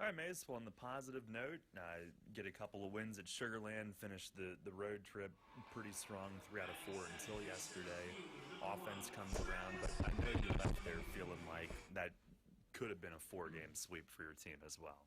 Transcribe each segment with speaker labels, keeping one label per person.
Speaker 1: All right, Mace. Well, on the positive note, get a couple of wins at Sugarland, finish the road trip pretty strong, 3 out of 4 until yesterday. Offense comes around, but I know you left there feeling like that could have been a 4-game sweep for your team as well.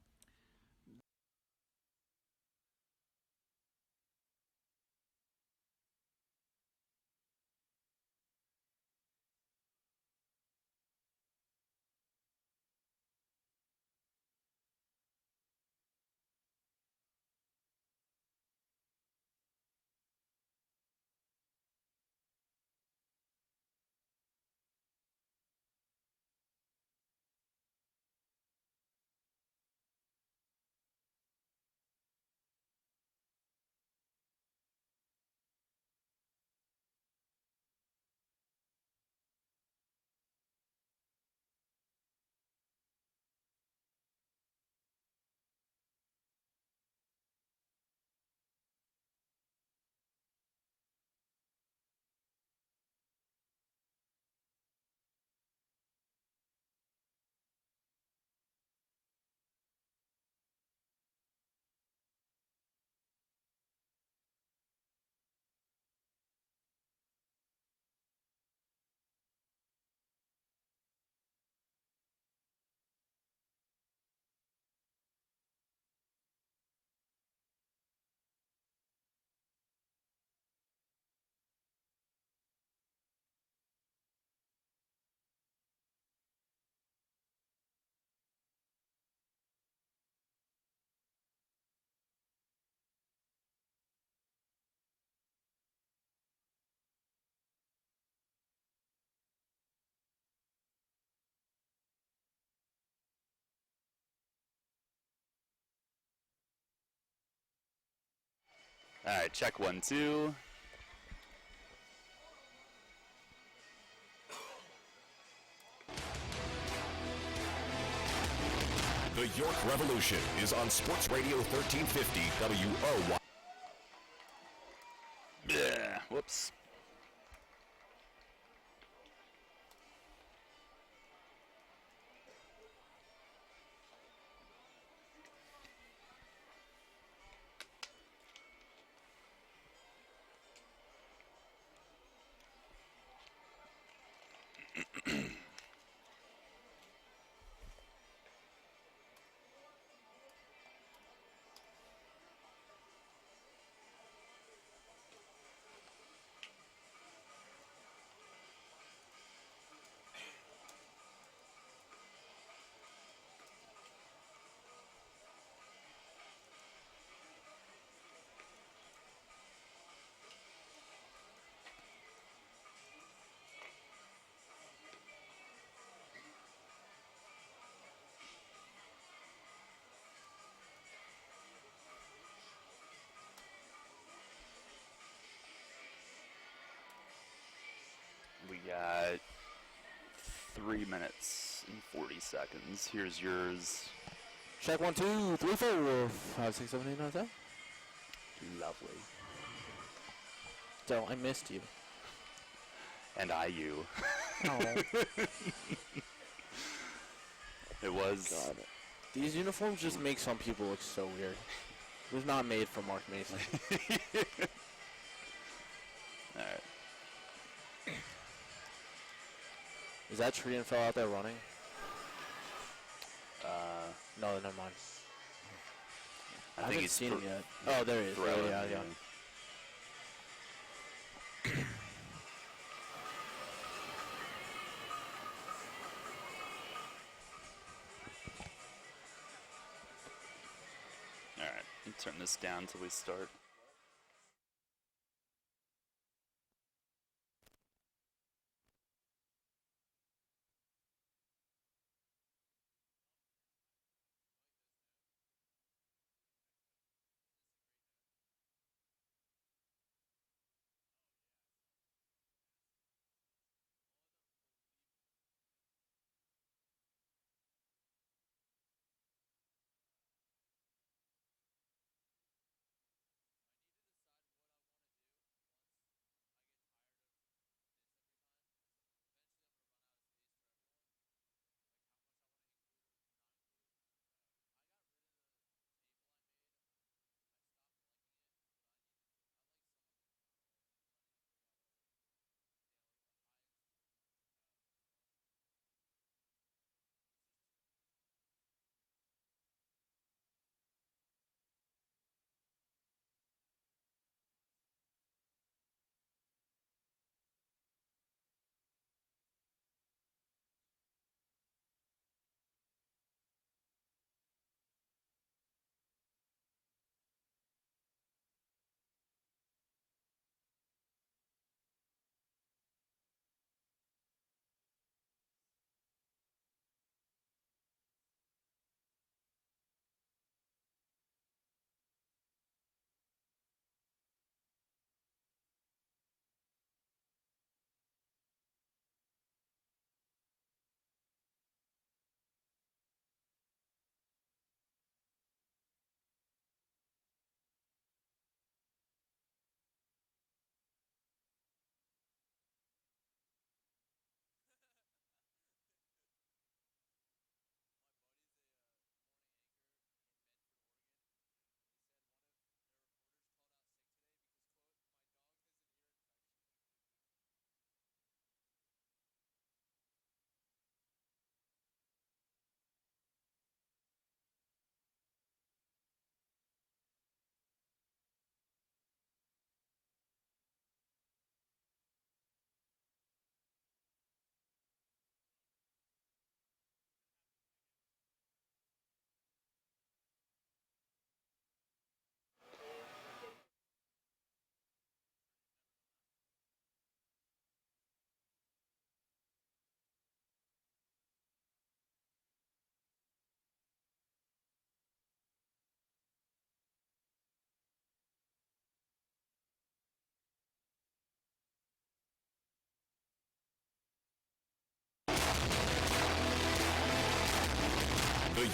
Speaker 2: All right, check 1, 2.
Speaker 3: The York Revolution is on Sports Radio 1350 WOY.
Speaker 2: Yeah, whoops. We got 3 minutes and 40 seconds. Here's yours.
Speaker 4: Check 1, 2, 3, 4, 5, 6, 7, 8, 9, 10.
Speaker 2: Lovely.
Speaker 4: Del, I missed you.
Speaker 2: And you.
Speaker 4: Oh,
Speaker 2: It was.
Speaker 4: God. These uniforms just make some people look so weird. It was not made for Mark Mason.
Speaker 2: All right.
Speaker 4: Is that tree and fell out there running? No, never mind. I
Speaker 2: think
Speaker 4: haven't
Speaker 2: he's
Speaker 4: seen him yet. Oh, there he is.
Speaker 2: throwing,
Speaker 4: Yeah.
Speaker 2: All right. Turn this down until we start.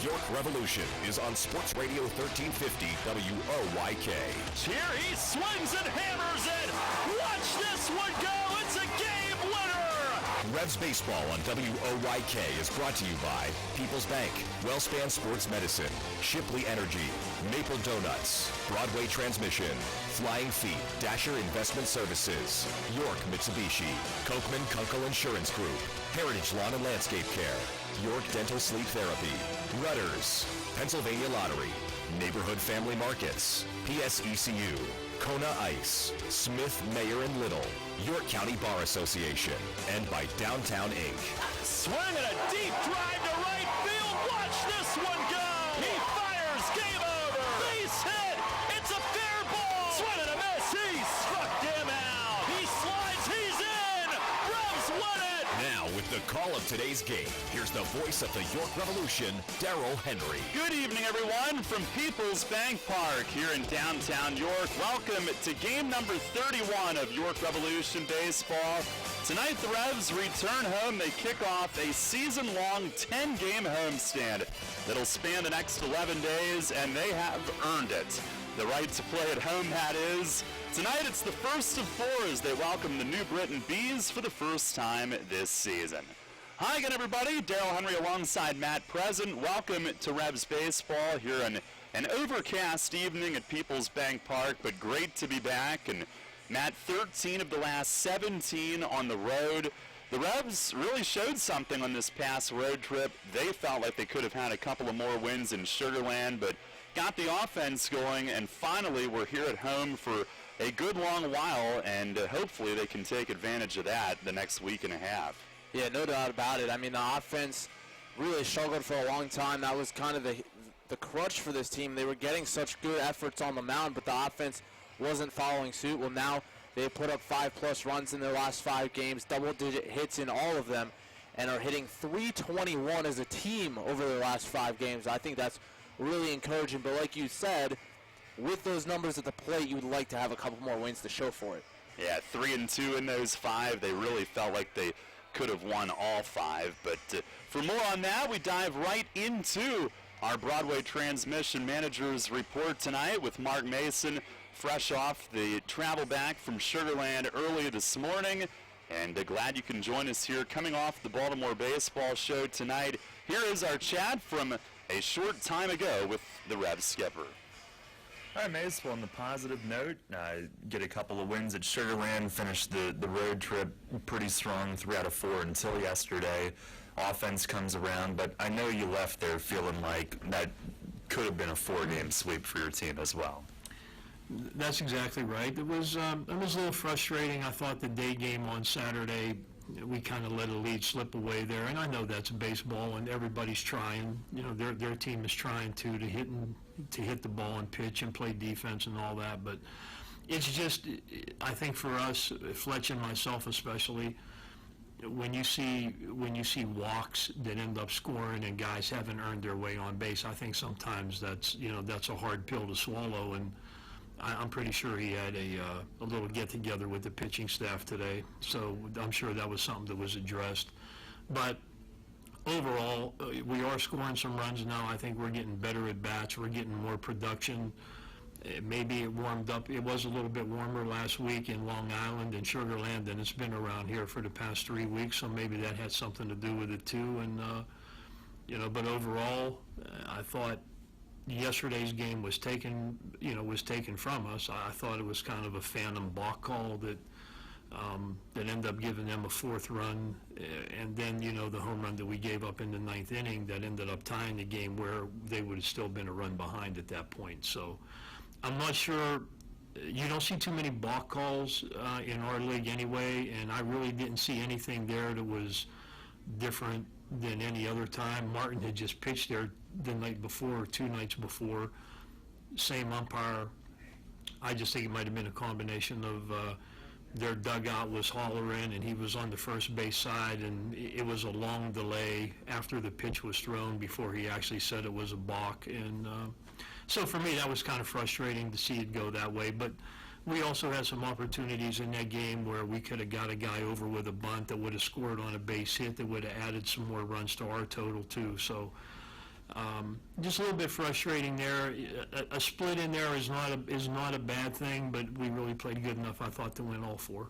Speaker 3: York Revolution is on Sports Radio 1350 WOYK.
Speaker 5: Here he swings and hammers it. Watch this one go. It's a game winner.
Speaker 3: Revs Baseball on WOYK is brought to you by People's Bank, Wellspan Sports Medicine, Shipley Energy, Maple Donuts, Broadway Transmission, Flying Feet, Dasher Investment Services, York Mitsubishi, Kochman Kunkel Insurance Group, Heritage Lawn and Landscape Care, York Dental Sleep Therapy, Rudders, Pennsylvania Lottery, Neighborhood Family Markets, PSECU, Kona Ice, Smith, Mayer and Little, York County Bar Association, and by Downtown Inc.
Speaker 5: Swing and a deep drive to right field. Watch this one go. He fires. Game over. Base hit. It's a fair ball. Swing and a miss. He struck him out. He slides. He's in. Revs win it.
Speaker 3: Now, with the call of today's game, here's the voice of the York Revolution, Darrell Henry.
Speaker 2: Good evening, everyone, from People's Bank Park here in downtown York. Welcome to game number 31 of York Revolution Baseball. Tonight, the Revs return home. They kick off a season-long 10-game homestand that'll span the next 11 days, and they have earned it. The right to play at home, that is. Tonight, it's the first of four as they welcome the New Britain Bees for the first time this season. Hi again, everybody. Darrell Henry alongside Matt Present. Welcome to Revs Baseball here on an overcast evening at People's Bank Park, but great to be back. And Matt, 13 of the last 17 on the road. The Revs really showed something on this past road trip. They felt like they could have had a couple of more wins in Sugar Land, but got the offense going, and finally we're here at home for a good long while, and hopefully they can take advantage of that the next week and a half.
Speaker 4: Yeah, no doubt about it. I mean, the offense really struggled for a long time. That was kind of the crutch for this team. They were getting such good efforts on the mound, but the offense wasn't following suit. Well, now they put up 5+ runs in their last 5 games, double-digit hits in all of them, and are hitting .321 as a team over their last 5 games. I think that's really encouraging. But like you said, with those numbers at the plate, you would like to have a couple more wins to show for it.
Speaker 2: Yeah, 3-2 in those 5. They really felt like they could have won all 5. But for more on that, we dive right into our Broadway Transmission Managers Report tonight with Mark Mason, fresh off the travel back from Sugar Land early this morning. And glad you can join us here coming off the Baltimore Baseball Show tonight. Here is our chat from a short time ago with the Revs skipper.
Speaker 1: All right, Mace, well, on the positive note, get a couple of wins at Sugar Land, finish the road trip pretty strong, 3 out of 4 until yesterday. Offense comes around, but I know you left there feeling like that could have been a 4-game sweep for your team as well.
Speaker 6: That's exactly right. It was a little frustrating. I thought the day game on Saturday, we kind of let a lead slip away there, and I know that's baseball, and everybody's trying. You know, their team is trying to hit the ball and pitch and play defense and all that. But it's just, I think for us, Fletch and myself especially, when you see walks that end up scoring and guys haven't earned their way on base, I think sometimes that's a hard pill to swallow. And I'm pretty sure he had a little get-together with the pitching staff today, so I'm sure that was something that was addressed. But overall, we are scoring some runs now. I think we're getting better at bats. We're getting more production. Maybe it warmed up. It was a little bit warmer last week in Long Island and Sugar Land than it's been around here for the past 3 weeks, so maybe that had something to do with it too. And but overall, I thought yesterday's game was taken from us. I thought it was kind of a phantom balk call that ended up giving them a 4th run, and then the home run that we gave up in the 9th inning that ended up tying the game, where they would have still been a run behind at that point. So I'm not sure. You don't see too many balk calls in our league anyway, and I really didn't see anything there that was different than any other time. Martin had just pitched there the night before, or 2 nights before. Same umpire. I just think it might have been a combination of their dugout was hollering and he was on the first base side, and it was a long delay after the pitch was thrown before he actually said it was a balk. And so for me, that was kind of frustrating to see it go that way. But we also had some opportunities in that game where we could have got a guy over with a bunt that would have scored on a base hit that would have added some more runs to our total too. So Just a little bit frustrating there. A split in there is not a bad thing, but we really played good enough, I thought, to win all 4.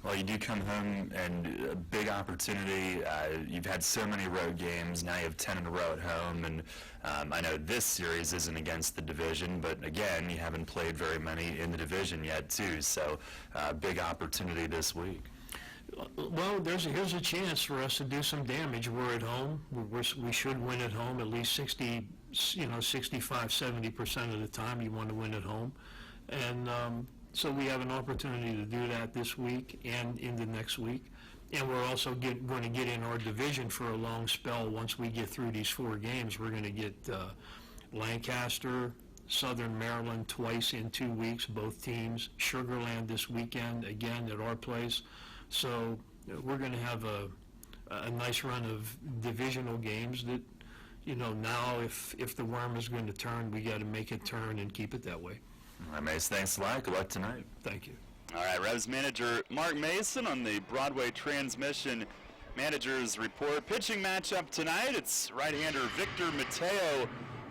Speaker 1: Well, you do come home and a big opportunity. You've had so many road games. Now you have 10 in a row at home. And I know this series isn't against the division, but again, you haven't played very many in the division yet, too. So big opportunity this week.
Speaker 6: Well, here's a chance for us to do some damage. We're at home. We should win at home at least 65, 70% of the time. You want to win at home. And so we have an opportunity to do that this week and into next week. And we're also going to get in our division for a long spell. Once we get through these 4 games, we're going to get Lancaster, Southern Maryland twice in 2 weeks, both teams. Sugar Land this weekend, again, at our place. So we're going to have a nice run of divisional games that, now if the worm is going to turn, we got to make it turn and keep it that way.
Speaker 1: All right, Mace, thanks a lot. Good luck tonight.
Speaker 6: Thank you.
Speaker 2: All right, Revs manager Mark Mason on the Broadway Transmission Managers Report. Pitching matchup tonight, it's right-hander Victor Mateo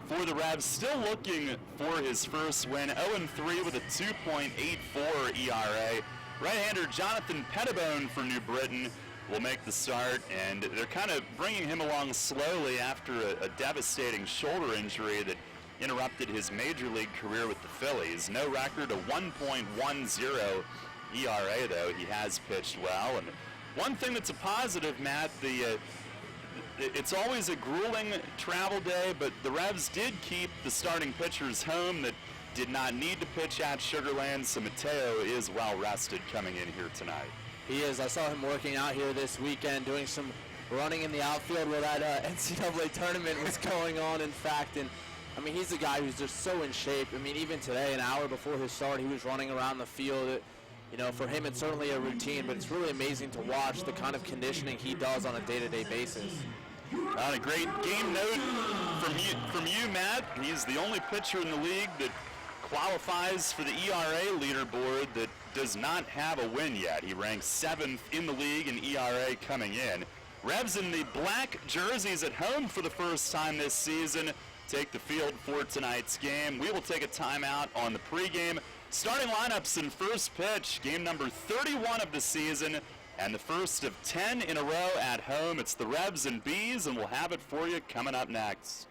Speaker 2: for the Revs, still looking for his first win, 0-3 with a 2.84 ERA. Right-hander Jonathan Pettibone for New Britain will make the start, and they're kind of bringing him along slowly after a devastating shoulder injury that interrupted his major league career with the Phillies. No record, a 1.10 ERA, though. He has pitched well. And one thing that's a positive, Matt, it's always a grueling travel day, but the Revs did keep the starting pitchers home that did not need to pitch at Sugar Land, so Mateo is well rested coming in here tonight.
Speaker 4: He is. I saw him working out here this weekend, doing some running in the outfield where that NCAA tournament was going on, in fact. And I mean, he's a guy who's just so in shape. I mean, even today, an hour before his start, he was running around the field. For him, it's certainly a routine, but it's really amazing to watch the kind of conditioning he does on a day-to-day basis.
Speaker 2: A great game note from you, Matt. He's the only pitcher in the league that qualifies for the ERA leaderboard that does not have a win yet. He ranks 7th in the league in ERA coming in. Revs in the black jerseys at home for the first time this season take the field for tonight's game. We will take a timeout on the pregame. Starting lineups in first pitch, game number 31 of the season, and the first of 10 in a row at home. It's the Revs and Bees, and we'll have it for you coming up next.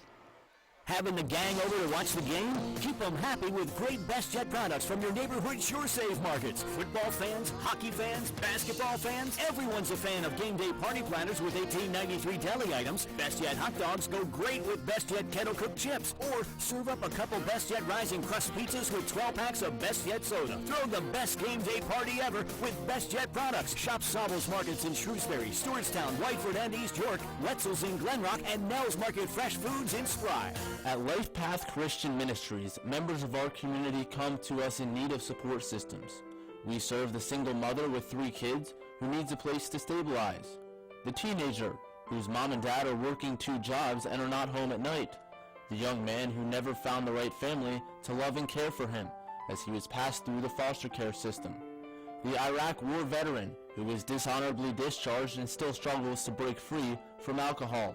Speaker 7: Having the gang over to watch the game? Keep them happy with great BestJet products from your neighborhood SureSave markets. Football fans, hockey fans, basketball fans, everyone's a fan of game day party planners with $18.93 deli items. BestJet hot dogs go great with BestJet kettle cooked chips. Or serve up a couple BestJet Rising Crust pizzas with 12 packs of BestJet soda. Throw the best game day party ever with BestJet products. Shop Savills Markets in Shrewsbury, Stewartstown, Whiteford, and East York, Wetzel's in Glenrock, and Nell's Market Fresh Foods in Spry.
Speaker 8: At Life Path Christian Ministries, members of our community come to us in need of support systems. We serve the single mother with 3 kids who needs a place to stabilize, the teenager whose mom and dad are working 2 jobs and are not home at night, the young man who never found the right family to love and care for him as he was passed through the foster care system, the Iraq War veteran who was dishonorably discharged and still struggles to break free from alcohol.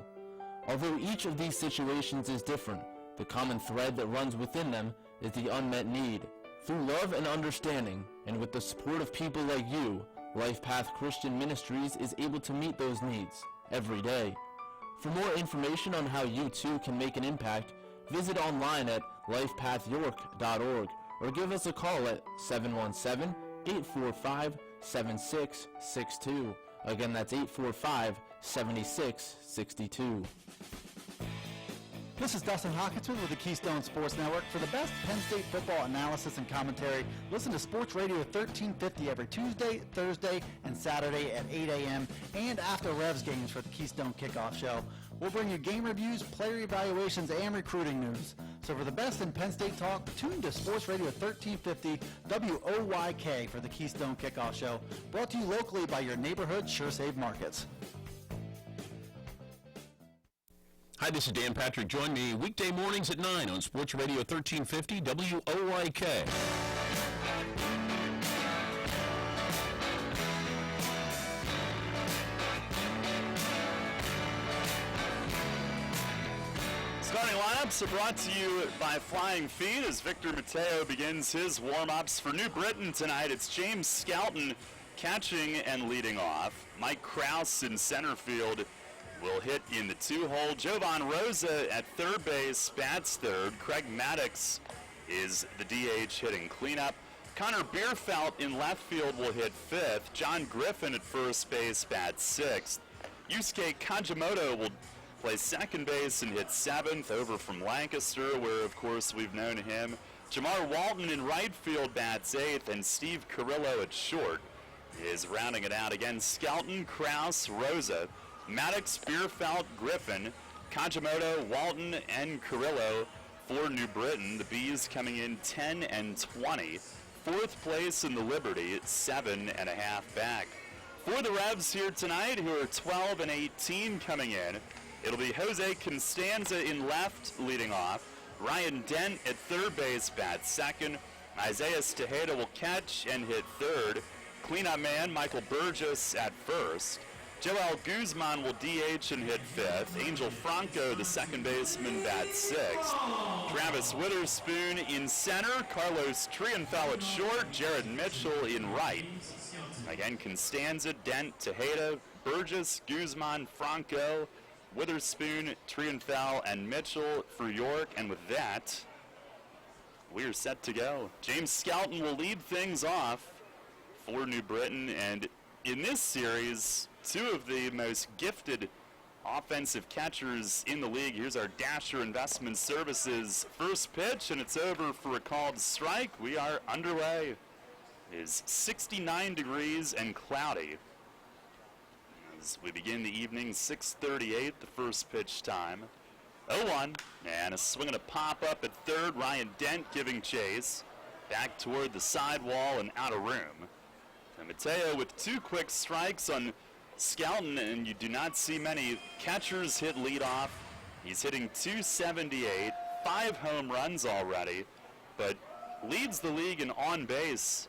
Speaker 8: Although each of these situations is different, the common thread that runs within them is the unmet need. Through love and understanding, and with the support of people like you, Life Path Christian Ministries is able to meet those needs every day. For more information on how you too can make an impact, visit online at lifepathyork.org or give us a call at 717-845-7662. Again, that's 845-7662.
Speaker 9: This is Dustin Hawkinson with the Keystone Sports Network. For the best Penn State football analysis and commentary, listen to Sports Radio 1350 every Tuesday, Thursday, and Saturday at 8 a.m. and after Revs games for the Keystone Kickoff Show. We'll bring you game reviews, player evaluations, and recruiting news. So for the best in Penn State talk, tune to Sports Radio 1350 WOYK for the Keystone Kickoff Show. Brought to you locally by your neighborhood SureSave Markets.
Speaker 10: Hi, this is Dan Patrick. Join me weekday mornings at 9 on Sports Radio 1350 WOYK.
Speaker 2: warm-ups are brought to you by Flying Feet as Victor Mateo begins his warm-ups for New Britain tonight. It's James Skelton catching and leading off. Mike Kraus in center field will hit in the 2-hole. Jovan Rosa at third base bats third. Craig Maddox is the DH hitting cleanup. Connor Bierfeld in left field will hit fifth. John Griffin at first base bats sixth. Yusuke Kajimoto will play second base and hit seventh, over from Lancaster, where of course we've known him. Jamar Walton in right field bats eighth, and Steve Carrillo at short is rounding it out. Again, Skelton, Kraus, Rosa, Maddox, Bierfeld, Griffin, Kajimoto, Walton, and Carrillo for New Britain. The Bees coming in 10 and 20. Fourth place in the Liberty, 7.5 back. For the Revs here tonight, who are 12 and 18 coming in, it'll be Jose Constanza in left leading off. Ryan Dent at third base bats second. Isaiah Tejeda will catch and hit third. Cleanup man Michael Burgess at first. Joel Guzman will DH and hit fifth. Angel Franco, the second baseman, bats sixth. Travis Witherspoon in center. Carlos Triunfel at short. Jared Mitchell in right. Again, Constanza, Dent, Tejeda, Burgess, Guzman, Franco, Witherspoon, Triunfel, and Mitchell for York. And with that, we are set to go. James Skelton will lead things off for New Britain. And in this series, two of the most gifted offensive catchers in the league. Here's our Dasher Investment Services first pitch, and it's over for a called strike. We are underway. It is 69 degrees and cloudy as we begin the evening. 6:38, the first pitch time. 0-1, and a swing and a pop up at third. Ryan Dent giving chase. Back toward the sidewall and out of room. And Mateo with two quick strikes on Skelton, and you do not see many catchers hit leadoff. He's hitting .278, 5 home runs already, but leads the league in on base,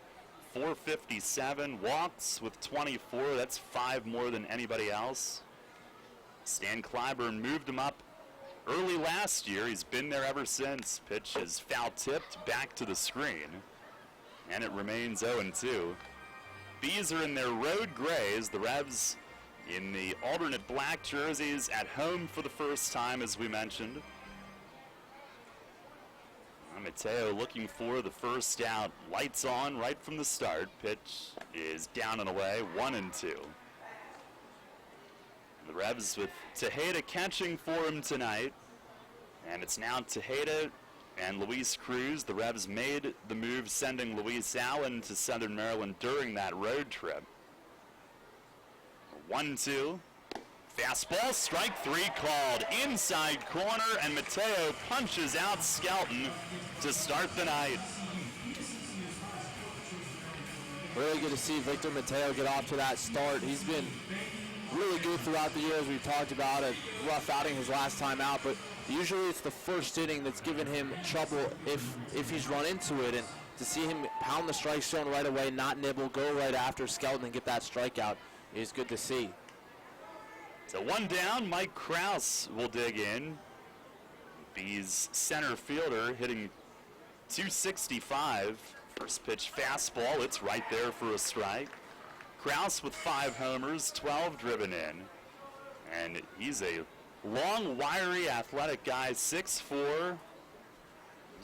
Speaker 2: .457, walks with 24. That's 5 more than anybody else. Stan Clyburn moved him up early last year. He's been there ever since. Pitch is foul tipped back to the screen, and it remains 0-2. Bees are in their road grays. The Revs in the alternate black jerseys at home for the first time, as we mentioned. Mateo looking for the first out. Lights on right from the start. Pitch is down and away, 1-2. The Revs with Tejeda catching for him tonight. And it's now Tejeda and Luis Cruz. The Revs made the move sending Luis Allen to Southern Maryland during that road trip. 1-2. Fastball, strike three called. Inside corner, and Mateo punches out Skelton to start the night.
Speaker 4: Really good to see Victor Mateo get off to that start. He's been really good throughout the year, as we've talked about. A rough outing his last time out, but usually it's the first inning that's given him trouble if he's run into it. And to see him pound the strike zone right away, not nibble, go right after Skelton and get that strikeout is good to see.
Speaker 2: So one down, Mike Kraus will dig in. Bees center fielder hitting .265. First pitch fastball, it's right there for a strike. Kraus with 5 homers, 12 driven in. And he's a long, wiry, athletic guy, 6'4". Here's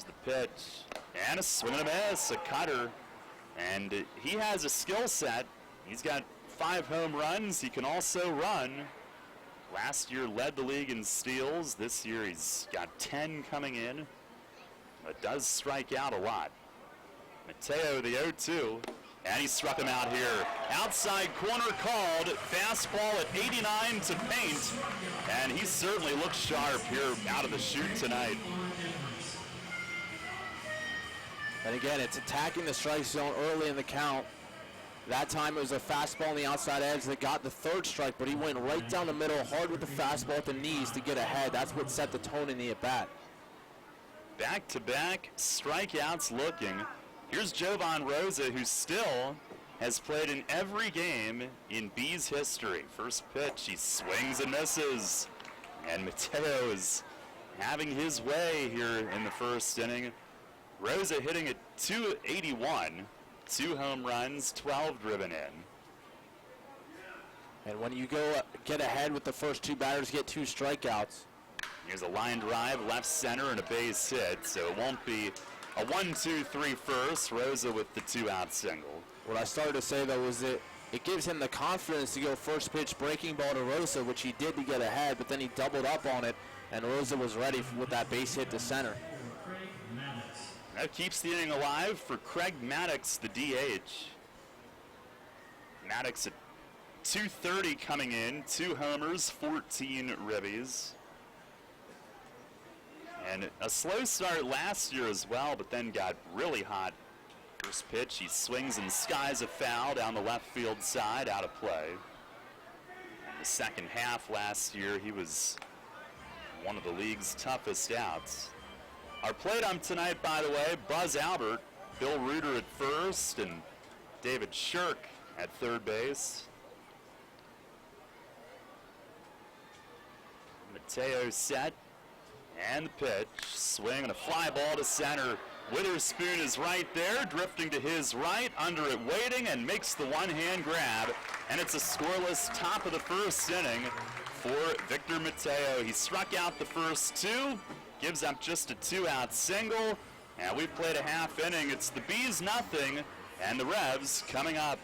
Speaker 2: the pitch. And a swing and a miss, a cutter. And he has a skill set. He's got 5 home runs. He can also run. Last year led the league in steals. This year he's got 10 coming in, but does strike out a lot. Mateo, the 0-2, and he struck him out here. Outside corner called. Fastball at 89 to paint, and he certainly looks sharp here out of the chute tonight.
Speaker 4: And again, it's attacking the strike zone early in the count. That time it was a fastball on the outside edge that got the third strike, but he went right down the middle, hard with the fastball at the knees to get ahead. That's what set the tone in the at-bat.
Speaker 2: Back-to-back strikeouts looking. Here's Jovan Rosa, who still has played in every game in Bees history. First pitch, he swings and misses. And Mateo is having his way here in the first inning. Rosa hitting at .281, 2 home runs, 12 driven in.
Speaker 4: And when you get ahead with the first 2 batters, get 2 strikeouts.
Speaker 2: Here's a line drive, left center, and a base hit, so it won't be a 1-2-3 first. Rosa with the 2-out single.
Speaker 4: What I started to say, though, was that it gives him the confidence to go first pitch breaking ball to Rosa, which he did to get ahead, but then he doubled up on it, and Rosa was ready with that base hit to center.
Speaker 2: That keeps the inning alive for Craig Maddox, the DH. Maddox at .230 coming in, 2 homers, 14 ribbies. And a slow start last year as well, but then got really hot. First pitch, he swings and skies a foul down the left field side, out of play. And the second half last year, he was one of the league's toughest outs. Our plate ump tonight, by the way, Buzz Albert, Bill Reuter at first, and David Shirk at third base. Mateo set, and the pitch. Swing and a fly ball to center. Witherspoon is right there, drifting to his right, under it waiting, and makes the one-hand grab. And it's a scoreless top of the first inning for Victor Mateo. He struck out the first 2, gives up just a 2-out single, and we've played a half inning. It's the Bees nothing, and the Revs coming up.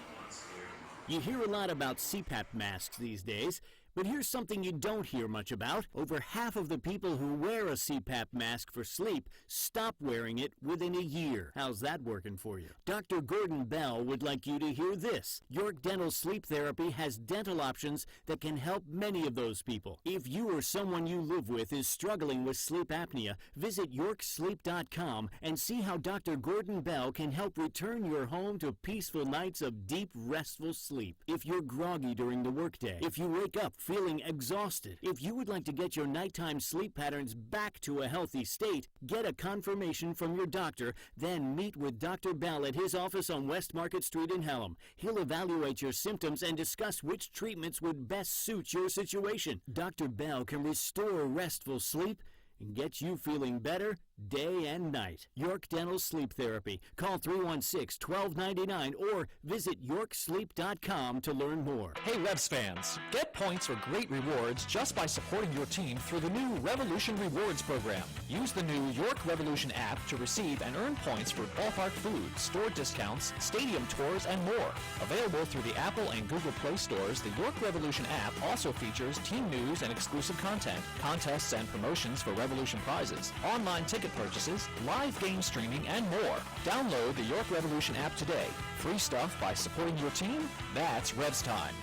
Speaker 7: You hear a lot about CPAP masks these days, but here's something you don't hear much about. Over half of the people who wear a CPAP mask for sleep stop wearing it within a year. How's that working for you? Dr. Gordon Bell would like you to hear this. York Dental Sleep Therapy has dental options that can help many of those people. If you or someone you live with is struggling with sleep apnea, visit YorkSleep.com and see how Dr. Gordon Bell can help return your home to peaceful nights of deep, restful sleep. If you're groggy during the workday, if you wake up feeling exhausted, if you would like to get your nighttime sleep patterns back to a healthy state, get a confirmation from your doctor, then meet with Dr. Bell at his office on West Market Street in Hellam. He'll evaluate your symptoms and discuss which treatments would best suit your situation. Dr. Bell can restore restful sleep and get you feeling better day and night. York Dental Sleep Therapy. Call 316-1299 or visit YorkSleep.com to learn more.
Speaker 11: Hey Revs fans, get points or great rewards just by supporting your team through the new Revolution Rewards program. Use the new York Revolution app to receive and earn points for ballpark food, store discounts, stadium tours, and more. Available through the Apple and Google Play stores, the York Revolution app also features team news and exclusive content, contests and promotions for Revolution prizes, online ticket purchases, live game streaming, and more. Download the York Revolution app today. Free stuff by supporting your team? That's Revs time.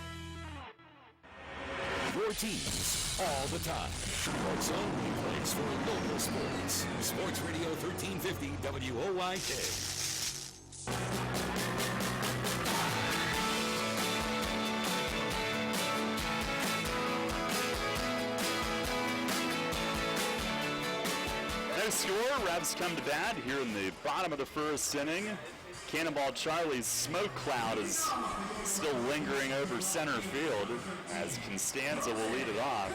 Speaker 3: Your teams all the time. It's only place for local sports. Sports Radio 1350 WOYK.
Speaker 2: No score. Revs come to bat here in the bottom of the first inning. Cannonball Charlie's smoke cloud is still lingering over center field as Constanza will lead it off.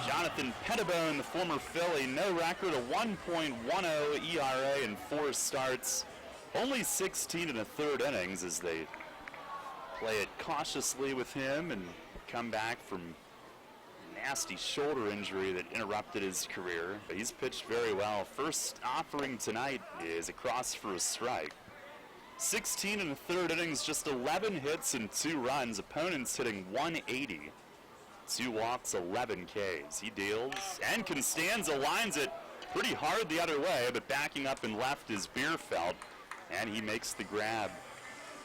Speaker 2: Jonathan Pettibone, the former Philly, no record, a 1.10 ERA in 4 starts. Only 16 in the third innings as they play it cautiously with him and come back from nasty shoulder injury that interrupted his career, but he's pitched very well. First offering tonight is across for a strike. 16 in the third innings, just 11 hits and 2 runs. Opponents hitting 180. 2 walks, 11 Ks. He deals, and Constanza lines it pretty hard the other way, but backing up and left is Bierfeld, and he makes the grab.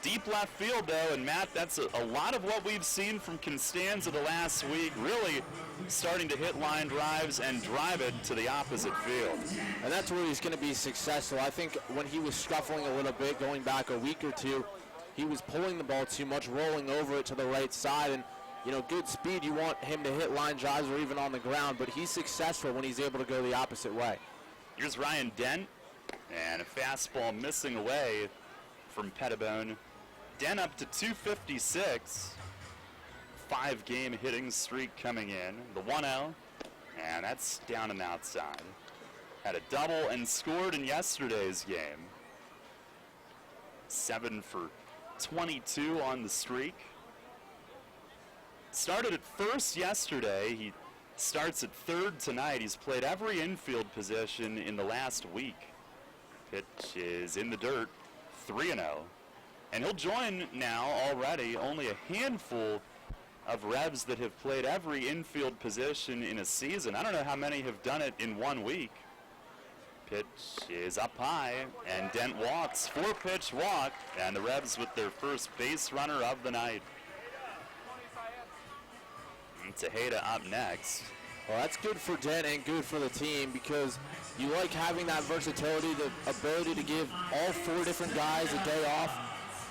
Speaker 2: Deep left field, though, and Matt, that's a lot of what we've seen from Constanza the last week, really starting to hit line drives and drive it to the opposite field.
Speaker 4: And that's where he's going to be successful. I think when he was scuffling a little bit, going back a week or two, he was pulling the ball too much, rolling over it to the right side, and good speed, you want him to hit line drives or even on the ground, but he's successful when he's able to go the opposite way.
Speaker 2: Here's Ryan Dent, and a fastball missing away from Pettibone. Dent up to 256. 5-game hitting streak coming in. The 1-0, And that's down and outside. Had a double and scored in yesterday's game. 7 for 22 on the streak. Started at first yesterday. He starts at third tonight. He's played every infield position in the last week. Pitch is in the dirt, 3-0. And he'll join now already only a handful of Revs that have played every infield position in a season. I don't know how many have done it in 1 week. Pitch is up high, and Dent walks. 4-pitch walk, and the Revs with their first base runner of the night. And Tejeda up next.
Speaker 4: Well, that's good for Dent and good for the team because you like having that versatility, the ability to give all 4 different guys a day off,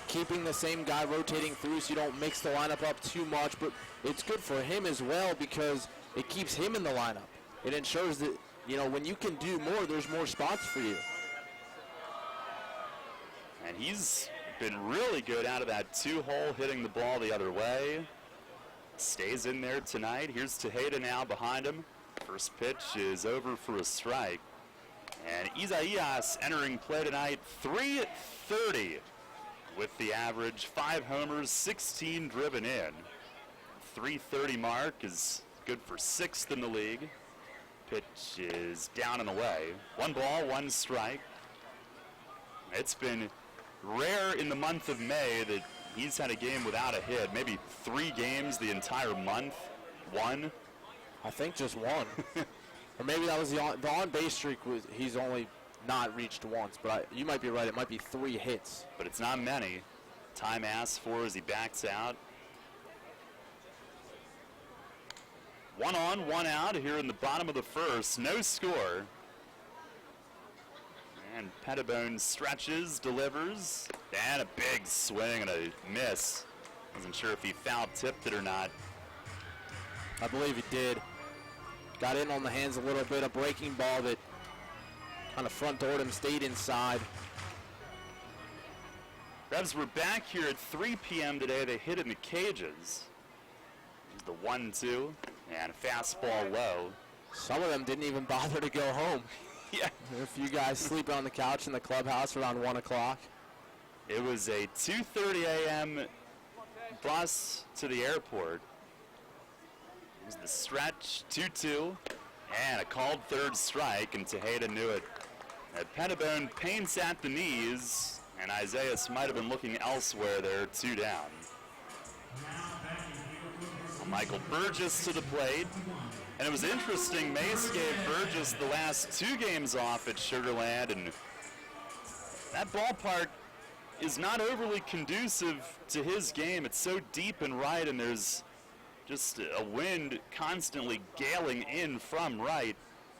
Speaker 4: keeping the same guy rotating through so you don't mix the lineup up too much. But it's good for him as well because it keeps him in the lineup. It ensures that, you know, when you can do more, there's more spots for you.
Speaker 2: And he's been really good out of that 2-hole, hitting the ball the other way. Stays in there tonight. Here's Tejeda now behind him. First pitch is over for a strike. And Isaías entering play tonight, .330 with the average. 5 homers, 16 driven in. .330 mark is good for 6th in the league. Pitch is down and away. 1 ball, 1 strike. It's been rare in the month of May that he's had a game without a hit. Maybe 3 games the entire month. 1.
Speaker 4: I think just 1. Or maybe that was the on-base streak. He's only not reached once, but you might be right. It might be 3 hits.
Speaker 2: But it's not many. Time asked for as he backs out. 1 on, 1 out here in the bottom of the first. No score. And Pettibone stretches, delivers, and a big swing and a miss. Wasn't sure if he foul tipped it or not.
Speaker 4: I believe he did. Got in on the hands a little bit, a breaking ball that kind of front doored him, stayed inside.
Speaker 2: Revs were back here at 3 p.m. today. They hit in the cages. The 1-2 and a fastball low.
Speaker 4: Some of them didn't even bother to go home.
Speaker 2: Yeah.
Speaker 4: A few guys sleeping on the couch in the clubhouse around 1 o'clock.
Speaker 2: It was a 2:30 a.m. bus to the airport. It was the stretch, 2-2, and a called third strike, and Tejeda knew it. Pettibone paints at the knees, and Isaias might have been looking elsewhere there, 2 down. Michael Burgess to the plate. And it was interesting, Mace gave Burgess the last 2 games off at Sugarland, and that ballpark is not overly conducive to his game. It's so deep and right, and there's just a wind constantly galing in from right.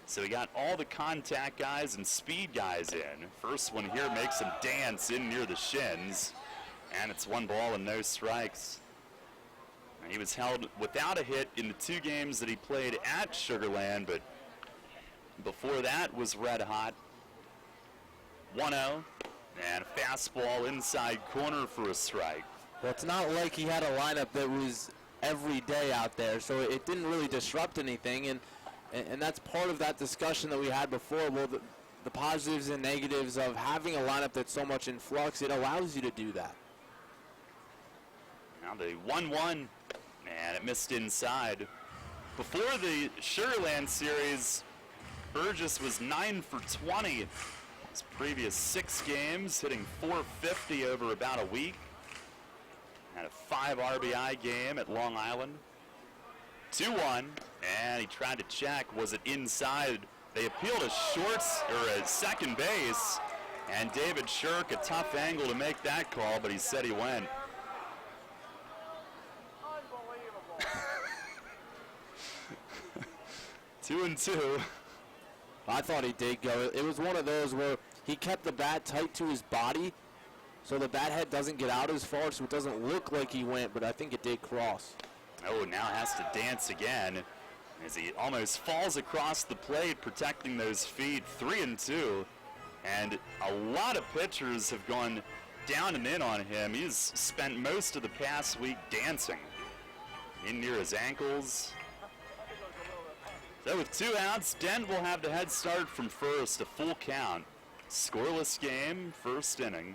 Speaker 2: So he got all the contact guys and speed guys in. First one here makes him dance in near the shins, and it's 1 ball and no strikes. He was held without a hit in the 2 games that he played at Sugarland, but before that was red hot. 1-0, and a fastball inside corner for a strike.
Speaker 4: Well, it's not like he had a lineup that was every day out there, so it didn't really disrupt anything, and that's part of that discussion that we had before. Well, the positives and negatives of having a lineup that's so much in flux, it allows you to do that.
Speaker 2: Now the 1-1. And it missed inside. Before the Sugarland series, Burgess was 9 for 20. His previous 6 games, hitting .450 over about a week. Had a 5 RBI game at Long Island. 2-1, and he tried to check. Was it inside? They appealed a second base, and David Shirk, a tough angle to make that call, but he said he went. 2-2.
Speaker 4: I thought he did go. It was one of those where he kept the bat tight to his body so the bat head doesn't get out as far, so it doesn't look like he went, but I think it did cross.
Speaker 2: Oh, now has to dance again as he almost falls across the plate, protecting those feet. 3-2. And a lot of pitchers have gone down and in on him. He's spent most of the past week dancing in near his ankles. So with 2 outs, Dent will have the head start from first, a full count. Scoreless game, first inning.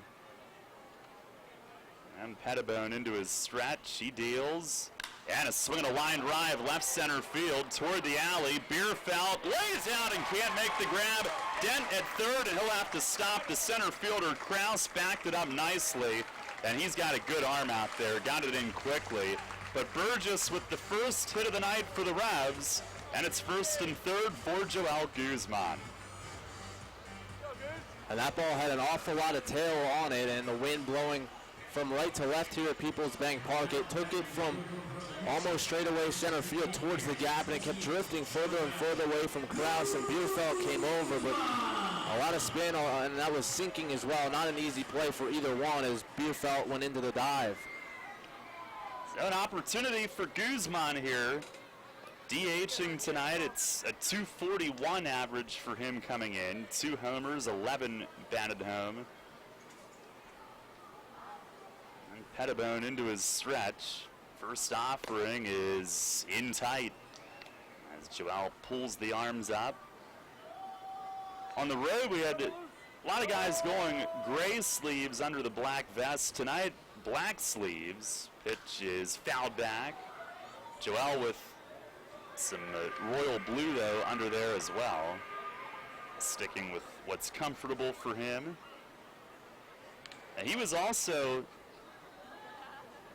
Speaker 2: And Pettibone into his stretch, he deals. And a swing and a line drive, left center field toward the alley. Bierfeld lays out and can't make the grab. Dent at third, and he'll have to stop. The center fielder, Kraus, backed it up nicely. And he's got a good arm out there, got it in quickly. But Burgess with the first hit of the night for the Revs. And it's first and third for Joel Guzman.
Speaker 4: And that ball had an awful lot of tail on it, and the wind blowing from right to left here at Peoples Bank Park. It took it from almost straightaway center field towards the gap, and it kept drifting further and further away from Kraus, and Bierfeld came over, but a lot of spin, and that was sinking as well. Not an easy play for either one as Bierfeld went into the dive.
Speaker 2: So an opportunity for Guzman here. DHing tonight, it's a .241 average for him coming in. 2 homers, 11 batted home. And Pettibone into his stretch. First offering is in tight as Joel pulls the arms up. On the road, we had a lot of guys going gray sleeves under the black vest. Tonight, black sleeves. Pitch is fouled back. Joel with some royal blue, though, under there as well. Sticking with what's comfortable for him. And he was also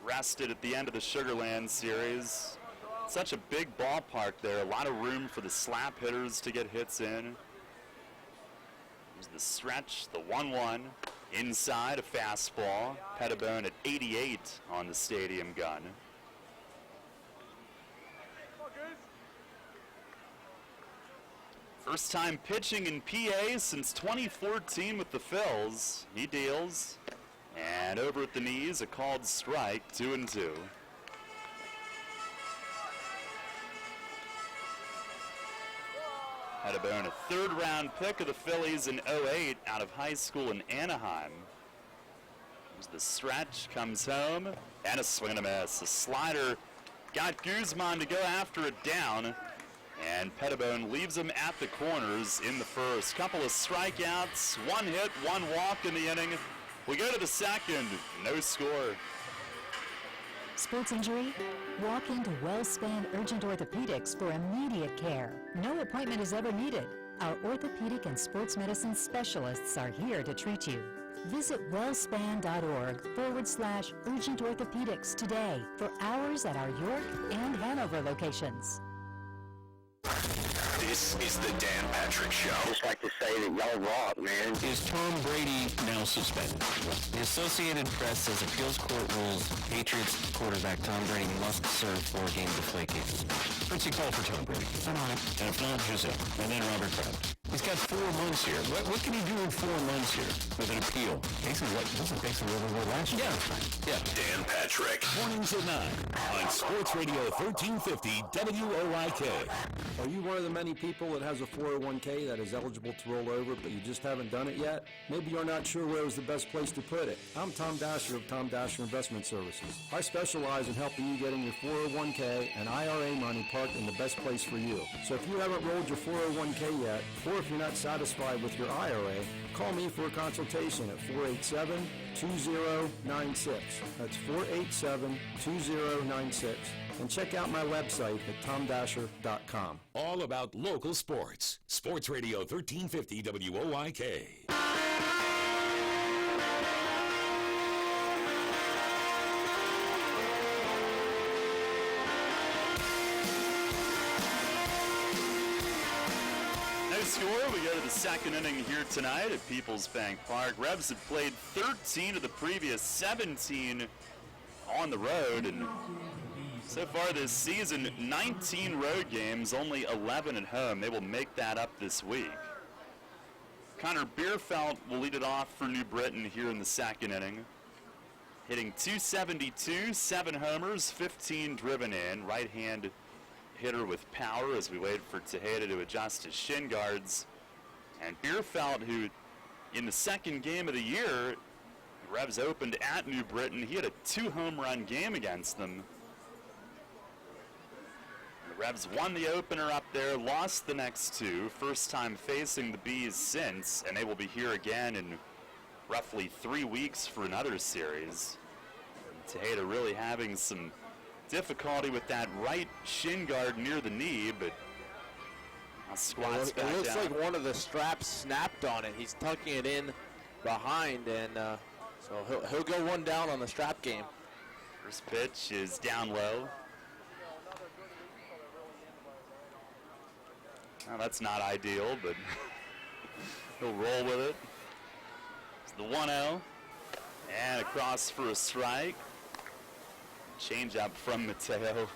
Speaker 2: rested at the end of the Sugar Land series. Such a big ballpark there. A lot of room for the slap hitters to get hits in. There's the stretch, the 1-1. Inside, a fastball. Pettibone at 88 on the stadium gun. First time pitching in PA since 2014 with the Phils. He deals. And over at the knees, a called strike, 2-2. Pettibone, a third-round pick of the Phillies in 08 out of high school in Anaheim. There's the stretch, comes home, and a swing and a miss. A slider got Guzman to go after it down. And Pettibone leaves him at the corners in the first. Couple of strikeouts, 1 hit, 1 walk in the inning. We go to the second, no score.
Speaker 12: Sports injury? Walk into WellSpan Urgent Orthopedics for immediate care. No appointment is ever needed. Our orthopedic and sports medicine specialists are here to treat you. Visit wellspan.org/urgent orthopedics today for hours at our York and Hanover locations.
Speaker 3: This is the Dan Patrick Show.
Speaker 13: I just like to say that y'all rock, man.
Speaker 10: Is Tom Brady now suspended?
Speaker 14: The Associated Press says appeals court rules Patriots quarterback Tom Brady must serve 4 game delay cases.
Speaker 10: Fritzy, call for Tom Brady.
Speaker 14: I'm on it.
Speaker 10: And if not, Giselle. And then Robert Kraft. He's got 4 months here. What can he do in 4 months here with an appeal?
Speaker 14: Basically, this is basically what we were last year.
Speaker 10: Yeah.
Speaker 3: Dan Patrick.
Speaker 7: Mornings at 9 on Sports Radio 1350 WOIK.
Speaker 15: Are you one of the many people that has a 401k that is eligible to roll over, but you just haven't done it yet? Maybe you're not sure where is the best place to put it. I'm Tom Dasher of Tom Dasher Investment Services. I specialize in helping you getting your 401k and IRA money parked in the best place for you. So if you haven't rolled your 401k yet, or if you're not satisfied with your IRA, call me for a consultation at 487-2096. That's 487-2096. And check out my website at tomdasher.com.
Speaker 3: All about local sports. Sports Radio 1350 WOIK.
Speaker 2: No score. We go to the second inning here tonight at Peoples Bank Park. Revs have played 13 of the previous 17 on the road, and so far this season, 19 road games, only 11 at home. They will make that up this week. Connor Bierfeld will lead it off for New Britain here in the second inning. Hitting .272, 7 homers, 15 driven in. Right-hand hitter with power as we wait for Tejeda to adjust his shin guards. And Bierfeld, who in the second game of the year, the Revs opened at New Britain, he had a 2-home run game against them. The Revs won the opener up there, lost the next two. First time facing the Bees since, and they will be here again in roughly 3 weeks for another series. Tejeda really having some difficulty with that right shin guard near the knee, but squats back down.
Speaker 4: It looks like one of the straps snapped on it. He's tucking it in behind, and so he'll go one down on the strap game.
Speaker 2: First pitch is down low. Well, that's not ideal, but he'll roll with it. It's the 1-0, and across for a strike. Change up from Mateo.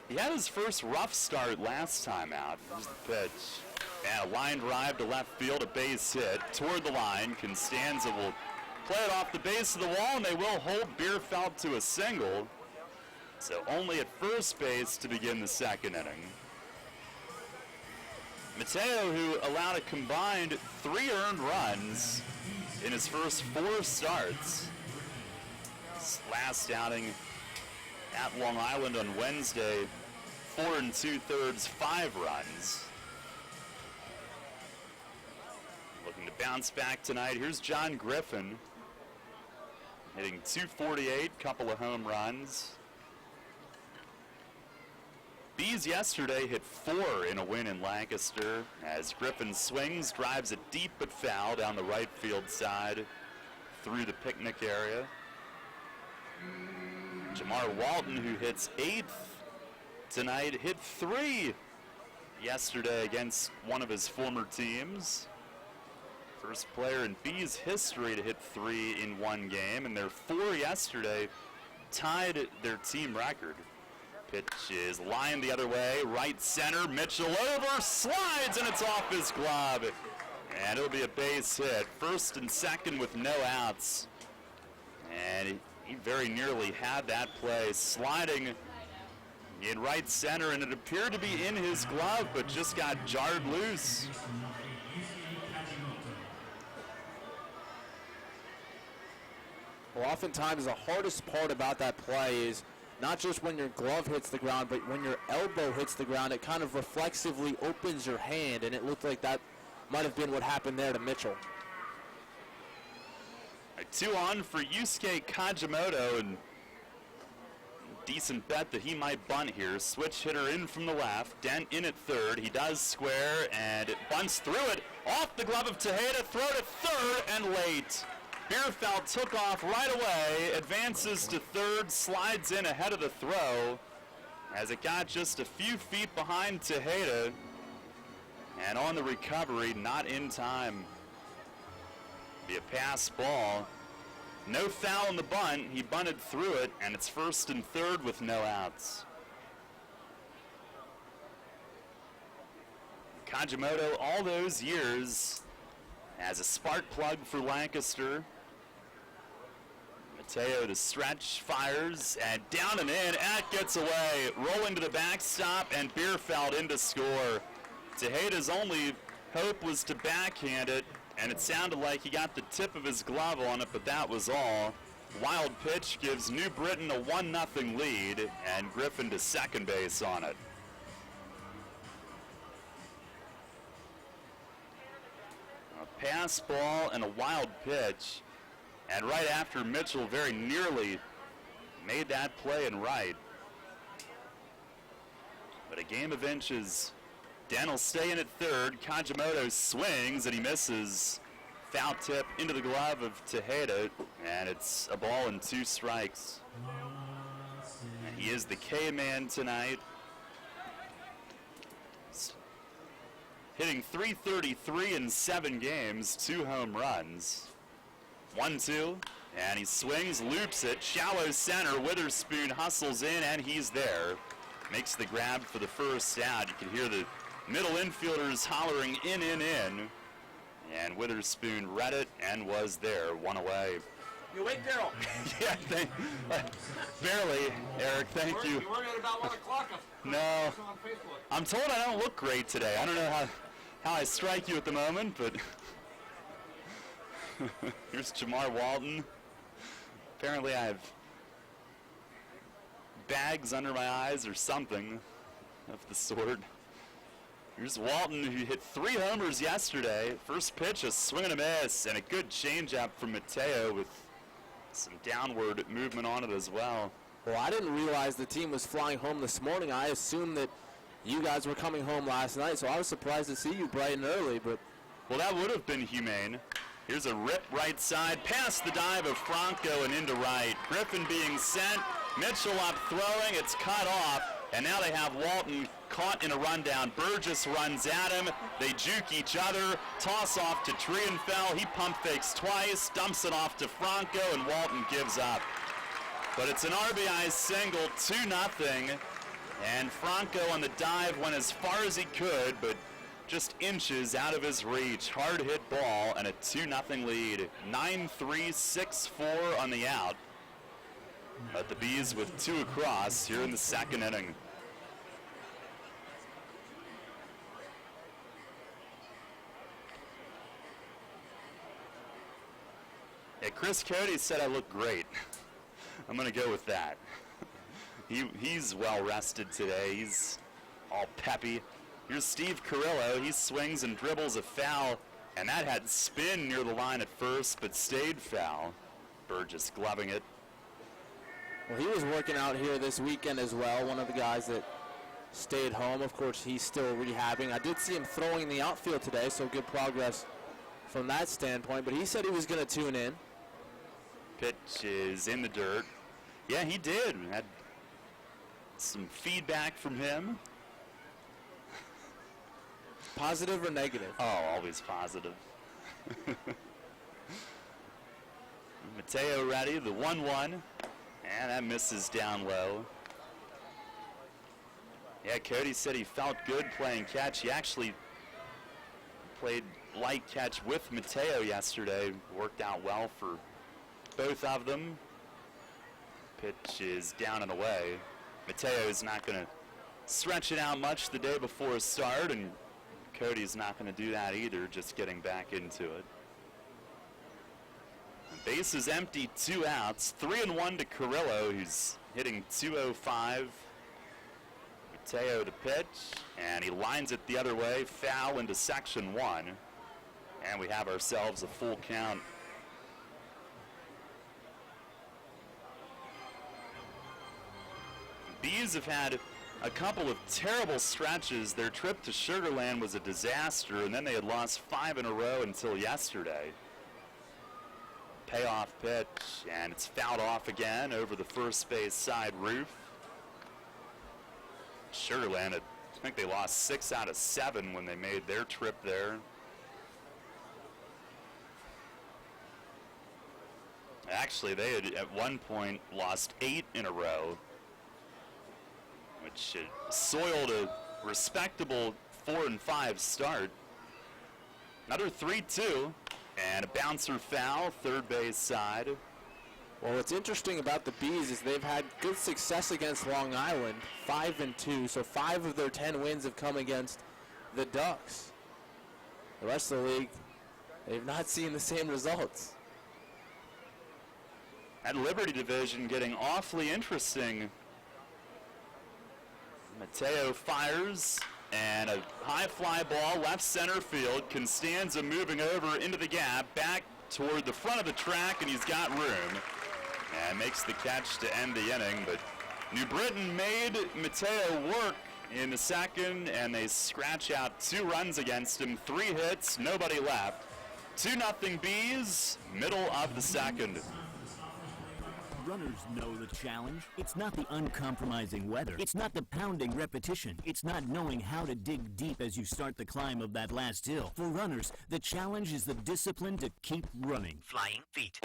Speaker 2: He had his first rough start last time out. Here's the pitch. And a line drive to left field, a base hit toward the line. Constanza will play it off the base of the wall, and they will hold Bierfeld to a single. So only at first base to begin the second inning. Mateo, who allowed a combined 3 earned runs in his first 4 starts. His last outing at Long Island on Wednesday, 4 2/3, 5 runs. Looking to bounce back tonight. Here's John Griffin, hitting .248, couple of home runs. Bees yesterday hit 4 in a win in Lancaster as Griffin swings, drives it deep but foul down the right field side through the picnic area. Jamar Walton, who hits 8th tonight, hit 3 yesterday against one of his former teams. First player in Bees history to hit 3 in one game, and their 4 yesterday tied their team record. Pitch is lined the other way, right center, Mitchell over, slides, and it's off his glove. And it'll be a base hit, first and second with no outs. And he very nearly had that play, sliding in right center, and it appeared to be in his glove, but just got jarred loose.
Speaker 4: Well, oftentimes the hardest part about that play is not just when your glove hits the ground, but when your elbow hits the ground, it kind of reflexively opens your hand, and it looked like that might have been what happened there to Mitchell.
Speaker 2: A 2 on for Yusuke Kajimoto, and decent bet that he might bunt here. Switch hitter in from the left, Dent in at third. He does square, and it bunts through it, off the glove of Tejeda, throw to third, and late. Bierfeld took off right away, advances to third, slides in ahead of the throw as it got just a few feet behind Tejeda, and on the recovery, not in time. Be a pass ball. No foul in the bunt. He bunted through it, and it's first and third with no outs. Kajimoto, all those years, as a spark plug for Lancaster. Mateo to stretch, fires, and down and in, and gets away. Rolling to the backstop, and Bierfeld in to score. Tejeda's only hope was to backhand it, and it sounded like he got the tip of his glove on it, but that was all. Wild pitch gives New Britain a 1-0 lead, and Griffin to second base on it. A pass ball and a wild pitch, and right after Mitchell very nearly made that play and right. But a game of inches. Dan will stay in at third. Kajimoto swings and he misses. Foul tip into the glove of Tejeda, and it's a ball and 2 strikes. And he is the K-man tonight. Hitting .333 in 7 games, 2 home runs. 1-2, and he swings, loops it, shallow center. Witherspoon hustles in, and he's there. Makes the grab for the first out. You can hear the middle infielders hollering in. And Witherspoon read it and was there, 1 away.
Speaker 5: You awake, Daryl?
Speaker 2: Yeah, barely, Eric, thank you.
Speaker 5: You weren't at about 1 o'clock.
Speaker 2: No. I'm told I don't look great today. I don't know how I strike you at the moment, but here's Jamar Walton. Apparently I've bags under my eyes or something of the sort. Here's Walton, who hit 3 homers yesterday. First pitch, a swing and a miss, and a good changeup from Mateo with some downward movement on it as well.
Speaker 4: Well, I didn't realize the team was flying home this morning. I assumed that you guys were coming home last night, so I was surprised to see you bright and early. But
Speaker 2: well, that would have been humane. Here's a rip right side, past the dive of Franco and into right. Griffin being sent, Mitchell up throwing, it's cut off, and now they have Walton caught in a rundown. Burgess runs at him, they juke each other, toss off to Trienfeld, he pump fakes twice, dumps it off to Franco, and Walton gives up. But it's an RBI single, 2-0, and Franco on the dive went as far as he could, but just inches out of his reach. Hard hit ball and a 2-0 lead. 9-3, 6-4 on the out. But the Bees with 2 across here in the second inning. Yeah, Chris Cody said I look great. I'm going to go with that. He's well rested today. He's all peppy. Here's Steve Carrillo. He swings and dribbles a foul, and that had spin near the line at first, but stayed foul. Burgess gloving it.
Speaker 4: Well, he was working out here this weekend as well, one of the guys that stayed home. Of course, he's still rehabbing. I did see him throwing in the outfield today, so good progress from that standpoint, but he said he was going to tune in.
Speaker 2: Pitch is in the dirt. Yeah, he did. We had some feedback from him.
Speaker 4: Positive or negative?
Speaker 2: Oh, always positive. Mateo ready, the 1-1, and that misses down low. Yeah, Cody said he felt good playing catch. He actually played light catch with Mateo yesterday. Worked out well for both of them. Pitch is down and away. Mateo is not going to stretch it out much the day before a start, and Cody's not going to do that either, just getting back into it. The base is empty, 2 outs. 3-1 to Carrillo, who's hitting .205. Mateo to pitch, and he lines it the other way, foul into section 1. And we have ourselves a full count. Bees have had a couple of terrible stretches. Their trip to Sugar Land was a disaster, and then they had lost 5 in a row until yesterday. Payoff pitch, and it's fouled off again over the first base side roof. Sugar Land, I think they lost 6 out of 7 when they made their trip there. Actually, they had at one point lost 8 in a row, which soiled a respectable 4-5 start. Another 3-2, and a bouncer foul, third base side.
Speaker 4: Well, what's interesting about the Bees is they've had good success against Long Island, 5-2, so 5 of their 10 wins have come against the Ducks. The rest of the league, they've not seen the same results.
Speaker 2: That Liberty division getting awfully interesting. Mateo fires, and a high fly ball left center field. Constanza moving over into the gap, back toward the front of the track, and he's got room. And makes the catch to end the inning, but New Britain made Mateo work in the second, and they scratch out 2 runs against him, 3 hits, nobody left. 2-0 Bees, middle of the second.
Speaker 7: Runners know the challenge. It's not the uncompromising weather. It's not the pounding repetition. It's not knowing how to dig deep as you start the climb of that last hill. For runners, the challenge is the discipline to keep running. Flying feet.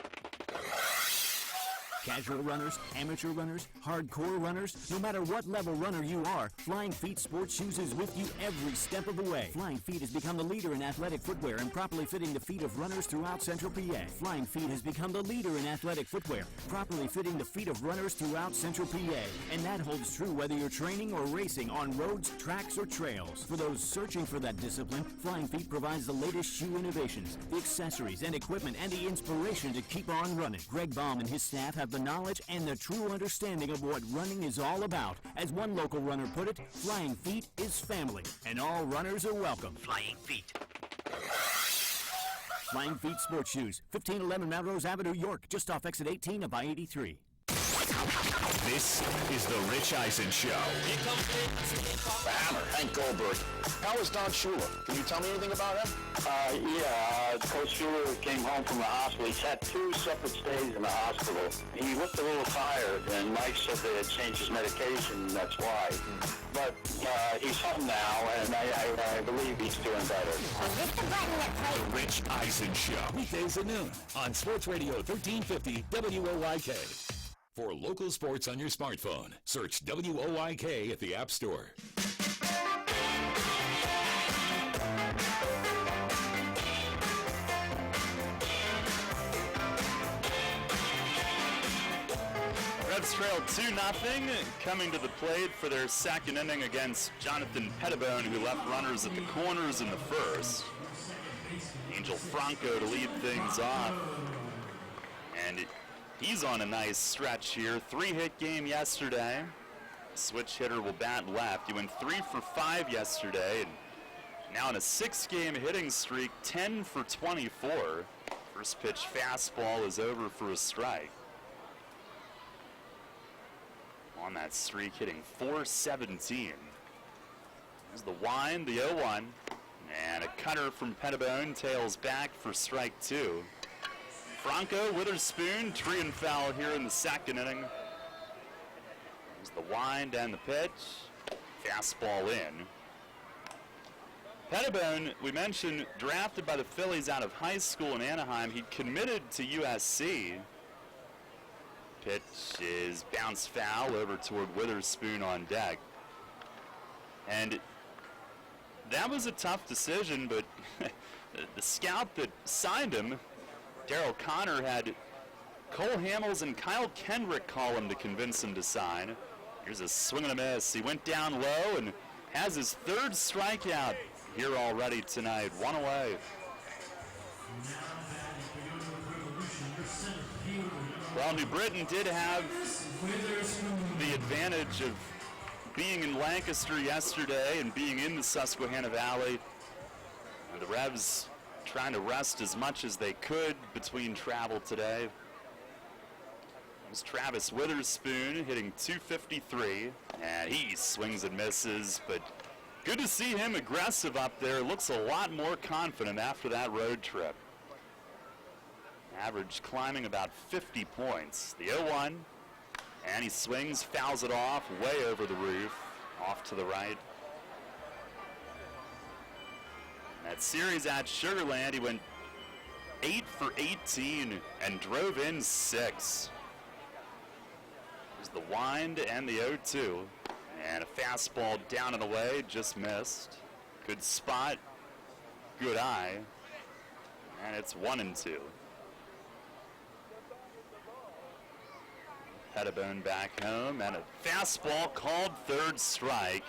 Speaker 7: Casual runners, amateur runners, hardcore runners, no matter what level runner you are, Flying Feet Sports Shoes is with you every step of the way. Flying Feet has become the leader in athletic footwear and properly fitting the feet of runners throughout Central PA. Flying Feet has become the leader in athletic footwear, properly fitting the feet of runners throughout Central PA. And that holds true whether you're training or racing on roads, tracks, or trails. For those searching for that discipline, Flying Feet provides the latest shoe innovations, the accessories and equipment, and the inspiration to keep on running. Greg Baum and his staff have have the knowledge and the true understanding of what running is all about. As one local runner put it, Flying Feet is family, and all runners are welcome. Flying Feet. Flying Feet Sports Shoes, 1511 Melrose Avenue, York, just off exit 18 of I-83.
Speaker 3: This is the Rich Eisen Show.
Speaker 16: The Hammer, Hank Goldberg. How is Don Shula? Can you tell me anything about him?
Speaker 13: Coach Shula came home from the hospital. He's had 2 separate stays in the hospital. He looked a little tired, and Mike said they had changed his medication, that's why. But he's home now, and I believe he's doing better.
Speaker 3: The Rich Eisen Show.
Speaker 16: Weekdays at noon on Sports Radio 1350 WOYK.
Speaker 3: For local sports on your smartphone, search WOYK at the App Store.
Speaker 2: Revs trail 2-0, coming to the plate for their second inning against Jonathan Pettibone, who left runners at the corners in the first. Angel Franco to lead things off. And he's on a nice stretch here. 3-hit game yesterday. Switch hitter will bat left. He went 3 for 5 yesterday. And now on a 6-game hitting streak, 10 for 24. First pitch fastball is over for a strike. On that streak, hitting .417. There's the wind, the 0-1. And a cutter from Pettibone tails back for strike 2. Franco, Witherspoon, tree and foul here in the second inning. There's the wind and the pitch. Fastball in. Pettibone, we mentioned, drafted by the Phillies out of high school in Anaheim. He committed to USC. Pitch is bounced foul over toward Witherspoon on deck. And that was a tough decision, but the scout that signed him, Daryl Connor, had Cole Hamels and Kyle Kendrick call him to convince him to sign. Here's a swing and a miss. He went down low and has his 3rd strikeout here already tonight. 1 away. Well, New Britain did have the advantage of being in Lancaster yesterday and being in the Susquehanna Valley. The Revs trying to rest as much as they could between travel today. It was Travis Witherspoon hitting .253, and he swings and misses, but good to see him aggressive up there. Looks a lot more confident after that road trip. Average climbing about 50 points. The 0-1, and he swings, fouls it off, way over the roof, off to the right. That series at Sugar Land, he went 8 for 18 and drove in 6. There's the wind and the 0-2, and a fastball down and away, just missed. Good spot, good eye, and it's 1-2. Pettibone back home, and a fastball called 3rd strike.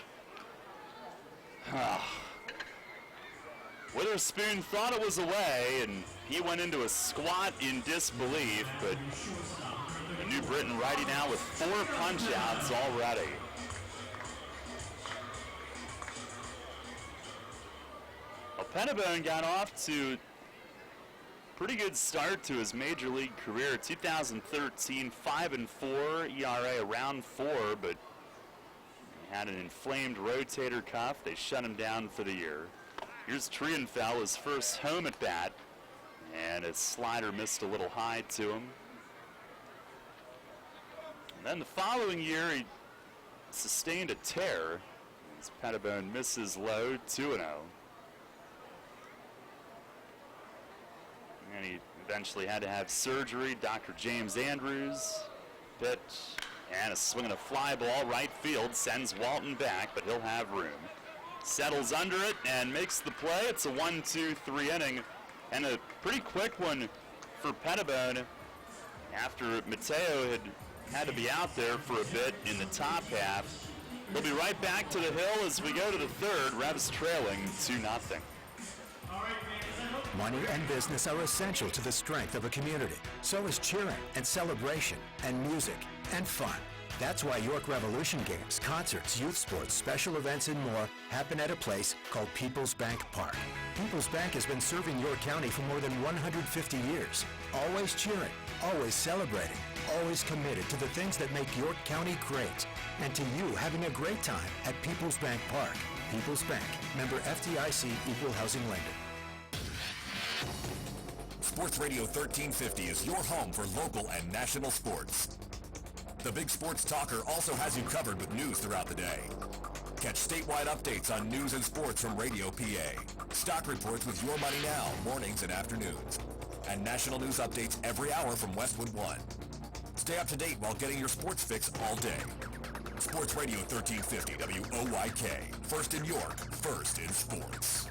Speaker 2: Witherspoon thought it was away, and he went into a squat in disbelief, but the New Britain righty now with 4 punch-outs already. Well, Pettibone got off to pretty good start to his major league career. 2013, 5-4, ERA around 4, but he had an inflamed rotator cuff. They shut him down for the year. Here's Trienfeld, his first home at bat, and his slider missed a little high to him. And then the following year, he sustained a tear as Pettibone misses low, 2-0. And he eventually had to have surgery. Dr. James Andrews, pitch, and a swing and a fly ball, right field, sends Walton back, but he'll have room. Settles under it and makes the play. It's a 1-2-3 inning, and a pretty quick one for Pettibone after Mateo had to be out there for a bit in the top half. We'll be right back to the hill as we go to the 3rd. Revs trailing 2-0.
Speaker 5: All right, man.
Speaker 17: Money and business are essential to the strength of a community. So is cheering and celebration and music and fun. That's why York Revolution games, concerts, youth sports, special events, and more happen at a place called People's Bank Park. People's Bank has been serving York County for more than 150 years. Always cheering, always celebrating, always committed to the things that make York County great. And to you having a great time at People's Bank Park. People's Bank, member FDIC, equal housing lender.
Speaker 3: Sports Radio 1350 is your home for local and national sports. The Big Sports Talker also has you covered with news throughout the day. Catch statewide updates on news and sports from Radio PA. Stock reports with Your Money Now, mornings and afternoons. And national news updates every hour from Westwood One. Stay up to date while getting your sports fix all day. Sports Radio 1350 WOYK. First in York, first in sports.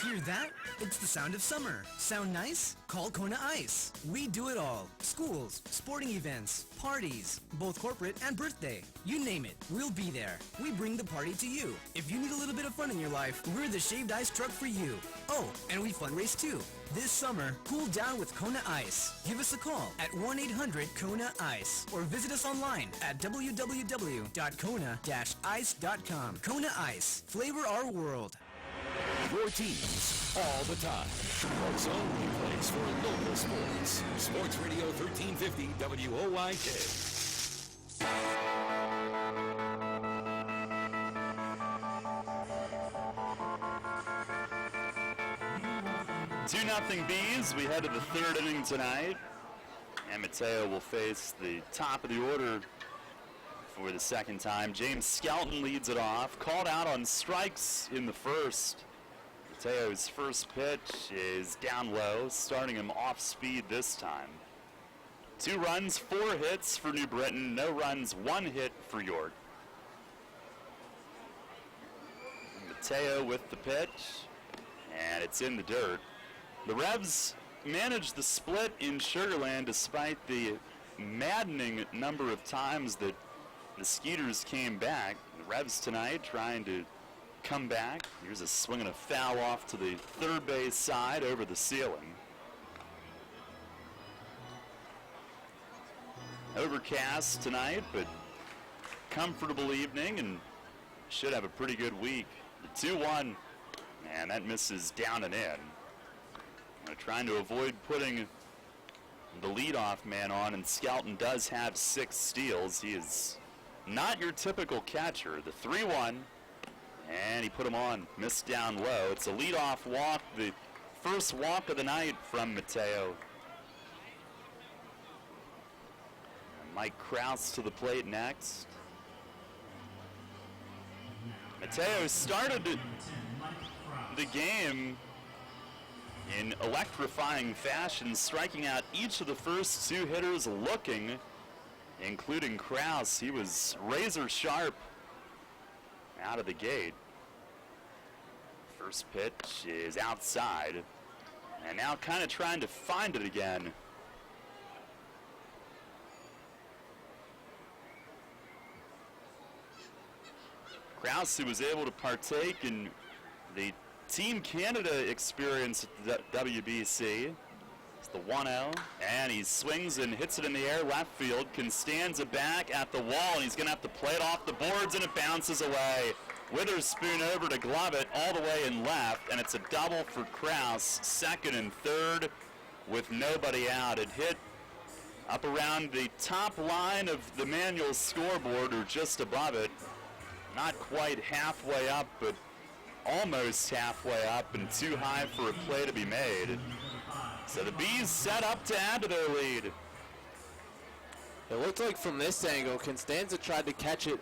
Speaker 18: Hear that? It's the sound of summer. Sound nice? Call Kona Ice. We do it all. Schools, sporting events, parties, both corporate and birthday. You name it, we'll be there. We bring the party to you. If you need a little bit of fun in your life, we're the shaved ice truck for you. Oh, and we fundraise too. This summer, cool down with Kona Ice. Give us a call at 1-800-KONA-ICE or visit us online at www.kona-ice.com. Kona Ice. Flavor our world.
Speaker 3: Your teams all the time. York's only place for local sports. Sports Radio 1350 WOYK.
Speaker 2: 2-0 Bees. We head to the third inning tonight. And Mateo will face the top of the order for the second time. James Skelton leads it off. Called out on strikes in the first. Mateo's first pitch is down low, starting him off speed this time. 2 runs, 4 hits for New Britain. No runs, 1 hit for York. Mateo with the pitch, and it's in the dirt. The Revs managed the split in Sugarland despite the maddening number of times that the Skeeters came back. The Revs tonight trying to come back. Here's a swing and a foul off to the third base side over the ceiling. Overcast tonight, but comfortable evening and should have a pretty good week. The 2-1, and that misses down and in. Trying to avoid putting the leadoff man on, and Skelton does have 6 steals. He is not your typical catcher. The 3-1. And he put him on, missed down low. It's a leadoff walk, the first walk of the night from Mateo. Mike Kraus to the plate next. Mateo started the game in electrifying fashion, striking out each of the first 2 hitters looking, including Kraus. He was razor sharp out of the gate. First pitch is outside, and now kind of trying to find it again. Kraus, who was able to partake in the Team Canada experience at the WBC. It's the 1-0, and he swings and hits it in the air left field. Constanza back at the wall, and he's going to have to play it off the boards, and it bounces away. Witherspoon over to glove it all the way in left, and it's a double for Kraus, second and third with nobody out. It hit up around the top line of the manual scoreboard or just above it. Not quite halfway up, but almost halfway up and too high for a play to be made. So the Bees set up to add to their lead.
Speaker 4: It looked like from this angle, Constanza tried to catch it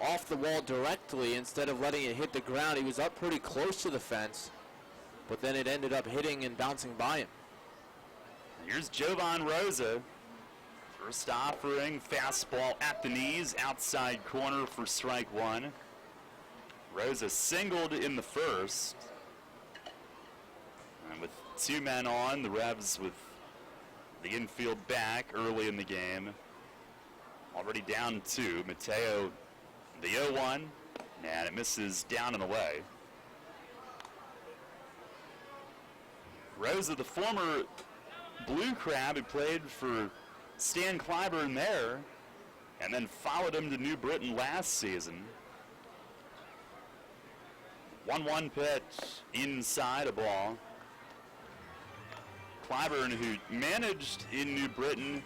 Speaker 4: off the wall directly instead of letting it hit the ground. He was up pretty close to the fence, but then it ended up hitting and bouncing by him.
Speaker 2: Here's Jovan Rosa. First offering, fastball at the knees, outside corner for strike 1. Rosa singled in the first. And with 2 men on, the Revs with the infield back early in the game. Already down 2. Mateo, the 0-1, and it misses down and away. Rosa, the former Blue Crab who played for Stan Clyburn there and then followed him to New Britain last season. 1-1 pitch inside a ball. Clyburn, who managed in New Britain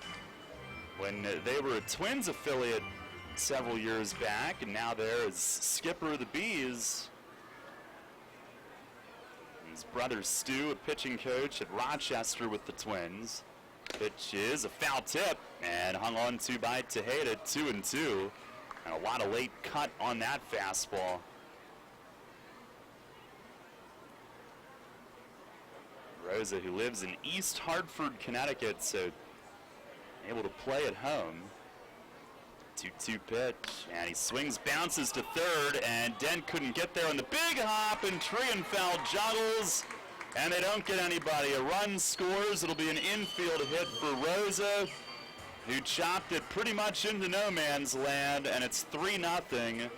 Speaker 2: when they were a Twins affiliate several years back, and now there is skipper of the Bees. His brother Stu, a pitching coach at Rochester with the Twins. Pitch is a foul tip and hung on to by Tejeda, 2-2. And a lot of late cut on that fastball. Rosa, who lives in East Hartford, Connecticut, so able to play at home. 2-2 pitch, and he swings, bounces to third, and Dent couldn't get there on the big hop, and Trienfeld juggles, and they don't get anybody. A run scores. It'll be an infield hit for Rosa, who chopped it pretty much into no man's land, and it's 3-0.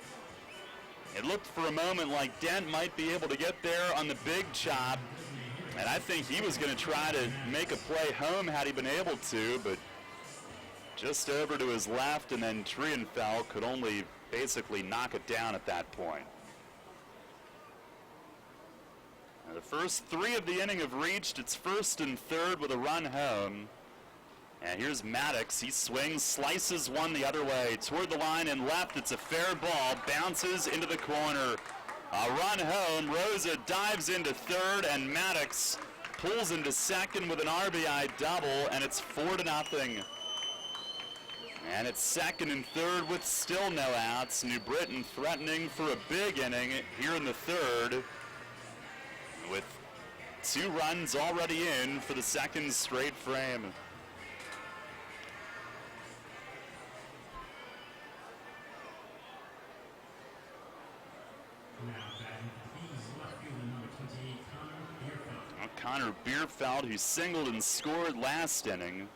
Speaker 2: It looked for a moment like Dent might be able to get there on the big chop, and I think he was going to try to make a play home had he been able to, but just over to his left, and then Trienfeld could only basically knock it down at that point. Now, the first 3 of the inning have reached its first and third with a run home. And here's Maddox. He swings, slices one the other way toward the line and left. It's a fair ball, bounces into the corner. A run home. Rosa dives into third, and Maddox pulls into second with an RBI double, and it's 4-0. And it's second and third with still no outs. New Britain threatening for a big inning here in the third, with 2 runs already in for the second straight frame. Connor Bierfeld, who singled and scored last inning.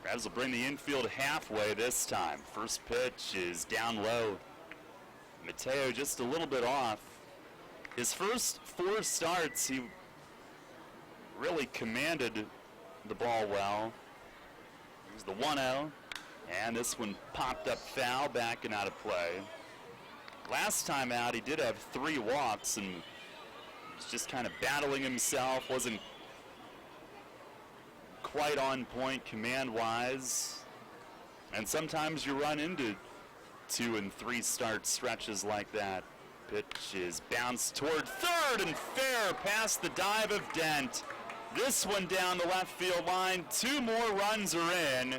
Speaker 2: Revs will bring the infield halfway this time. First pitch is down low. Mateo just a little bit off. His first 4 starts, he really commanded the ball well. Here's the 1-0, and this one popped up foul, back and out of play. Last time out, he did have 3 walks and was just kind of battling himself, wasn't quite on point command-wise, and sometimes you run into 2 and 3 start stretches like that. Pitch is bounced toward third and fair past the dive of Dent. This one down the left field line. 2 more runs are in,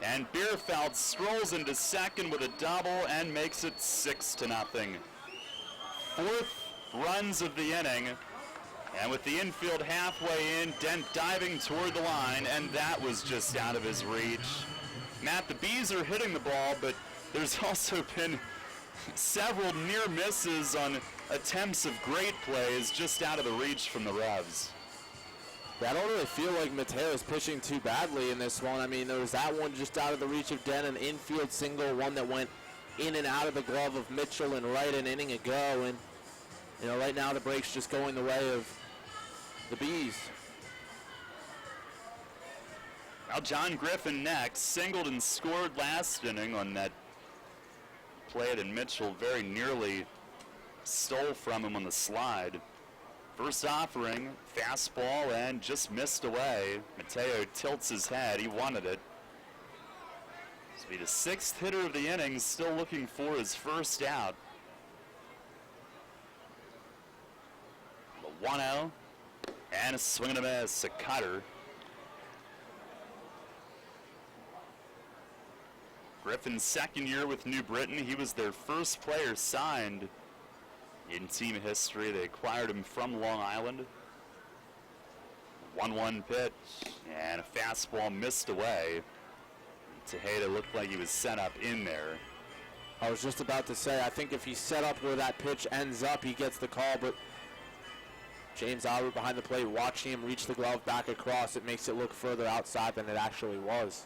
Speaker 2: and Bierfeld strolls into second with a double and makes it 6-0. 4th runs of the inning. And with the infield halfway in, Dent diving toward the line, and that was just out of his reach. Matt, the Bees are hitting the ball, but there's also been several near misses on attempts of great plays just out of the reach from the Revs.
Speaker 4: I don't really feel like Mateo is pitching too badly in this one. I mean, there was that one just out of the reach of Dent, an infield single, one that went in and out of the glove of Mitchell and Wright an inning ago. And, you know, right now the break's just going the way of the Bees.
Speaker 2: Now John Griffin next, singled and scored last inning on that play that Mitchell very nearly stole from him on the slide. First offering, fastball, and just missed away. Mateo tilts his head. He wanted it. This will be the 6th hitter of the inning, still looking for his first out. The 1-0, and a swing and a miss, a cutter. Griffin's second year with New Britain. He was their first player signed in team history. They acquired him from Long Island. 1-1 pitch, and a fastball missed away. Tejeda looked like he was set up in there.
Speaker 4: I was just about to say, I think if he's set up where that pitch ends up, he gets the call, but James Albert behind the plate, watching him reach the glove back across, it makes it look further outside than it actually was.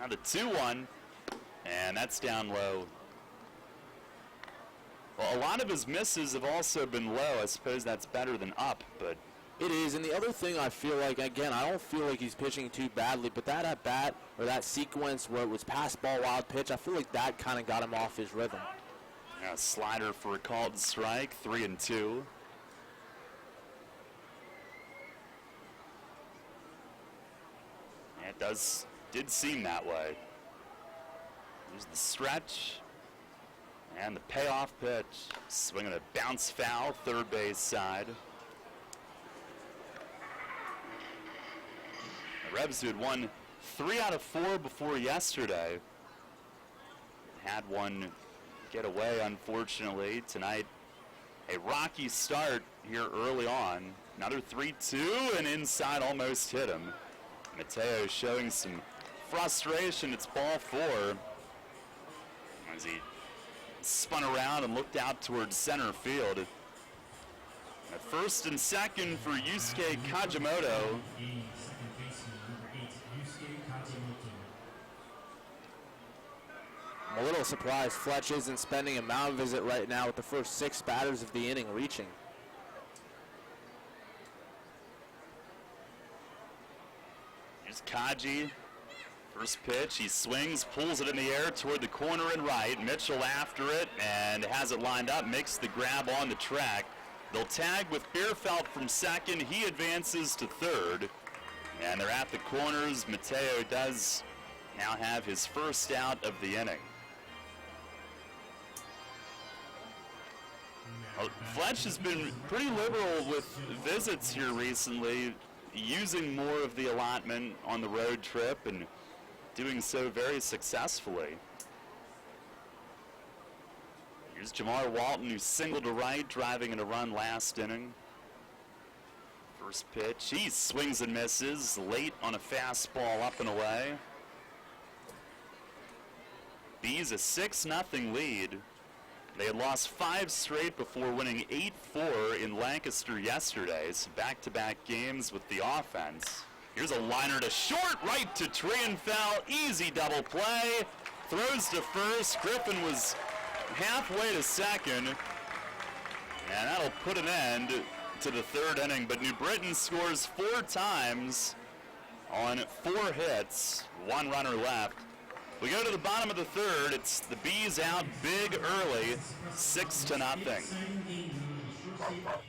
Speaker 2: Now the 2-1, and that's down low. Well, a lot of his misses have also been low. I suppose that's better than up, but
Speaker 4: it is. And the other thing I feel like, again, I don't feel like he's pitching too badly, but that at bat or that sequence where it was pass ball wild pitch, I feel like that kind of got him off his rhythm.
Speaker 2: Yeah, slider for a called strike, 3-2. Yeah, it did seem that way. There's the stretch. And the payoff pitch, swinging a bounce foul, third base side. The Revs, who had won 3 out of 4 before yesterday, had one get away, unfortunately. Tonight, a rocky start here early on. Another 3-2, and inside almost hit him. Mateo showing some frustration. It's ball 4 as he spun around and looked out towards center field. At first and second for Yusuke Kajimoto.
Speaker 4: I'm a little surprised Fletch isn't spending a mound visit right now with the first 6 batters of the inning reaching.
Speaker 2: Here's Kaji. First pitch, he swings, pulls it in the air toward the corner and right. Mitchell after it and has it lined up, makes the grab on the track. They'll tag with Bierfeld from second. He advances to third. And they're at the corners. Mateo does now have his first out of the inning. Well, Fletch has been pretty liberal with visits here recently, using more of the allotment on the road trip and doing so very successfully. Here's Jamar Walton, who singled to right, driving in a run last inning. First pitch, he swings and misses, late on a fastball up and away. Bees a 6-0 lead. They had lost 5 straight before winning 8-4 in Lancaster yesterday. So back-to-back games with the offense. Here's a liner to short, right to Trienfeld. Easy double play. Throws to first. Griffin was halfway to second. And that'll put an end to the third inning. But New Britain scores 4 times on 4 hits. 1 runner left. We go to the bottom of the third. It's the Bees out big early, 6-0.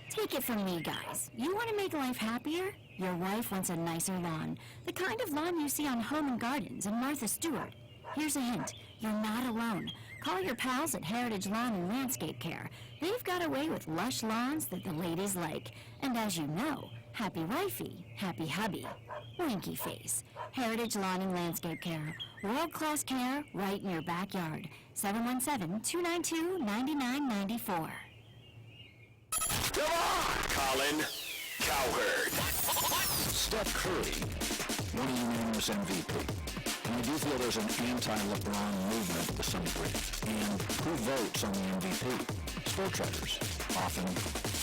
Speaker 19: Take it from me, guys. You want to make life happier? Your wife wants a nicer lawn. The kind of lawn you see on Home and Gardens and Martha Stewart. Here's a hint. You're not alone. Call your pals at Heritage Lawn and Landscape Care. They've got a way with lush lawns that the ladies like. And as you know, happy wifey, happy hubby. Winky face. Heritage Lawn and Landscape Care. World-class care right in your backyard. 717-292-9994.
Speaker 3: Come on, Colin Cowherd.
Speaker 17: Steph Curry, one of unanimous MVP. And I do feel there's an anti-LeBron movement to some degree. And who votes on the MVP? Sports writers. Often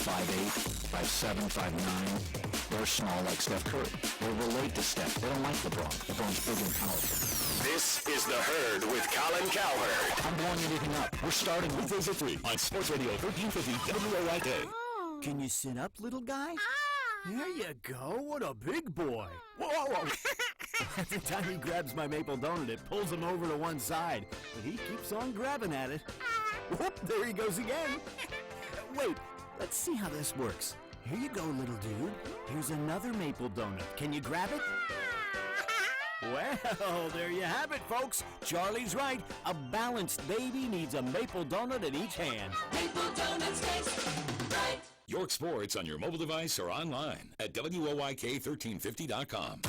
Speaker 17: 5'8", 5'7", 5'9". They're small like Steph Curry. They relate to Steph. They don't like LeBron. LeBron's big and powerful.
Speaker 3: This is The Herd with Colin Cowherd.
Speaker 17: I'm blowing anything up. We're starting with Visit 3 on Sports Radio 1350 WOYK.
Speaker 7: Can you sit up, little guy? There you go. What a big boy. Whoa. Every time he grabs my maple donut, it pulls him over to one side. But he keeps on grabbing at it. Whoop, there he goes again. Wait, let's see how this works. Here you go, little dude. Here's another maple donut. Can you grab it? Well, there you have it, folks. Charlie's right. A balanced baby needs a maple donut in each hand.
Speaker 5: Maple donuts taste right.
Speaker 3: York Sports on your mobile device or online at WOYK1350.com.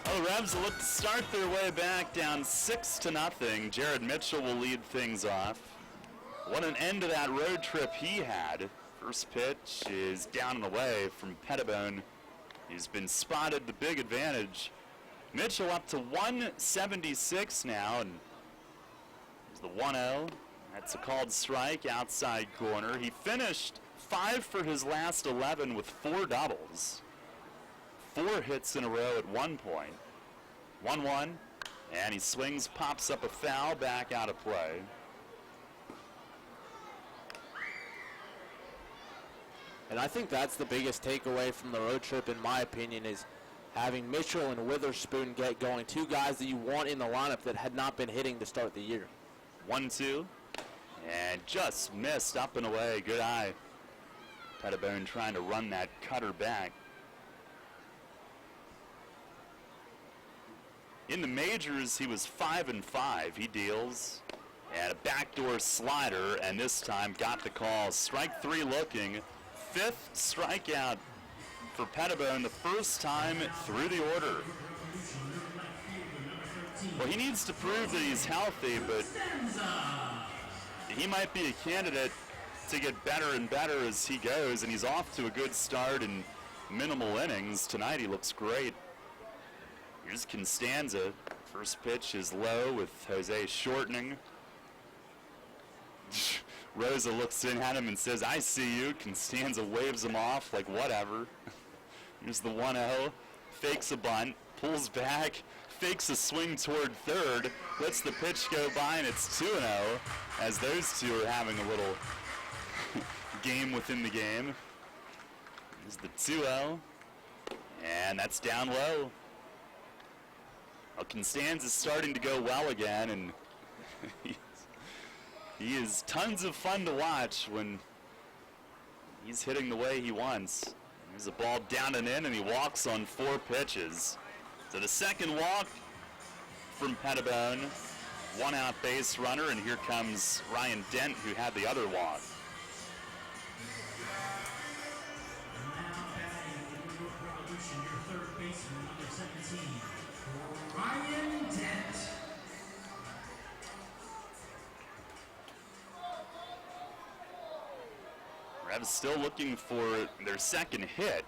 Speaker 2: Well, the Revs will look to start their way back down 6-0. Jared Mitchell will lead things off. What an end to that road trip he had. First pitch is down and away from Pettibone. He's been spotted the big advantage. Mitchell up to 176 now, and there's the 1-0. That's a called strike, outside corner. He finished 5 for his last 11 with 4 doubles. 4 hits in a row at one point. 1-1, and he swings, pops up a foul, back out of play.
Speaker 4: And I think that's the biggest takeaway from the road trip, in my opinion, is having Mitchell and Witherspoon get going. 2 guys that you want in the lineup that had not been hitting to start the year.
Speaker 2: 1-2, and just missed up and away. Good eye. Pettibone trying to run that cutter back. In the majors, he was 5-5. He deals, and a backdoor slider, and this time got the call. Strike 3 looking. 5th strikeout for Pettibone, the first time through the order. Well, he needs to prove that he's healthy, but he might be a candidate to get better and better as he goes, and he's off to a good start in minimal innings. Tonight he looks great. Here's Constanza. First pitch is low with Jose shortening. Rosa looks in at him and says, "I see you." Constanza waves him off like whatever. Here's the 1-0. Fakes a bunt, pulls back, fakes a swing toward third, lets the pitch go by, and it's 2-0 as those two are having a little game within the game. Here's the 2-0, and that's down low. Well, Constanza's starting to go well again, and he is tons of fun to watch when he's hitting the way he wants. There's a ball down and in, and he walks on 4 pitches. So the second walk from Pettibone, 1 out base runner, and here comes Ryan Dent, who had the other walk.
Speaker 5: Ryan Dent.
Speaker 2: Revs still looking for their second hit.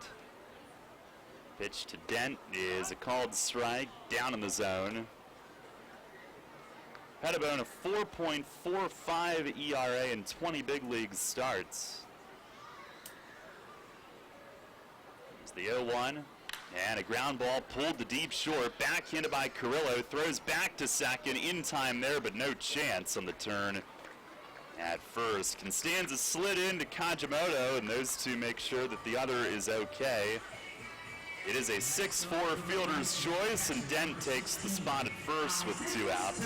Speaker 2: Pitch to Dent is a called strike, down in the zone. Pettibone a 4.45 ERA in 20 big league starts. Here's the 0-1, and a ground ball pulled to deep short, backhanded by Carrillo, throws back to second, in time there, but no chance on the turn. At first, Constanza slid into Kajimoto, and those two make sure that the other is okay. It is a 6-4 fielder's choice, and Dent takes the spot at first with 2 outs.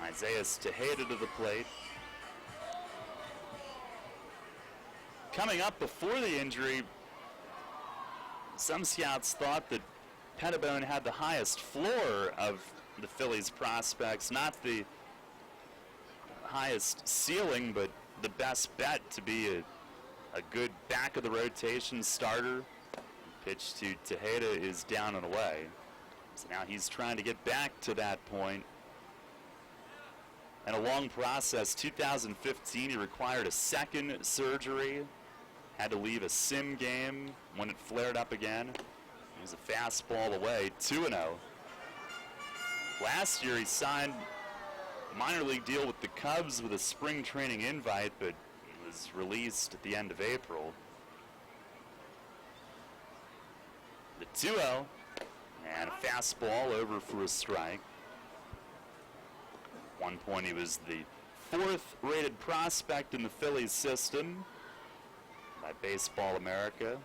Speaker 2: Isaiah Tejeda to the plate. Coming up before the injury, some scouts thought that Pettibone had the highest floor of the Phillies prospects, not the highest ceiling, but the best bet to be a good back of the rotation starter. Pitch to Tejeda is down and away. So now he's trying to get back to that point. And a long process. 2015, he required a second surgery, had to leave a sim game when it flared up again. It was a fastball away, 2-0. Last year, he signed a minor league deal with the Cubs with a spring training invite, but was released at the end of April. The 2-0, and a fastball over for a strike. At one point, he was the 4th rated prospect in the Phillies system by Baseball America.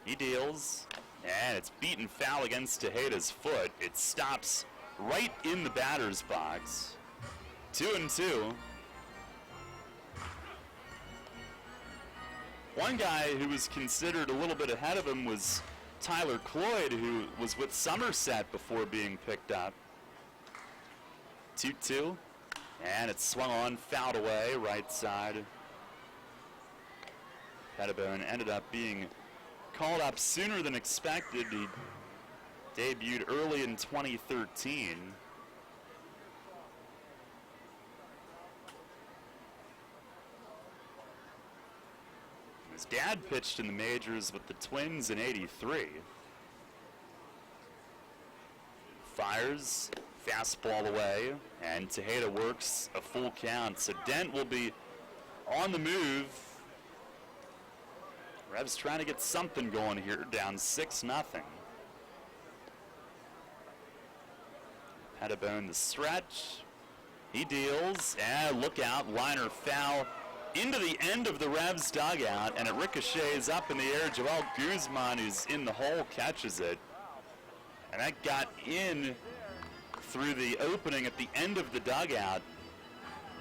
Speaker 2: He deals, and it's beaten foul against Tejeda's foot. It stops right in the batter's box. 2-2. One guy who was considered a little bit ahead of him was Tyler Cloyd, who was with Somerset before being picked up. 2-2, and it's swung on, fouled away, right side. Pettibone ended up being called up sooner than expected. He debuted early in 2013. His dad pitched in the majors with the Twins in '83. Fire fires, fastball away, and Tejeda works a full count. So Dent will be on the move. Revs trying to get something going here, down 6-0. Pettibone the stretch. He deals, and look out, liner foul into the end of the Revs dugout, and it ricochets up in the air. Joel Guzman, who's in the hole, catches it. And that got in through the opening at the end of the dugout,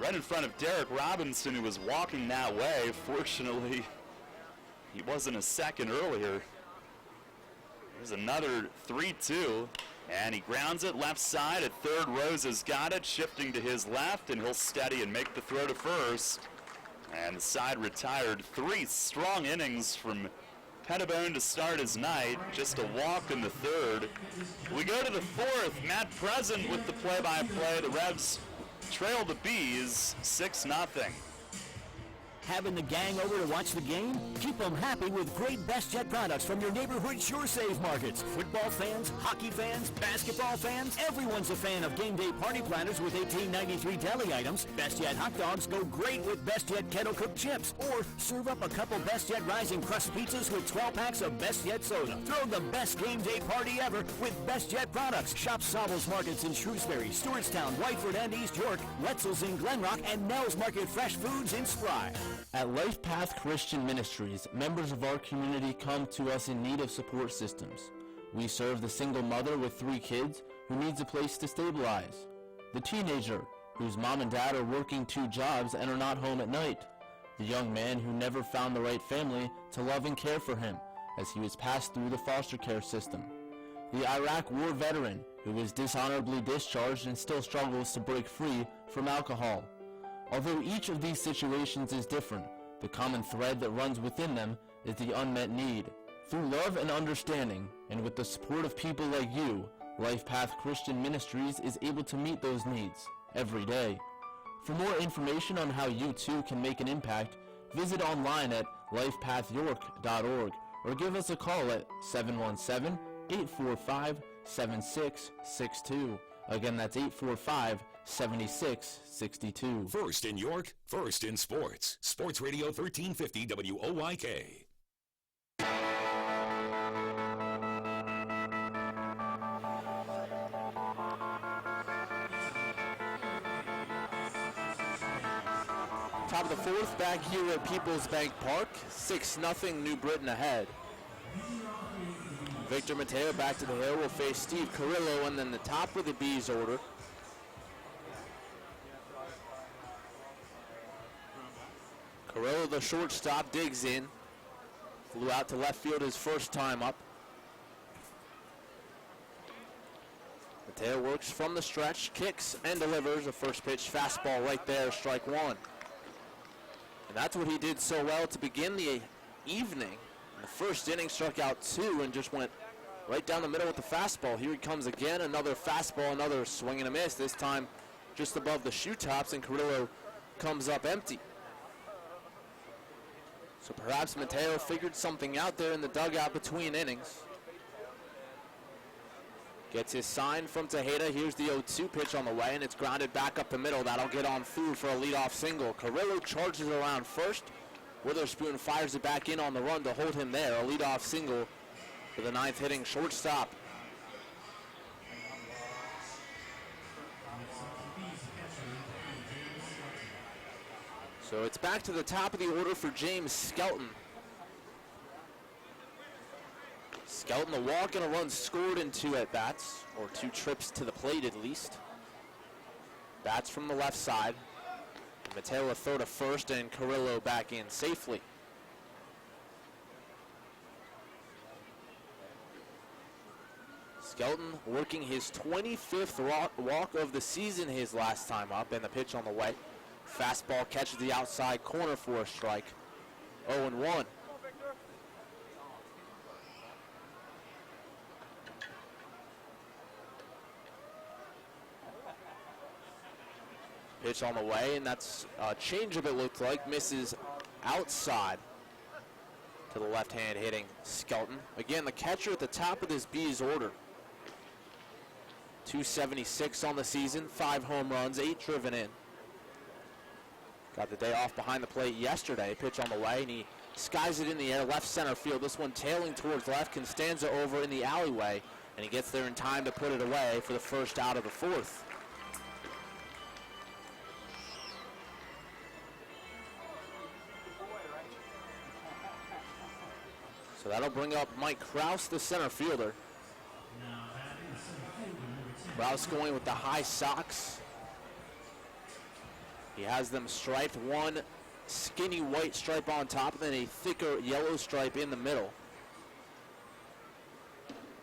Speaker 2: right in front of Derek Robinson, who was walking that way. Fortunately, he wasn't a second earlier. There's another 3-2, and he grounds it left side at third. Rosa's got it, shifting to his left, and he'll steady and make the throw to first. And the side retired. 3 strong innings from Pettibone to start his night. Just a walk in the third. We go to the fourth. Matt Present with the play-by-play. The Revs trail the Bees 6-0.
Speaker 7: Having the gang over to watch the game? Keep them happy with great Best Jet products from your neighborhood Sure Save markets. Football fans, hockey fans, basketball fans, everyone's a fan of game day party planners with $18.93 deli items. Best Jet hot dogs go great with Best Jet kettle cooked chips. Or serve up a couple Best Jet rising crust pizzas with 12 packs of Best Jet soda. Throw the best game day party ever with Best Jet products. Shop Savills Markets in Shrewsbury, Stewartstown, Whiteford, and East York, Wetzel's in Glenrock, and Nell's Market Fresh Foods in Spry.
Speaker 8: At Life Path Christian Ministries, members of our community come to us in need of support systems. We serve the single mother with 3 kids who needs a place to stabilize, the teenager whose mom and dad are working 2 jobs and are not home at night, the young man who never found the right family to love and care for him as he was passed through the foster care system, the Iraq War veteran who was dishonorably discharged and still struggles to break free from alcohol. Although each of these situations is different, the common thread that runs within them is the unmet need. Through love and understanding, and with the support of people like you, Life Path Christian Ministries is able to meet those needs every day. For more information on how you too can make an impact, visit online at lifepathyork.org or give us a call at 717-845-7662. Again, that's 845-7662.
Speaker 3: First in York, first in sports. Sports Radio 1350 WOYK.
Speaker 4: Top of the fourth, back here at People's Bank Park. 6-0 New Britain ahead. Victor Mateo back to the hill will face Steve Carrillo, and then the top of the Bees order. Carrillo, the shortstop, digs in. Flew out to left field his first time up. Mateo works from the stretch, kicks and delivers a first pitch fastball right there, strike 1. And that's what he did so well to begin the evening. In the first inning, struck out 2 and just went right down the middle with the fastball. Here he comes again, another fastball, another swing and a miss, this time just above the shoe tops, and Carrillo comes up empty. So perhaps Mateo figured something out there in the dugout between innings. Gets his sign from Tejeda. Here's the 0-2 pitch on the way, and it's grounded back up the middle. That'll get on through for a leadoff single. Carrillo charges around first. Witherspoon fires it back in on the run to hold him there. A leadoff single for the 9th hitting shortstop. So it's back to the top of the order for James Skelton. Skelton, a walk and a run scored in 2 at-bats, or 2 trips to the plate at least. Bats from the left side. Mateo a throw to first, and Carrillo back in safely. Skelton working his 25th walk of the season his last time up, and the pitch on the way. Fastball catches the outside corner for a strike. 0-1. Pitch on the way, and that's a changeup it looked like. Misses outside to the left-hand hitting Skelton. Again, the catcher at the top of this Bees order. .276 on the season, 5 home runs, 8 driven in. Got the day off behind the plate yesterday. Pitch on the way, and he skies it in the air, left center field. This one tailing towards left. Constanza over in the alleyway, and he gets there in time to put it away for the first out of the 4th. So that'll bring up Mike Kraus, the center fielder. Kraus going with the high socks. He has them striped, one skinny white stripe on top and then a thicker yellow stripe in the middle.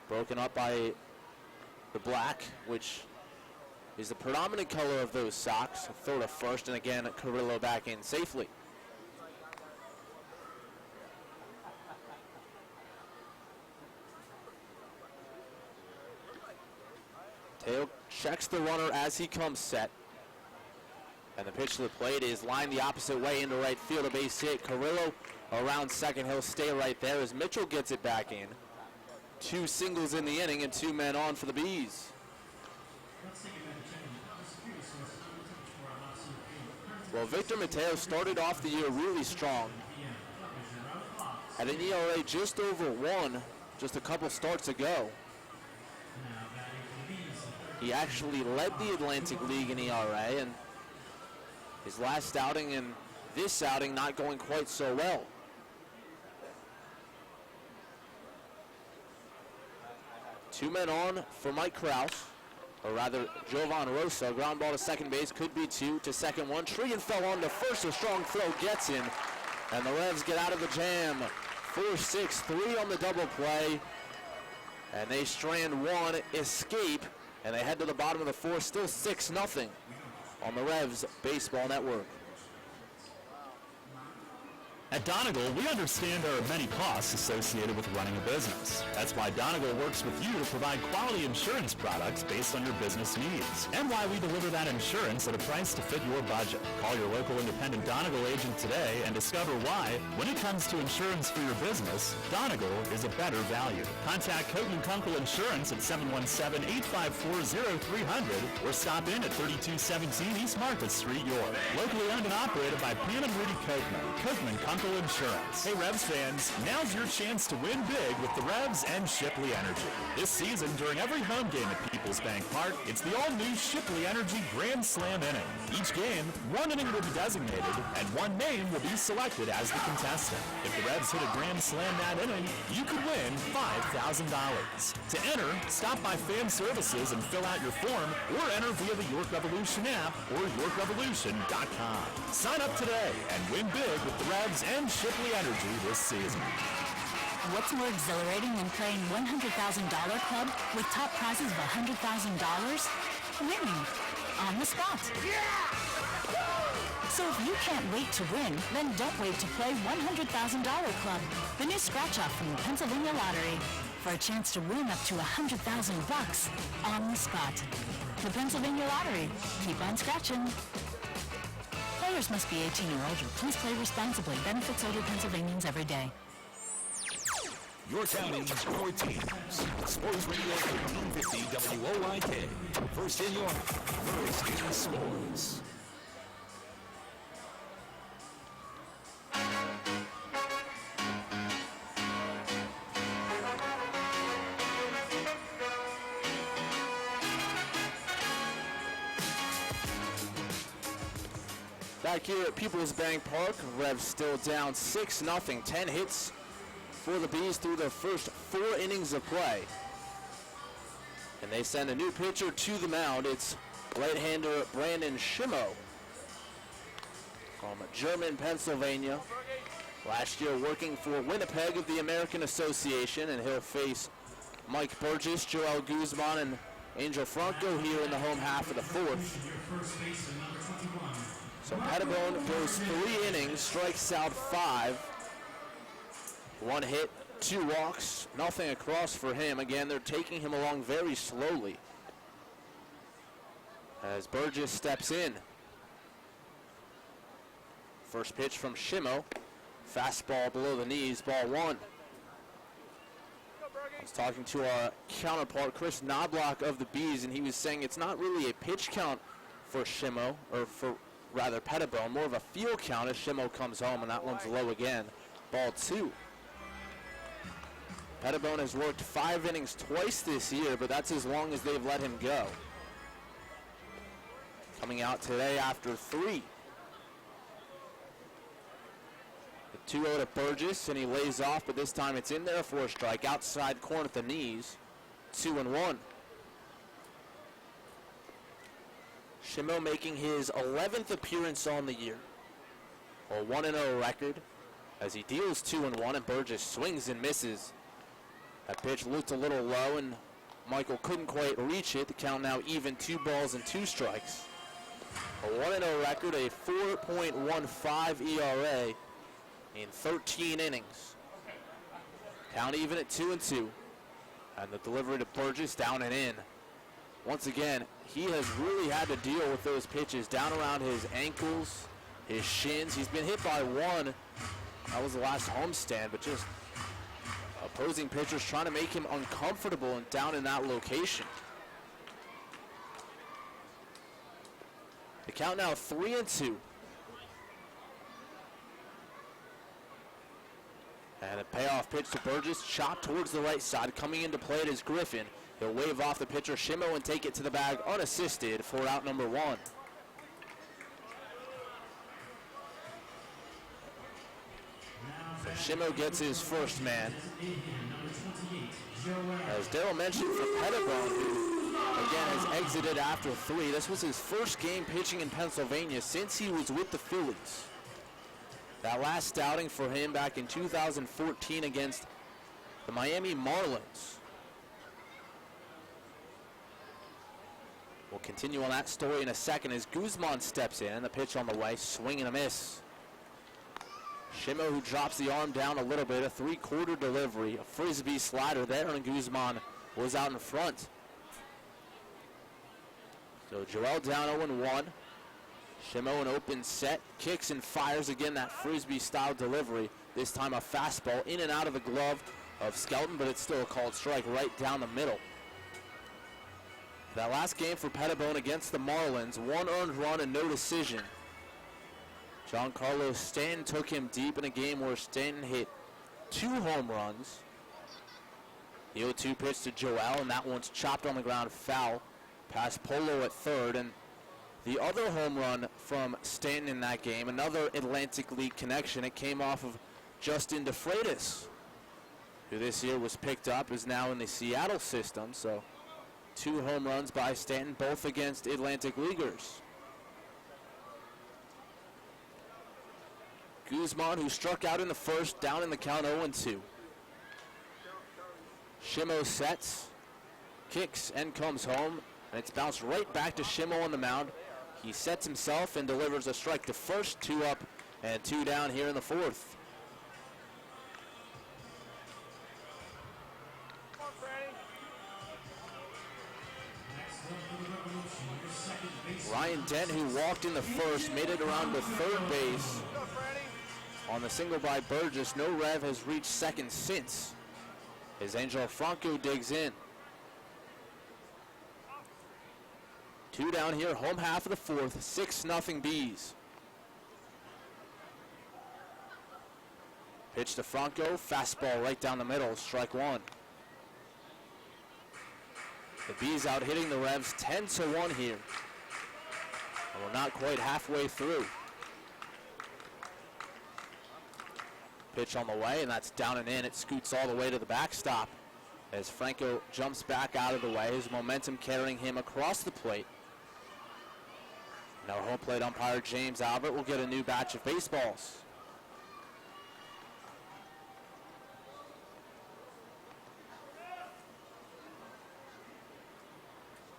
Speaker 4: Broken up by the black, which is the predominant color of those socks. Throw to first, and again, Carrillo back in safely. Teo checks the runner as he comes set. And the pitch to the plate is lined the opposite way into right field, a base hit. Carrillo around second. He'll stay right there as Mitchell gets it back in. 2 singles in the inning and 2 men on for the Bees. Well, Victor Mateo started off the year really strong. Had an ERA just over 1 just a couple starts ago. He actually led the Atlantic League in ERA, and his last outing and this outing not going quite so well. Two men on for Mike Kraus, or rather Jovan Rosa. Ground ball to second base, could be 2 to second 1. Trian fell on to first, a strong throw gets in, and the Revs get out of the jam. 4-6-3 on the double play, and they strand 1, escape, and they head to the bottom of the 4th, still 6-0 on the Revs Baseball Network.
Speaker 2: At Donegal, we understand there are many costs associated with running a business. That's why Donegal works with you to provide quality insurance products based on your business needs, and why we deliver that insurance at a price to fit your budget. Call your local independent Donegal agent today and discover why, when it comes to insurance for your business, Donegal is a better value. Contact Coatman Kunkel Insurance at 717-854-0300 or stop in at 3217 East Market Street, York. Locally owned and operated by Pam and Rudy Coatman. Coatman Kunkel Insurance. Hey Revs fans, now's your chance to win big with the Revs and Shipley Energy. This season, during every home game at People's Bank Park, it's the all-new Shipley Energy Grand Slam inning. Each game, 1 inning will be designated, and 1 name will be selected as the contestant. If the Revs hit a Grand Slam that inning, you could win $5,000. To enter, stop by Fan Services and fill out your form, or enter via the York Revolution app or YorkRevolution.com. Sign up today and win big with the Revs and Shipley Energy this season.
Speaker 19: What's more exhilarating than playing $100,000 Club with top prizes of $100,000? Winning on the spot. So if you can't wait to win, then don't wait to play $100,000 Club, the new scratch-off from the Pennsylvania Lottery, for a chance to win up to $100,000 on the spot. The Pennsylvania Lottery. Keep on scratching. Players must be 18 or older. Please play responsibly. Benefits older Pennsylvanians every day.
Speaker 3: Your counties, your teams. Sports Radio 1350 WOYK. First in York, first in sports.
Speaker 4: Back here at People's Bank Park, Revs still down 6-0, 10 hits for the Bees through their first 4 innings of play. And they send a new pitcher to the mound. It's right-hander Brandon Schimmo from German, Pennsylvania. Last year working for Winnipeg of the American Association, and he'll face Mike Burgess, Joel Guzman, and Angel Franco here in the home half of the 4th. So Pettibone goes 3 innings, strikes out 5. 1 hit, 2 walks, nothing across for him. Again, they're taking him along very slowly as Burgess steps in. First pitch from Schimmo. Fastball below the knees, ball 1. was talking to our counterpart, Chris Knobloch of the Bees, and he was saying it's not really a pitch count for Shimo, or for rather Pettibone, more of a field count as Shimo comes home, and that one's low again. Ball 2. Pettibone has worked 5 innings twice this year, but that's as long as they've let him go. Coming out today after 3. The 2-0 to Burgess, and he lays off, but this time it's in there for a strike. Outside corner at the knees. 2-1. Shimo making his 11th appearance on the year. A 1-0 record as he deals 2-1, and Burgess swings and misses. That pitch looked a little low, and Michael couldn't quite reach it. The count now even, 2 balls and 2 strikes. A 1-0 record, a 4.15 ERA in 13 innings. Count even at 2-2. And the delivery to Burgess down and in. Once again, he has really had to deal with those pitches down around his ankles, his shins. He's been hit by one. That was the last homestand, but just opposing pitchers trying to make him uncomfortable and down in that location. The count now 3-2. And a payoff pitch to Burgess, chopped towards the right side. Coming into play it is Griffin. He'll wave off the pitcher, Shimo, and take it to the bag unassisted for out number 1. So Shimo gets his first man. As Daryl mentioned, for Pettibone, who again has exited after 3. This was his first game pitching in Pennsylvania since he was with the Phillies. That last outing for him back in 2014 against the Miami Marlins. We'll continue on that story in a second as Guzman steps in, and the pitch on the way, swing and a miss. Shimo, who drops the arm down a little bit, a 3/4 delivery, a frisbee slider there, and Guzman was out in front. So Joel down 0-1. Shimo an open set, kicks and fires again that frisbee-style delivery. This time a fastball in and out of the glove of Skelton, but it's still a called strike right down the middle. That last game for Pettibone against the Marlins, 1 earned run and no decision. Giancarlo Stanton took him deep in a game where Stanton hit 2 home runs. The 0-2 pitch to Joel, and that one's chopped on the ground foul past Polo at third. And the other home run from Stanton in that game, another Atlantic League connection, it came off of Justin DeFreitas, who this year was picked up, is now in the Seattle system. So 2 home runs by Stanton, both against Atlantic Leaguers. Guzman, who struck out in the first, down in the count 0-2. Shimo sets, kicks, and comes home, and it's bounced right back to Shimo on the mound. He sets himself and delivers a strike to first, 2 up and 2 down here in the 4th. Ryan Dent, who walked in the first, made it around to third base on the single by Burgess. No rev has reached second since, as Angel Franco digs in. 2 down here, home half of the 4th, 6-0 Bees. Pitch to Franco, fastball right down the middle, strike 1. The Bees out hitting the Revs 10-1 here. And we're not quite halfway through. Pitch on the way, and that's down and in. It scoots all the way to the backstop as Franco jumps back out of the way, his momentum carrying him across the plate. Now home plate umpire James Albert will get a new batch of baseballs.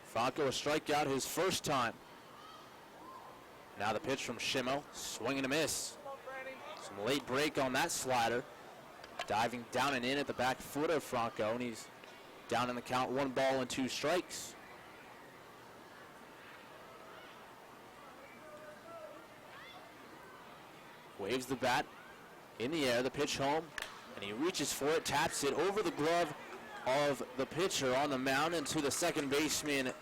Speaker 4: Franco a strikeout his first time. Now the pitch from Shimo, swing and a miss. Some late break on that slider. Diving down and in at the back foot of Franco, and he's down in the count, 1 ball and 2 strikes. Waves the bat in the air, the pitch home, and he reaches for it, taps it over the glove of the pitcher on the mound and to the second baseman,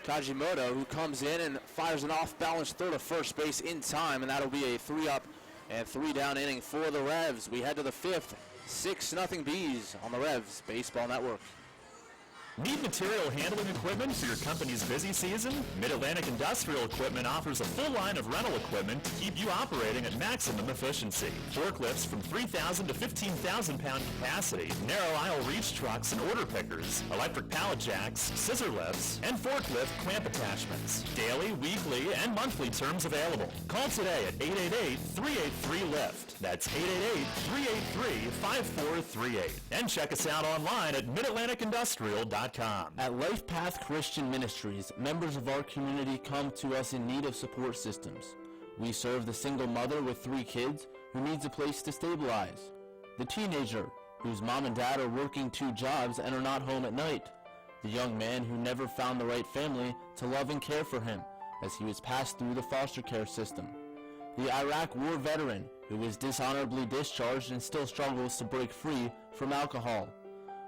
Speaker 4: Kajimoto, who comes in and fires an off-balance throw to first base in time, and that'll be a 3-up and 3-down inning for the Revs. We head to the fifth, 6-0 Bees on the Revs Baseball Network.
Speaker 2: Need material handling equipment for your company's busy season? Mid-Atlantic Industrial Equipment offers a full line of rental equipment to keep you operating at maximum efficiency. Forklifts from 3,000 to 15,000 pound capacity, narrow aisle reach trucks and order pickers, electric pallet jacks, scissor lifts, and forklift clamp attachments. Daily, weekly, and monthly terms available. Call today at 888-383-LIFT. That's 888-383-5438. And check us out online at midatlanticindustrial.com.
Speaker 8: At LifePath Christian Ministries, members of our community come to us in need of support systems. We serve the single mother with 3 kids who needs a place to stabilize, the teenager whose mom and dad are working 2 jobs and are not home at night, the young man who never found the right family to love and care for him as he was passed through the foster care system, the Iraq War veteran who was dishonorably discharged and still struggles to break free from alcohol.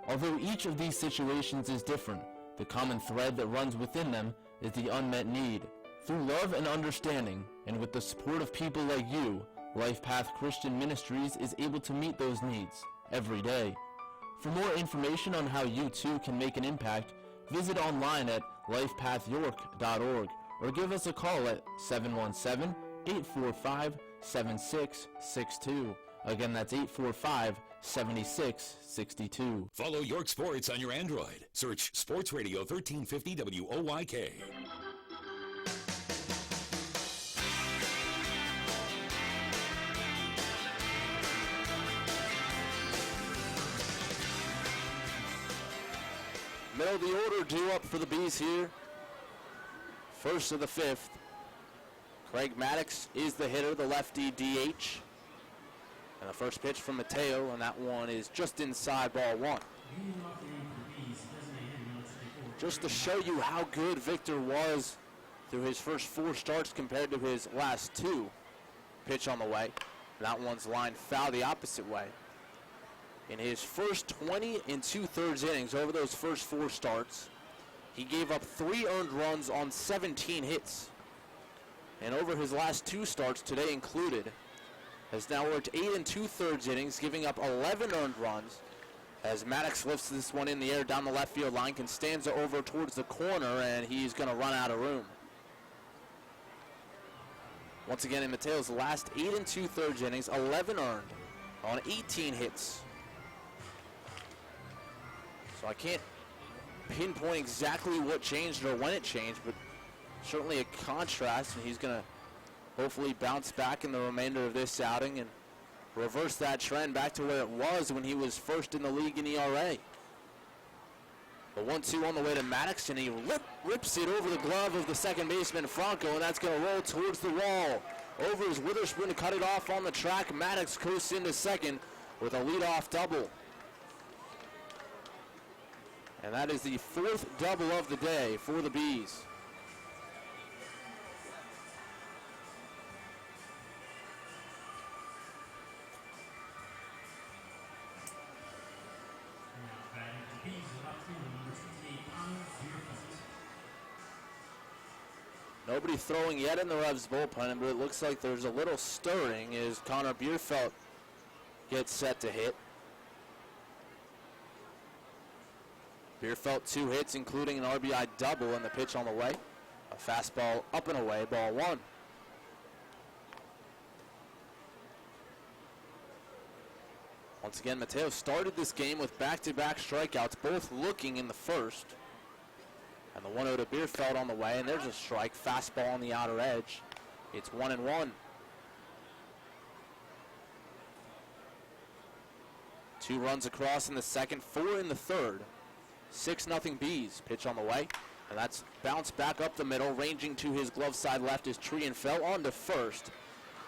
Speaker 8: Although each of these situations is different, the common thread that runs within them is the unmet need. Through love and understanding, and with the support of people like you, LifePath Christian Ministries is able to meet those needs every day. For more information on how you too can make an impact, visit online at lifepathyork.org or give us a call at 717-845-7662. Again, that's 845-7662.
Speaker 3: Follow York Sports on your Android. Search Sports Radio 1350 WOYK.
Speaker 4: Middle of the order due up for the Bees here. First of the fifth. Craig Maddox is the hitter, the lefty DH. And the first pitch from Mateo, and that one is just inside ball 1. Just to show you how good Victor was through his first 4 starts compared to his last 2. Pitch on the way. That one's lined foul the opposite way. In his first 20 2/3 innings over those first 4 starts, he gave up 3 earned runs on 17 hits. And over his last 2 starts, today included, has now worked 8 2/3 innings, giving up 11 earned runs. As Maddox lifts this one in the air down the left field line, Constanza over towards the corner, and he's going to run out of room. Once again, in Mateo's last 8 2/3 innings, 11 earned on 18 hits. So I can't pinpoint exactly what changed or when it changed, but certainly a contrast, and he's going to hopefully bounce back in the remainder of this outing and reverse that trend back to where it was when he was first in the league in ERA. The 1-2 on the way to Maddox, and he rips it over the glove of the second baseman Franco, and that's going to roll towards the wall. Over is Witherspoon to cut it off on the track. Maddox coasts into second with a leadoff double. And that is the 4th double of the day for the Bees. Nobody throwing yet in the Revs bullpen, but it looks like there's a little stirring as Connor Bierfeld gets set to hit. Bierfeld 2 hits, including an RBI double, and the pitch on the way. A fastball up and away, ball 1. Once again, Mateo started this game with back-to-back strikeouts, both looking in the first. And the 1-0 to Bierfeld on the way, and there's a strike, fastball on the outer edge. It's 1-1. 2 runs across in the second, 4 in the third. 6-0 Bees. Pitch on the way, and that's bounced back up the middle, ranging to his glove side left is Trienfeld on to first.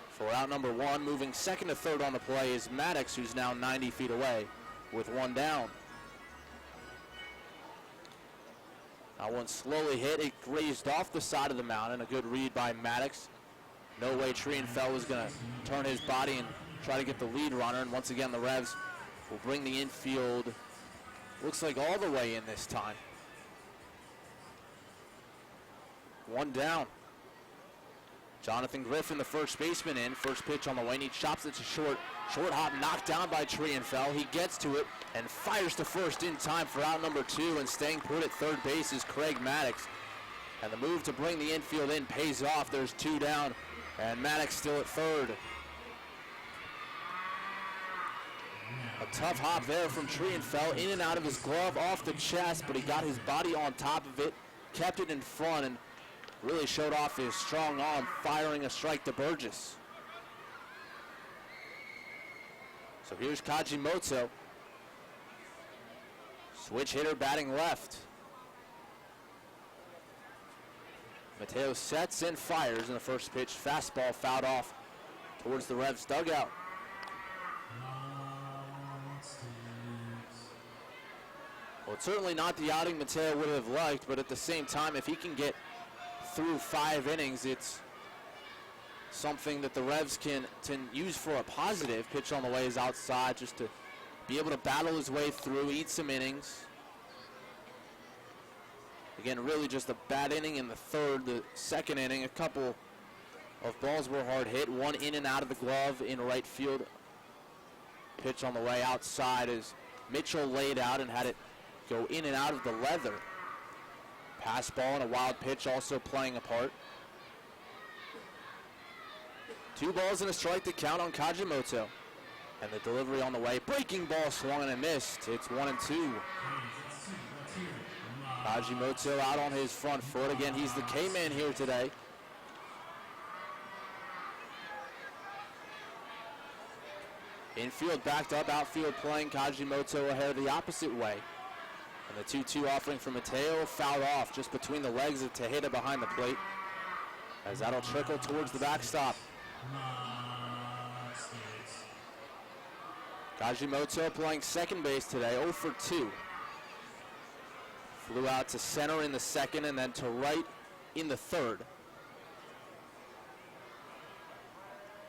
Speaker 4: For out number 1, moving second to third on the play is Maddox, who's now 90 feet away with 1 down. That one slowly hit. It grazed off the side of the mound, and a good read by Maddox. No way Trienfeld was going to turn his body and try to get the lead runner, and once again the Revs will bring the infield Looks like all the way in this time. One down. Jonathan Griffin, the first baseman, in. First pitch on the way, and he chops it to short. Short hop knocked down by Trienfeld. He gets to it and fires to first in time for out number 2, and staying put at third base is Craig Maddox. And the move to bring the infield in pays off. There's 2 down, and Maddox still at third. A tough hop there from Trienfeld, in and out of his glove, off the chest, but he got his body on top of it, kept it in front, and really showed off his strong arm, firing a strike to Burgess. So here's Kajimoto. Switch hitter batting left. Mateo sets and fires in the first pitch. Fastball fouled off towards the Revs dugout. Well, it's certainly not the outing Mateo would have liked, but at the same time, if he can get through 5 innings, it's something that the Revs can use for a positive. Pitch on the way is outside, just to be able to battle his way through, eat some innings. Again, really just a bad inning in the third. The second inning, a couple of balls were hard hit. One in and out of the glove in right field. Pitch on the way outside as Mitchell laid out and had it go in and out of the leather. Pass ball and a wild pitch also playing a part. 2 balls and a strike to count on Kajimoto. And the delivery on the way. Breaking ball swung and missed. It's 1-2. Kajimoto out on his front foot. Again, he's the K-man here today. Infield backed up, outfield playing. Kajimoto ahead the opposite way. And the 2-2 offering from Mateo fouled off just between the legs of Tejeda behind the plate, as that'll trickle towards the backstop. Kajimoto playing second base today, 0 for 2. Flew out to center in the second and then to right in the third.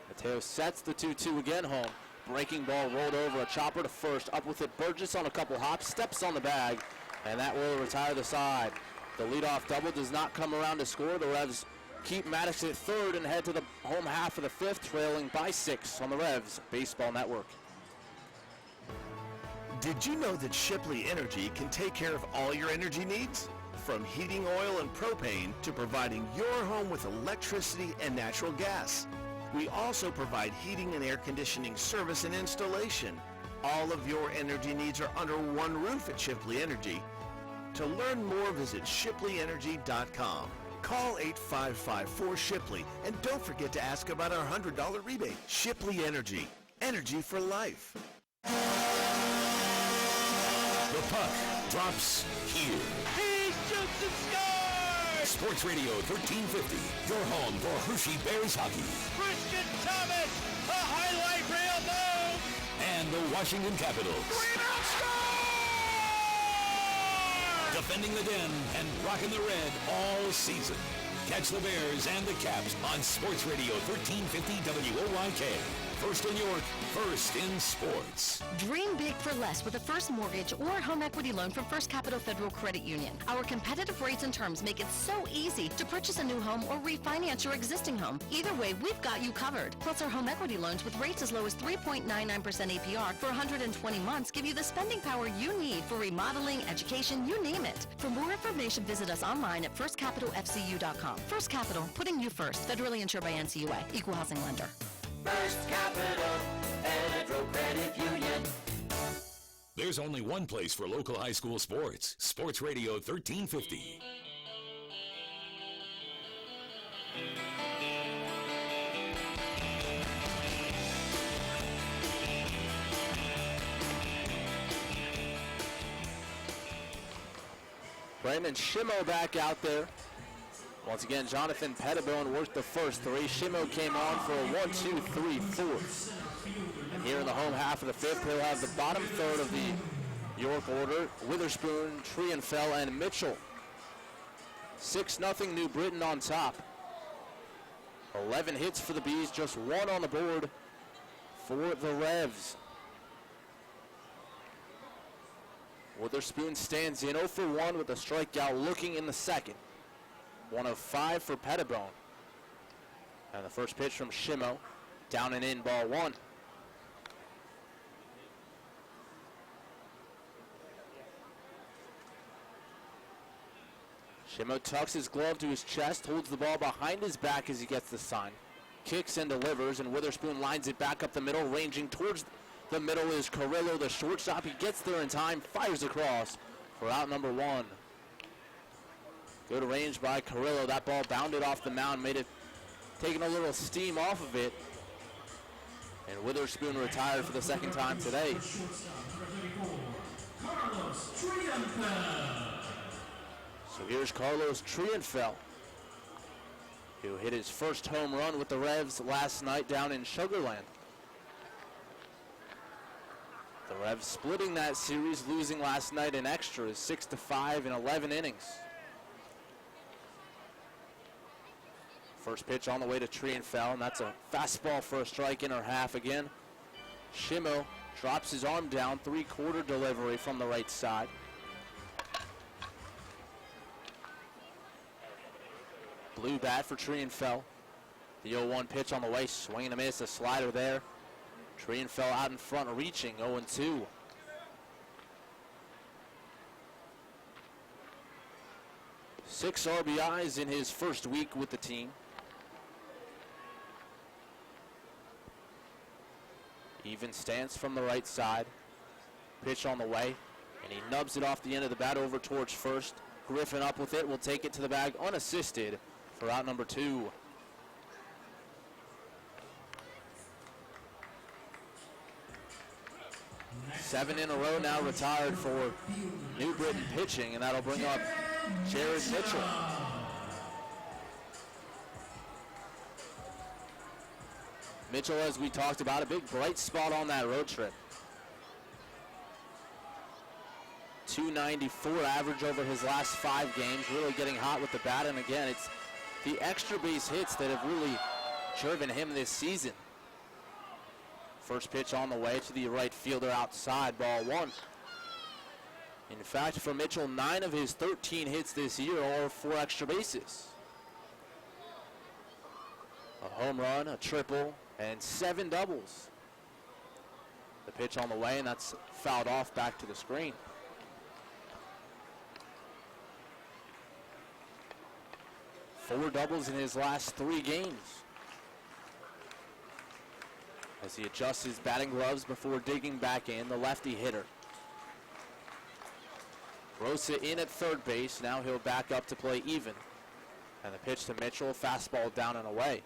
Speaker 4: Mateo sets the 2-2 again home. Breaking ball rolled over, a chopper to first. Up with it, Burgess on a couple hops, steps on the bag, and that will retire the side. The leadoff double does not come around to score. The Revs keep Maddox at third and head to the home half of the 5th, trailing by 6 on the Revs Baseball Network.
Speaker 3: Did you know that Shipley Energy can take care of all your energy needs? From heating oil and propane to providing your home with electricity and natural gas. We also provide heating and air conditioning service and installation. All of your energy needs are under one roof at Shipley Energy. To learn more, visit ShipleyEnergy.com. Call 855-4-SHIPLEY and don't forget to ask about our $100 rebate. Shipley Energy. Energy for life. The puck drops here.
Speaker 5: He shoots and scores!
Speaker 3: Sports Radio 1350, your home for Hershey Bears hockey.
Speaker 5: Christian Thomas, a highlight reel move!
Speaker 3: And the Washington Capitals.
Speaker 5: Rebound score!
Speaker 3: Defending the Den and rocking the red all season. Catch the Bears and the Caps on Sports Radio 1350 WOYK. First in York, first in sports.
Speaker 20: Dream big for less with a first mortgage or home equity loan from First Capital Federal Credit Union. Our competitive rates and terms make it so easy to purchase a new home or refinance your existing home. Either way, we've got you covered. Plus, our home equity loans with rates as low as 3.99% APR for 120 months give you the spending power you need for remodeling, education, you name it. For more information, visit us online at firstcapitalfcu.com. First Capital, putting you first. Federally insured by NCUA. Equal housing lender.
Speaker 5: First Capital Federal Credit Union.
Speaker 3: There's only one place for local high school sports. Sports Radio 1350.
Speaker 4: Raymond Shimo back out there. Once again, Jonathan Pettibone worked the first 3. Shimo came on for a 1, 2, 3, 4. And here in the home half of the 5th, he'll have the bottom third of the York order. Witherspoon, Trienfeld, and Mitchell. 6-0 New Britain on top. 11 hits for the Bees, just 1 on the board for the Revs. Witherspoon stands in 0 for 1 with a strikeout looking in the second. 1 of 5 for Pettibone. And the first pitch from Shimo, down and in, ball 1. Shimo tucks his glove to his chest, holds the ball behind his back as he gets the sign. Kicks and delivers, and Witherspoon lines it back up the middle. Ranging towards the middle is Carrillo, the shortstop. He gets there in time, fires across for out number 1. Good range by Carrillo. That ball bounded off the mound, made it, taking a little steam off of it. And Witherspoon retired for the second time today. So here's Carlos Trienfeld, who hit his first home run with the Revs last night down in Sugar Land. The Revs splitting that series, losing last night in extras, 6-5 in 11 innings. First pitch on the way to Trienfeld, and that's a fastball for a strike, inner half again. Shimo drops his arm down, 3/4 delivery from the right side. Blue bat for Trienfeld. The 0-1 pitch on the way, swing and a miss, a slider there. Trienfeld out in front, reaching, 0-2. Six RBIs in his first week with the team. Even stance from the right side. Pitch on the way, and he nubs it off the end of the bat over towards first. Griffin up with it, will take it to the bag unassisted for out number 2. Seven in a row now retired for New Britain pitching, and that'll bring up Jared Mitchell. Mitchell, as we talked about, a big bright spot on that road trip. 294 average over his last 5 games, really getting hot with the bat, and again, it's the extra base hits that have really driven him this season. First pitch on the way to the right fielder outside, ball 1. In fact, for Mitchell, 9 of his 13 hits this year are for extra bases. A home run, a triple, and 7 doubles. The pitch on the way, and that's fouled off back to the screen. Four doubles in his last 3 games. As he adjusts his batting gloves before digging back in, the lefty hitter. Rosa in at third base. Now he'll back up to play even. And the pitch to Mitchell, fastball down and away.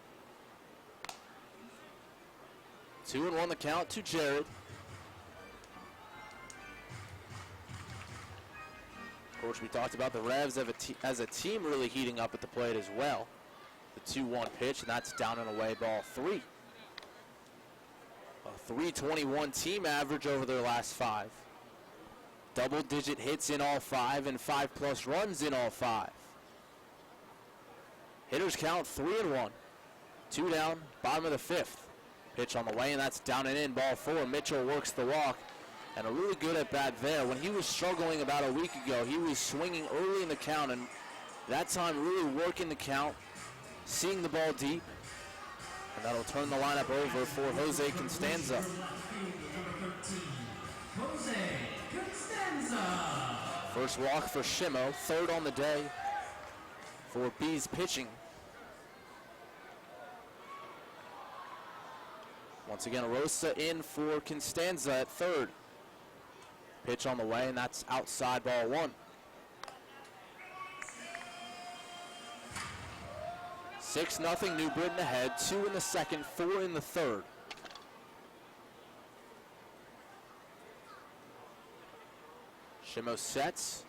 Speaker 4: 2-1 the count to Jared. Of course, we talked about the Revs as a team really heating up at the plate as well. The 2-1 pitch, and that's down and away, ball 3. A .321 team average over their last 5. Double-digit hits in all 5 and 5+ runs in all 5. Hitters count 3-1. 2 down, bottom of the 5th. Pitch on the way, and that's down and in, ball 4. Mitchell works the walk, and a really good at bat there. When he was struggling about a week ago, he was swinging early in the count, and that time really working the count, seeing the ball deep, and that'll turn the lineup over for Jose Constanza. First walk for Shimo, 3rd on the day for Bees pitching. Once again, Rosa in for Constanza at 3rd. Pitch on the way, and that's outside, ball 1. 6-0 New Britain ahead, 2 in the 2nd, 4 in the 3rd. Shimo sets.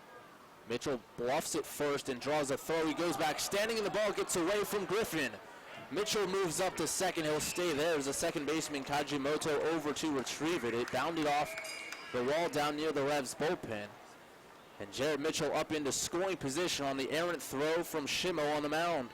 Speaker 4: Mitchell bluffs it first and draws a throw. He goes back, standing in the ball, gets away from Griffin. Mitchell moves up to 2nd. He'll stay there. There's a second baseman, Kajimoto, over to retrieve it. It bounded off the wall down near the Revs bullpen. And Jared Mitchell up into scoring position on the errant throw from Shimo on the mound.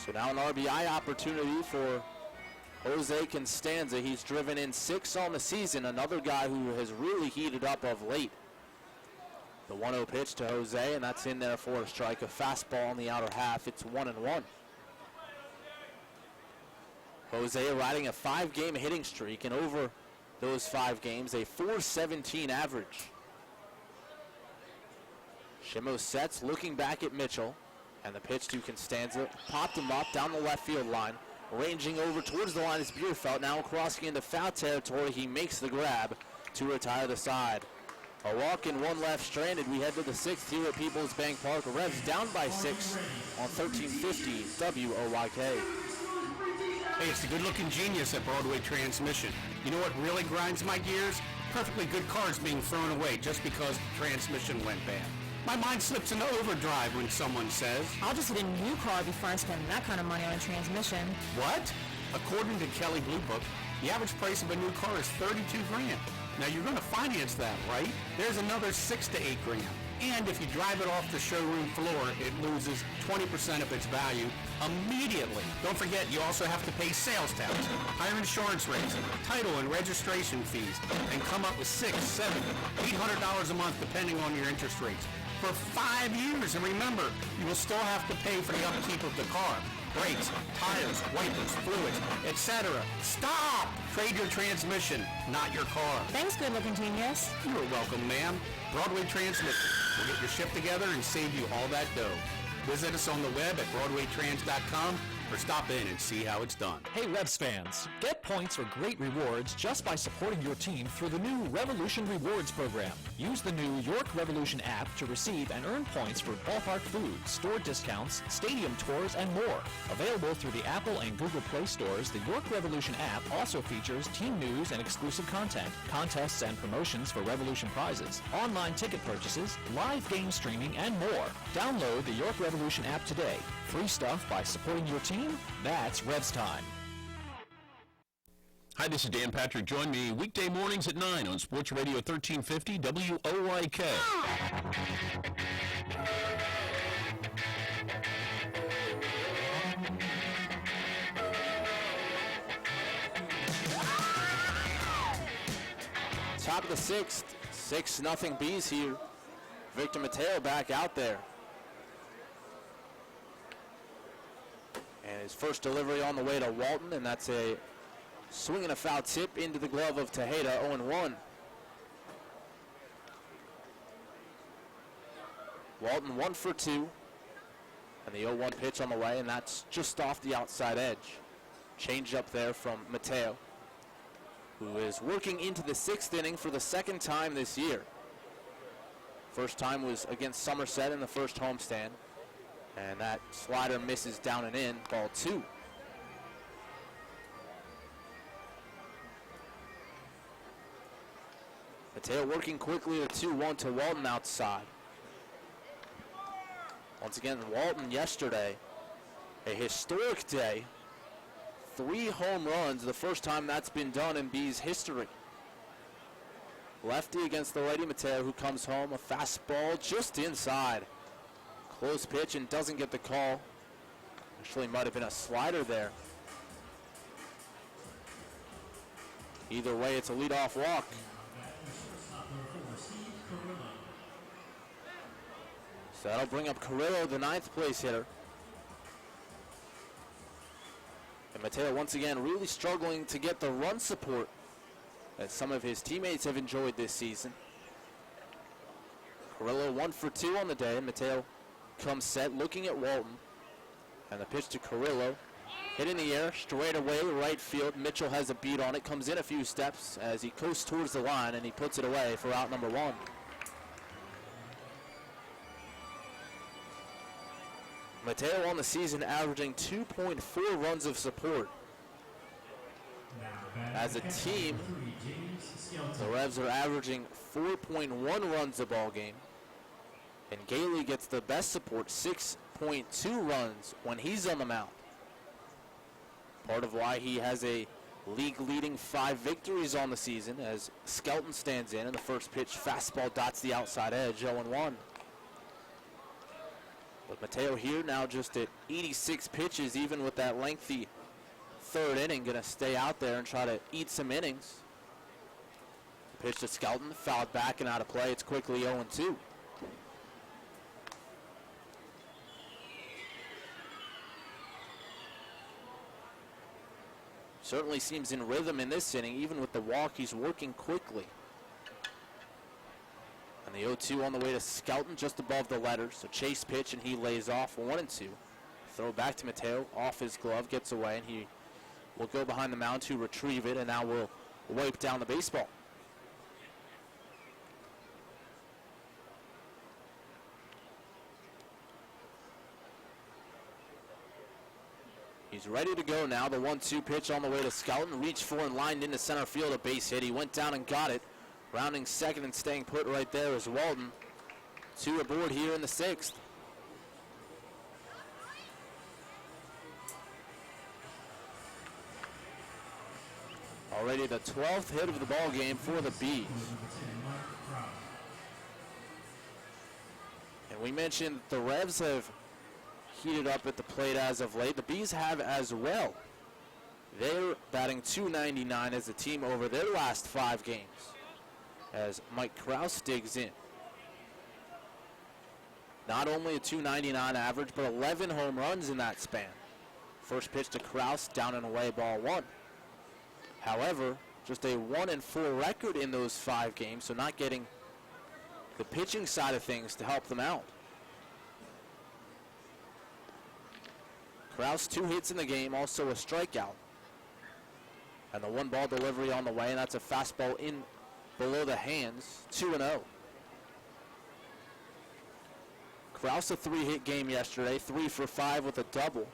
Speaker 4: So now an RBI opportunity for Jose Constanza. He's driven in 6 on the season, another guy who has really heated up of late. The 1-0 pitch to Jose, and that's in there for a strike. A fastball on the outer half. It's 1-1. Jose riding a 5-game hitting streak, and over those 5 games, a .417 average. Shimo sets, looking back at Mitchell, and the pitch to Constanza popped him up down the left field line. Ranging over towards the line is Bierfeld, now crossing into foul territory. He makes the grab to retire the side. A walk and 1 left stranded. We head to the 6th here at Peoples Bank Park. Revs down by 6 on 1350 WOYK.
Speaker 21: Hey, it's the good-looking genius at Broadway Transmission. You know what really grinds my gears? Perfectly good cars being thrown away just because the transmission went bad. My mind slips into overdrive when someone says,
Speaker 22: I'll just get a new car before I spend that kind of money on a transmission.
Speaker 21: What? According to Kelley Blue Book, the average price of a new car is $32,000. Now you're going to finance that, right? There's another $6,000 to $8,000. And if you drive it off the showroom floor, it loses 20% of its value immediately. Don't forget, you also have to pay sales tax, higher insurance rates, title and registration fees, and come up with $600, $700, $800 a month depending on your interest rates. For 5 years, and remember, you will still have to pay for the upkeep of the car. Brakes, tires, wipers, fluids, etc. Stop! Trade your transmission, not your car.
Speaker 22: Thanks, good-looking genius.
Speaker 21: You're welcome, ma'am. Broadway Transmission. We'll get your shift together and save you all that dough. Visit us on the web at BroadwayTrans.com or stop in and see how it's done.
Speaker 11: Hey Revs fans, get points or great rewards just by supporting your team through the new Revolution Rewards program. Use the new York Revolution app to receive and earn points for ballpark food, store discounts, stadium tours, and more. Available through the Apple and Google Play stores, the York Revolution app also features team news and exclusive content, contests and promotions for Revolution prizes, online ticket purchases, live game streaming, and more. Download the York Revolution app today. Free stuff by supporting your team? That's Revs time.
Speaker 10: Hi, this is Dan Patrick. Join me weekday mornings at 9 on Sports Radio 1350 WOYK.
Speaker 4: Top of the 6th, 6-0 Bees here. Victor Mateo back out there. And his first delivery on the way to Walton, and that's a swing and a foul tip into the glove of Tejeda, 0-1. Walton 1 for 2. And the 0-1 pitch on the way, and that's just off the outside edge. Change up there from Mateo, who is working into the 6th inning for the 2nd time this year. First time was against Somerset in the first homestand. And that slider misses down and in, ball 2. Mateo working quickly to 2-1 to Walton outside. Once again, Walton yesterday, a historic day. 3 home runs, the first time that's been done in Bees history. Lefty against the righty Mateo, who comes home, a fastball just inside. Close pitch and doesn't get the call. Actually might have been a slider there. Either way, it's a leadoff walk. So that'll bring up Carrillo, the 9th place hitter. And Mateo once again really struggling to get the run support that some of his teammates have enjoyed this season. Carrillo 1 for 2 on the day. Mateo comes set, looking at Walton. And the pitch to Carrillo. Hit in the air, straight away, right field. Mitchell has a beat on it, comes in a few steps as he coasts towards the line, and he puts it away for out number 1. Mateo on the season averaging 2.4 runs of support. As a team, the Revs are averaging 4.1 runs a ball game. And Gailey gets the best support, 6.2 runs when he's on the mound. Part of why he has a league-leading 5 victories on the season as Skelton stands in, and the first pitch fastball dots the outside edge, 0-1. But Mateo here now just at 86 pitches, even with that lengthy third inning, going to stay out there and try to eat some innings. Pitch to Skelton, fouled back and out of play. It's quickly 0-2. Certainly seems in rhythm in this inning. Even with the walk, he's working quickly. And the 0-2 on the way to Skelton, just above the letters. So chase pitch, and he lays off 1-2. Throw back to Mateo, off his glove, gets away, and he will go behind the mound to retrieve it, and now we'll wipe down the baseball. He's ready to go now. The 1-2 pitch on the way to Skelton. Reached for and lined into center field, a base hit. He went down and got it. Rounding second and staying put right there is Walton. 2 aboard here in the 6th. Already the 12th hit of the ball game for the Bees. And we mentioned the Revs have heated up at the plate as of late. The Bees have as well. They're batting .299 as a team over their last 5 games, as Mike Kraus digs in. Not only a .299 average, but 11 home runs in that span. First pitch to Kraus, down and away, ball 1. However, just a 1-4 record in those 5 games, so not getting the pitching side of things to help them out. Kraus 2 hits in the game, also a strikeout. And the 1-ball delivery on the way, and that's a fastball in below the hands, 2-0. Kraus a 3-hit game yesterday, 3 for 5 with a double.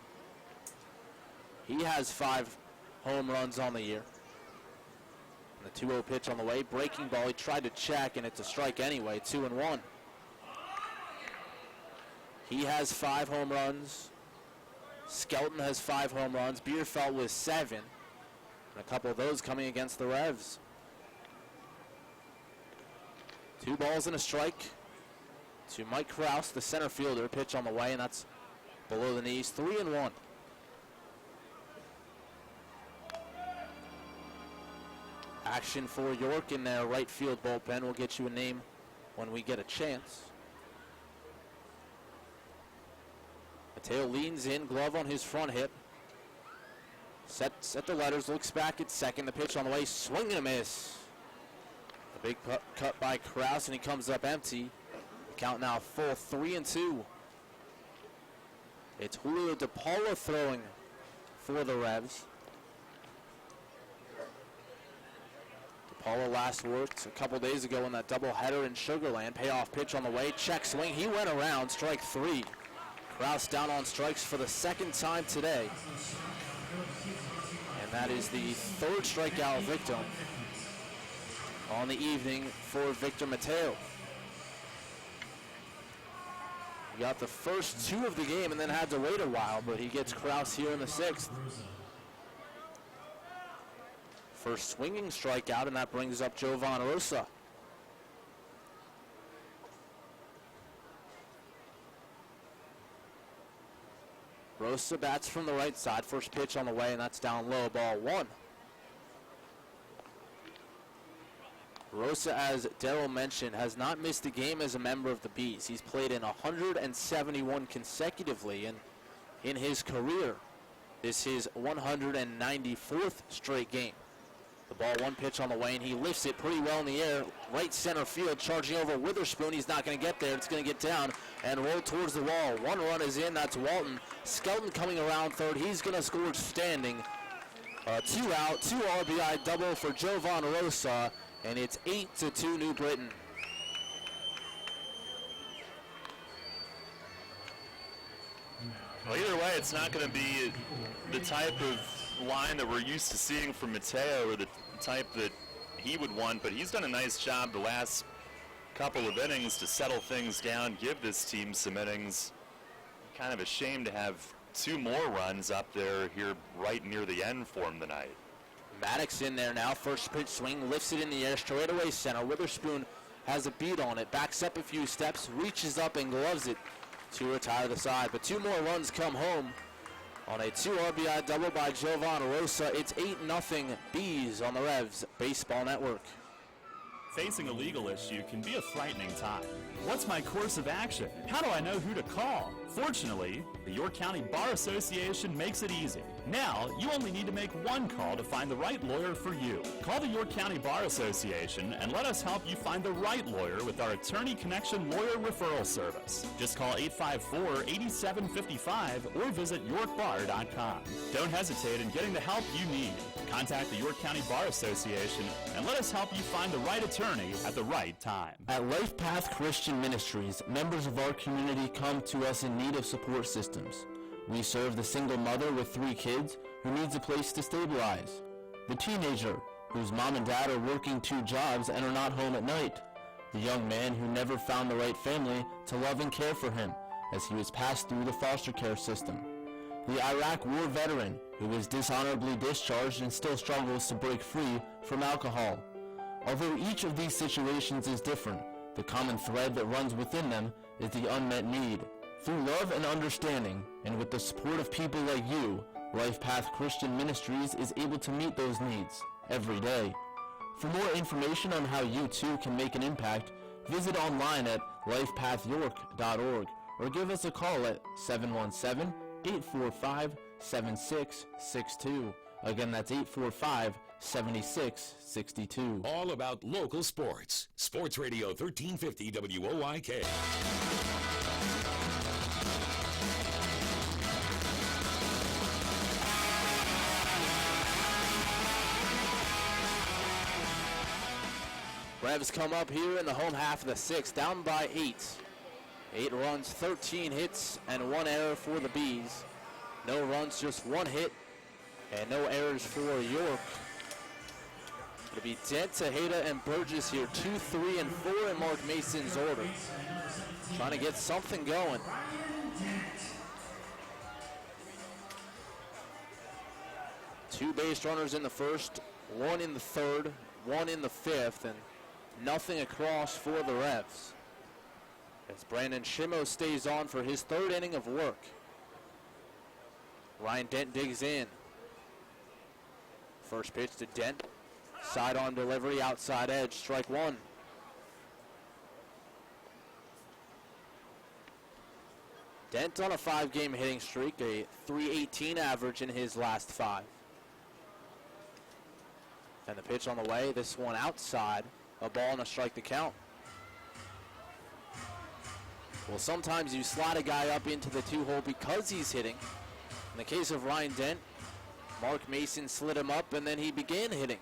Speaker 4: He has 5 home runs on the year. And the 2-0 pitch on the way, breaking ball, he tried to check, and it's a strike anyway, 2-1. He has 5 home runs. Skelton has 5 home runs. Bierfeld with 7. And a couple of those coming against the Revs. 2 balls and a strike to Mike Kraus, the center fielder. Pitch on the way, and that's below the knees. 3-1. Action for York in their right field bullpen. We'll get you a name when we get a chance. Mateo leans in, glove on his front hip. Set the letters, looks back at second. The pitch on the way, swing and a miss. A big cut by Kraus, and he comes up empty. The count now full, 3-2. It's Julio DePaula throwing for the Revs. DePaula last worked a couple days ago in that doubleheader in Sugar Land. Payoff pitch on the way, check swing. He went around, strike 3. Kraus down on strikes for the 2nd time today. And that is the 3rd strikeout victim on the evening for Victor Mateo. He got the first 2 of the game and then had to wait a while, but he gets Kraus here in the 6th. First swinging strikeout, and that brings up Jovan Rosa. Rosa bats from the right side. First pitch on the way, and that's down low, ball 1. Rosa, as Darryl mentioned, has not missed a game as a member of the Bees. He's played in 171 consecutively, and in his career, this is his 194th straight game. The ball 1 pitch on the way, and he lifts it pretty well in the air. Right center field, charging over Witherspoon. He's not going to get there. It's going to get down and roll towards the wall. 1 run is in. That's Walton. Skelton coming around third. He's going to score standing. 2 out, 2 RBI double for Jovan Rosa, and it's 8-2 New Britain.
Speaker 2: Well, either way, it's not going to be the type of line that we're used to seeing from Mateo, or the type that he would want, but he's done a nice job the last couple of innings to settle things down, give this team some innings. Kind of a shame to have 2 more runs up there here right near the end for him tonight.
Speaker 4: Maddox in there now. First pitch swing, lifts it in the air, straight away center. Witherspoon has a beat on it, backs up a few steps, reaches up and gloves it to retire the side, but 2 more runs come home on a 2 RBI double by Jovan Rosa. It's 8-0 Bees on the Revs Baseball Network.
Speaker 2: Facing a legal issue can be a frightening time. What's my course of action? How do I know who to call? Fortunately, the York County Bar Association makes it easy. Now, you only need to make one call to find the right lawyer for you. Call the York County Bar Association and let us help you find the right lawyer with our Attorney Connection Lawyer Referral Service. Just call 854-8755 or visit yorkbar.com. Don't hesitate in getting the help you need. Contact the York County Bar Association and let us help you find the right attorney at the right time.
Speaker 8: At Life Path Christian Ministries, members of our community come to us in need of support systems. We serve the single mother with 3 kids who needs a place to stabilize, the teenager whose mom and dad are working 2 jobs and are not home at night, the young man who never found the right family to love and care for him as he was passed through the foster care system, the Iraq War veteran who was dishonorably discharged and still struggles to break free from alcohol. Although each of these situations is different, the common thread that runs within them is the unmet need. Through love and understanding, and with the support of people like you, Life Path Christian Ministries is able to meet those needs every day. For more information on how you too can make an impact, visit online at lifepathyork.org or give us a call at 717-845-7662. Again, that's 845-7662.
Speaker 3: All about local sports. Sports Radio 1350 WOIK.
Speaker 4: Revs come up here in the home half of the 6th, down by 8. 8 runs, 13 hits, and 1 error for the Bees. No runs, just 1 hit, and no errors for York. It'll be Dent, Tejeda, and Burgess here, 2, 3, and 4 in Mark Mason's order. Trying to get something going. Two base runners in the first, 1 in the third, 1 in the 5th, and nothing across for the Revs. As Brandon Shimo stays on for his 3rd inning of work. Ryan Dent digs in. First pitch to Dent. Sidearm delivery, outside edge, strike 1. Dent on a 5-game hitting streak, a .318 average in his last 5. And the pitch on the way, this one outside. A ball and a strike to count. Well, sometimes you slide a guy up into the 2-hole because he's hitting. In the case of Ryan Dent, Mark Mason slid him up and then he began hitting.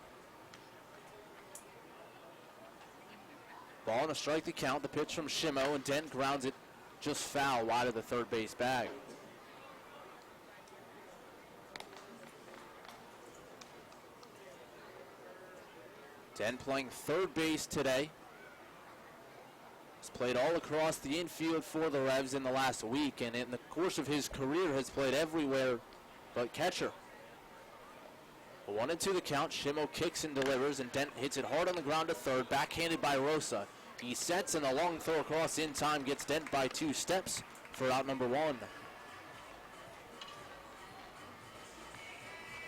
Speaker 4: Ball and a strike to count. The pitch from Shimo, and Dent grounds it just foul wide of the third base bag. Dent playing third base today. He's played all across the infield for the Revs in the last week, and in the course of his career has played everywhere but catcher. 1-2 the count. Shimo kicks and delivers, and Dent hits it hard on the ground to third, backhanded by Rosa. He sets, and a long throw across in time gets Dent by 2 steps for out number 1.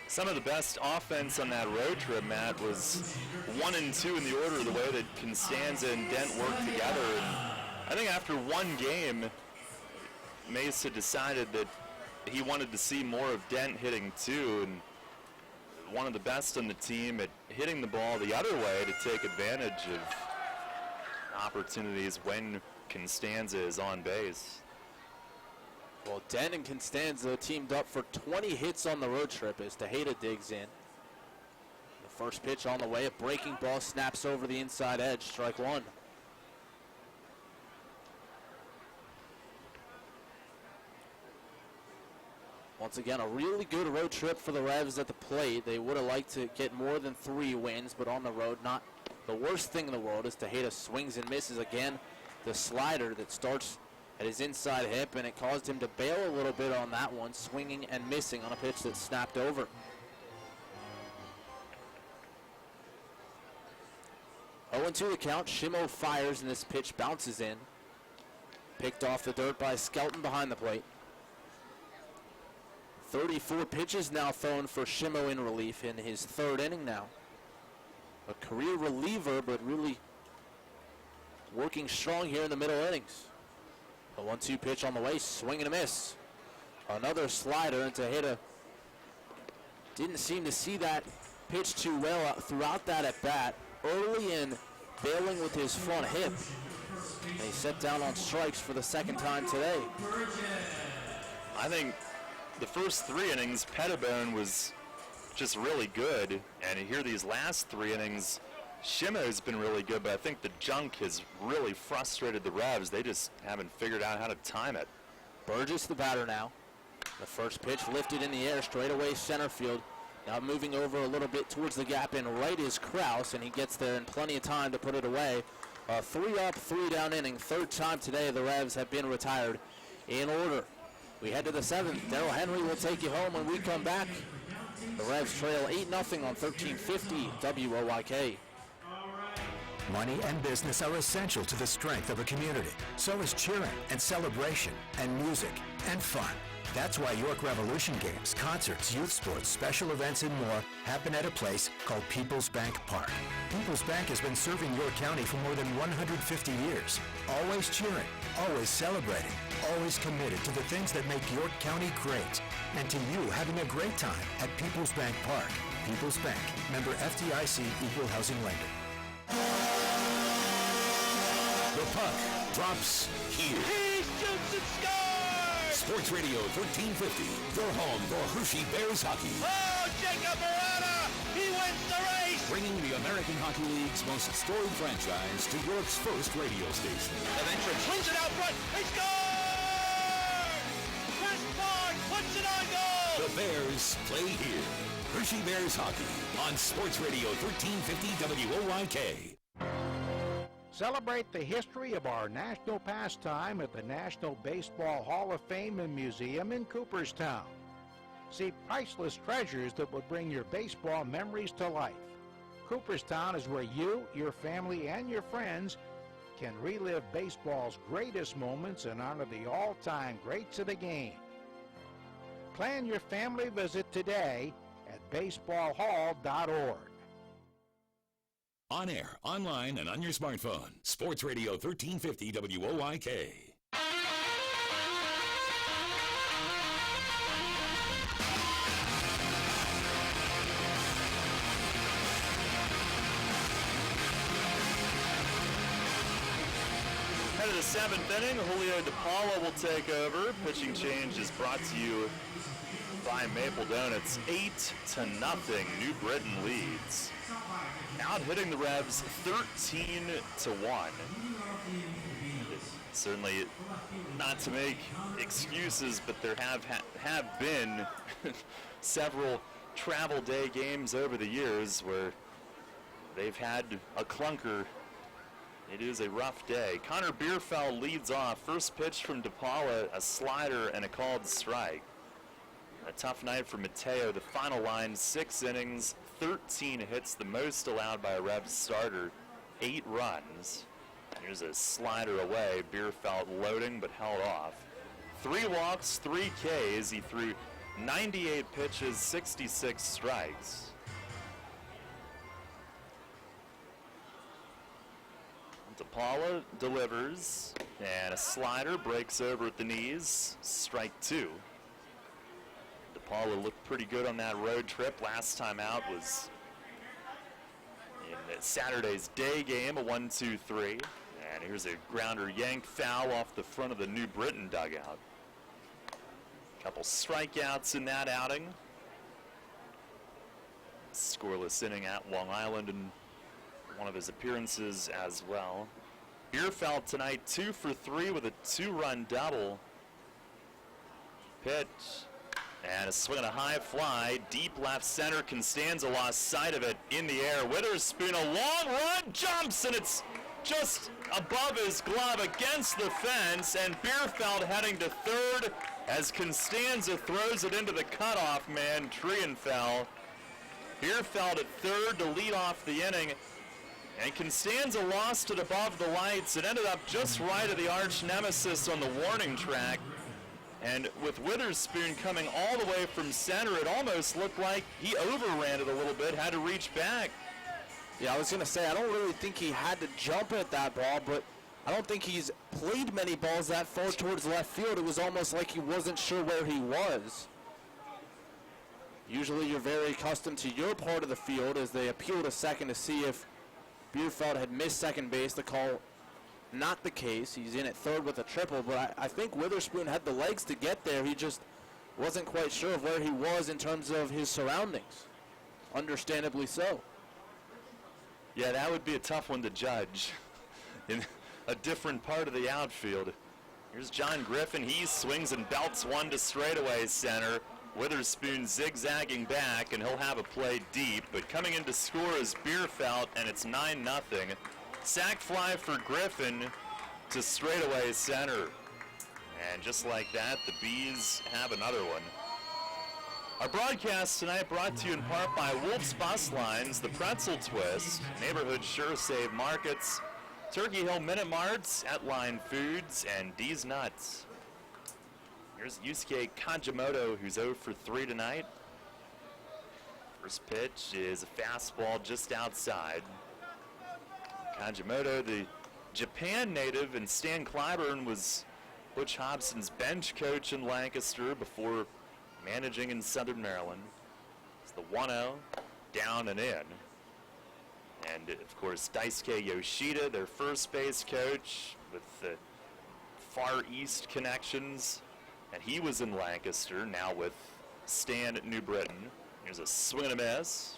Speaker 2: Some of the best offense on that road trip, Matt, was 1 and 2 in the order, the way that Constanza and Dent worked together. And I think after 1 game, Mesa decided that he wanted to see more of Dent hitting too, and one of the best on the team at hitting the ball the other way to take advantage of opportunities when Constanza is on base.
Speaker 4: Well, Dent and Constanza teamed up for 20 hits on the road trip as Tejeda digs in. The first pitch on the way, a breaking ball snaps over the inside edge, strike 1. Once again, a really good road trip for the Revs at the plate. They would have liked to get more than 3 wins, but on the road, not the worst thing in the world as Tejeda swings and misses again. The slider that starts at his inside hip, and it caused him to bail a little bit on that one, swinging and missing on a pitch that snapped over. Oh, 0-2 the count. Shimo fires, and this pitch bounces in. Picked off the dirt by Skelton behind the plate. 34 pitches now thrown for Shimo in relief in his third inning now. A career reliever, but really working strong here in the middle innings. A 1-2 pitch on the way, swing and a miss. Another slider into Hida. Didn't seem to see that pitch too well throughout that at bat. Early in, bailing with his front hip. And he set down on strikes for the second time today.
Speaker 2: I think the first 3 innings, Pettibone was just really good. And here these last 3 innings, Shimo's been really good, but I think the junk has really frustrated the Revs. They just haven't figured out how to time it.
Speaker 4: Burgess the batter now. The first pitch lifted in the air, straight away center field. Now moving over a little bit towards the gap in right is Kraus, and he gets there in plenty of time to put it away. A 3-up, 3-down inning. Third time today the Revs have been retired in order. We head to the 7th. Darrell Henry will take you home when we come back. The Revs trail 8-0 on 1350 WOYK.
Speaker 17: Money and business are essential to the strength of a community. So is cheering and celebration and music and fun. That's why York Revolution games, concerts, youth sports, special events, and more happen at a place called People's Bank Park. People's Bank has been serving York County for more than 150 years. Always cheering, always celebrating, always committed to the things that make York County great. And to you having a great time at People's Bank Park. People's Bank, member FDIC, equal housing lender.
Speaker 3: The puck drops here.
Speaker 5: He shoots and scores!
Speaker 3: Sports Radio 1350, your home for Hershey Bears hockey.
Speaker 5: Oh, Jacob Murata! He wins the race!
Speaker 3: Bringing the American Hockey League's most storied franchise to York's first radio station.
Speaker 5: Eventually swings it out front. He scores! Chris Bard puts it on goal!
Speaker 3: The Bears play here. Hershey Bears hockey on Sports Radio 1350 WOYK.
Speaker 1: Celebrate the history of our national pastime at the National Baseball Hall of Fame and Museum in Cooperstown. See priceless treasures that will bring your baseball memories to life. Cooperstown is where you, your family, and your friends can relive baseball's greatest moments and honor the all-time greats of the game. Plan your family visit today at baseballhall.org.
Speaker 3: On air, online, and on your smartphone. Sports Radio 1350 WOYK.
Speaker 2: Head of the 7th inning, Julio DePaula will take over. Pitching change is brought to you by Maple Donuts. 8-0. New Britain leads. Out hitting the Revs 13-1. Certainly not to make excuses, but there have been several travel day games over the years where they've had a clunker. It is a rough day. Connor Bierfeld leads off. First pitch from DePaula, a slider and a called strike. A tough night for Mateo. The final line, 6 innings, 13 hits, the most allowed by a Revs starter, 8 runs. Here's a slider away. Bierfeld loading but held off. 3 walks, 3 Ks. He threw 98 pitches, 66 strikes. DePaula delivers, and a slider breaks over at the knees. Strike 2. DePaula looked pretty good on that road trip. Last time out was in Saturday's day game, a 1-2-3. And here's a grounder yanked foul off the front of the New Britain dugout. Couple strikeouts in that outing. Scoreless inning at Long Island in one of his appearances as well. Bierfeld tonight 2 for 3 with a 2-run double. Pitch. And a swing and a high fly, deep left center. Constanza lost sight of it in the air. Witherspoon, a long run, jumps, and it's just above his glove against the fence. And Bierfeld heading to third as Constanza throws it into the cutoff man, Trienfeld. Bierfeld at third to lead off the inning. And Constanza lost it above the lights. It ended up just right of the arch nemesis on the warning track. And with Witherspoon coming all the way from center, it almost looked like he overran it a little bit, had to reach back.
Speaker 4: Yeah, I was going to say, I don't really think he had to jump at that ball, but I don't think he's played many balls that far towards left field. It was almost like he wasn't sure where he was. Usually you're very accustomed to your part of the field as they appeal to second to see if Bierfeld had missed second base. The call, not the case. He's in at third with a triple, but I think Witherspoon had the legs to get there. He just wasn't quite sure of where he was in terms of his surroundings. Understandably so.
Speaker 2: Yeah, that would be a tough one to judge in a different part of the outfield. Here's John Griffin. He swings and belts one to straightaway center. Witherspoon zigzagging back, and he'll have a play deep. But coming in to score is Bierfeld, and it's 9-0. Sac fly for Griffin to straightaway center. And just like that, the Bees have another one. Our broadcast tonight brought to you in part by Wolf's Bus Lines, the Pretzel Twist, Neighborhood Sure Save Markets, Turkey Hill Minute Marts, Etline Foods, and D's Nuts. Here's Yusuke Kajimoto, who's 0 for 3 tonight. First pitch is a fastball just outside. Kajimoto, the Japan native, and Stan Clyburn was Butch Hobson's bench coach in Lancaster before managing in Southern Maryland. It's the 1-0, down and in. And, of course, Daisuke Yoshida, their first base coach with the Far East connections. And he was in Lancaster, now with Stan at New Britain. Here's a swing and a miss.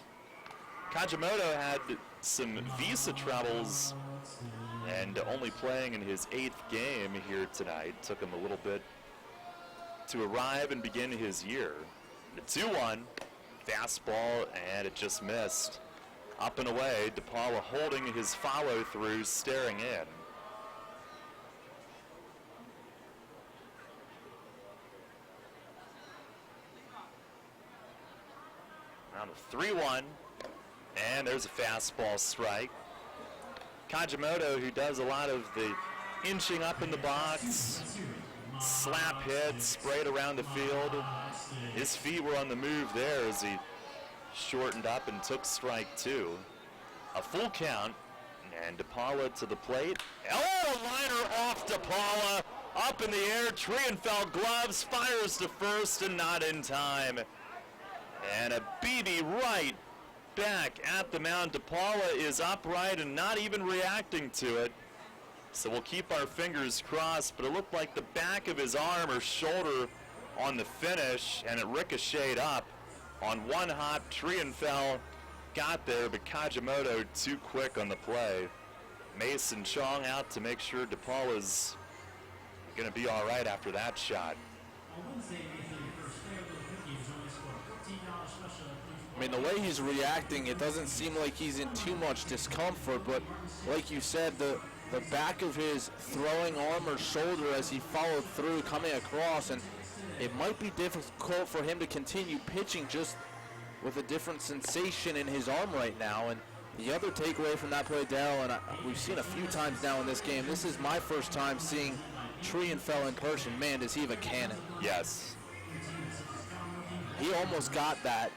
Speaker 2: Kajimoto had some visa troubles and only playing in his 8th game here tonight. Took him a little bit to arrive and begin his year. The 2-1, fastball, and it just missed. Up and away, DePaula holding his follow-through, staring in. Round of 3-1, and there's a fastball strike. Kajimoto, who does a lot of the inching up in the box, slap hits, sprayed around the field. His feet were on the move there as he shortened up and took strike 2. A full count, and DePaula to the plate. Oh, liner off DePaula, up in the air. Trienfeld gloves, fires to first, and not in time. And a BB right back at the mound. DePaula is upright and not even reacting to it. So we'll keep our fingers crossed, but it looked like the back of his arm or shoulder on the finish, and it ricocheted up. On one hop, Trienfeld got there, but Kajimoto too quick on the play. Mason Chong out to make sure DePaula's going to be all right after that shot.
Speaker 4: I mean, the way he's reacting, it doesn't seem like he's in too much discomfort, but like you said, the back of his throwing arm or shoulder as he followed through coming across, and it might be difficult for him to continue pitching just with a different sensation in his arm right now. And the other takeaway from that play, Darryl, and we've seen a few times now in this game, this is my first time seeing Trienfeld in person. Man, does he have a cannon.
Speaker 2: Yes.
Speaker 4: He almost got that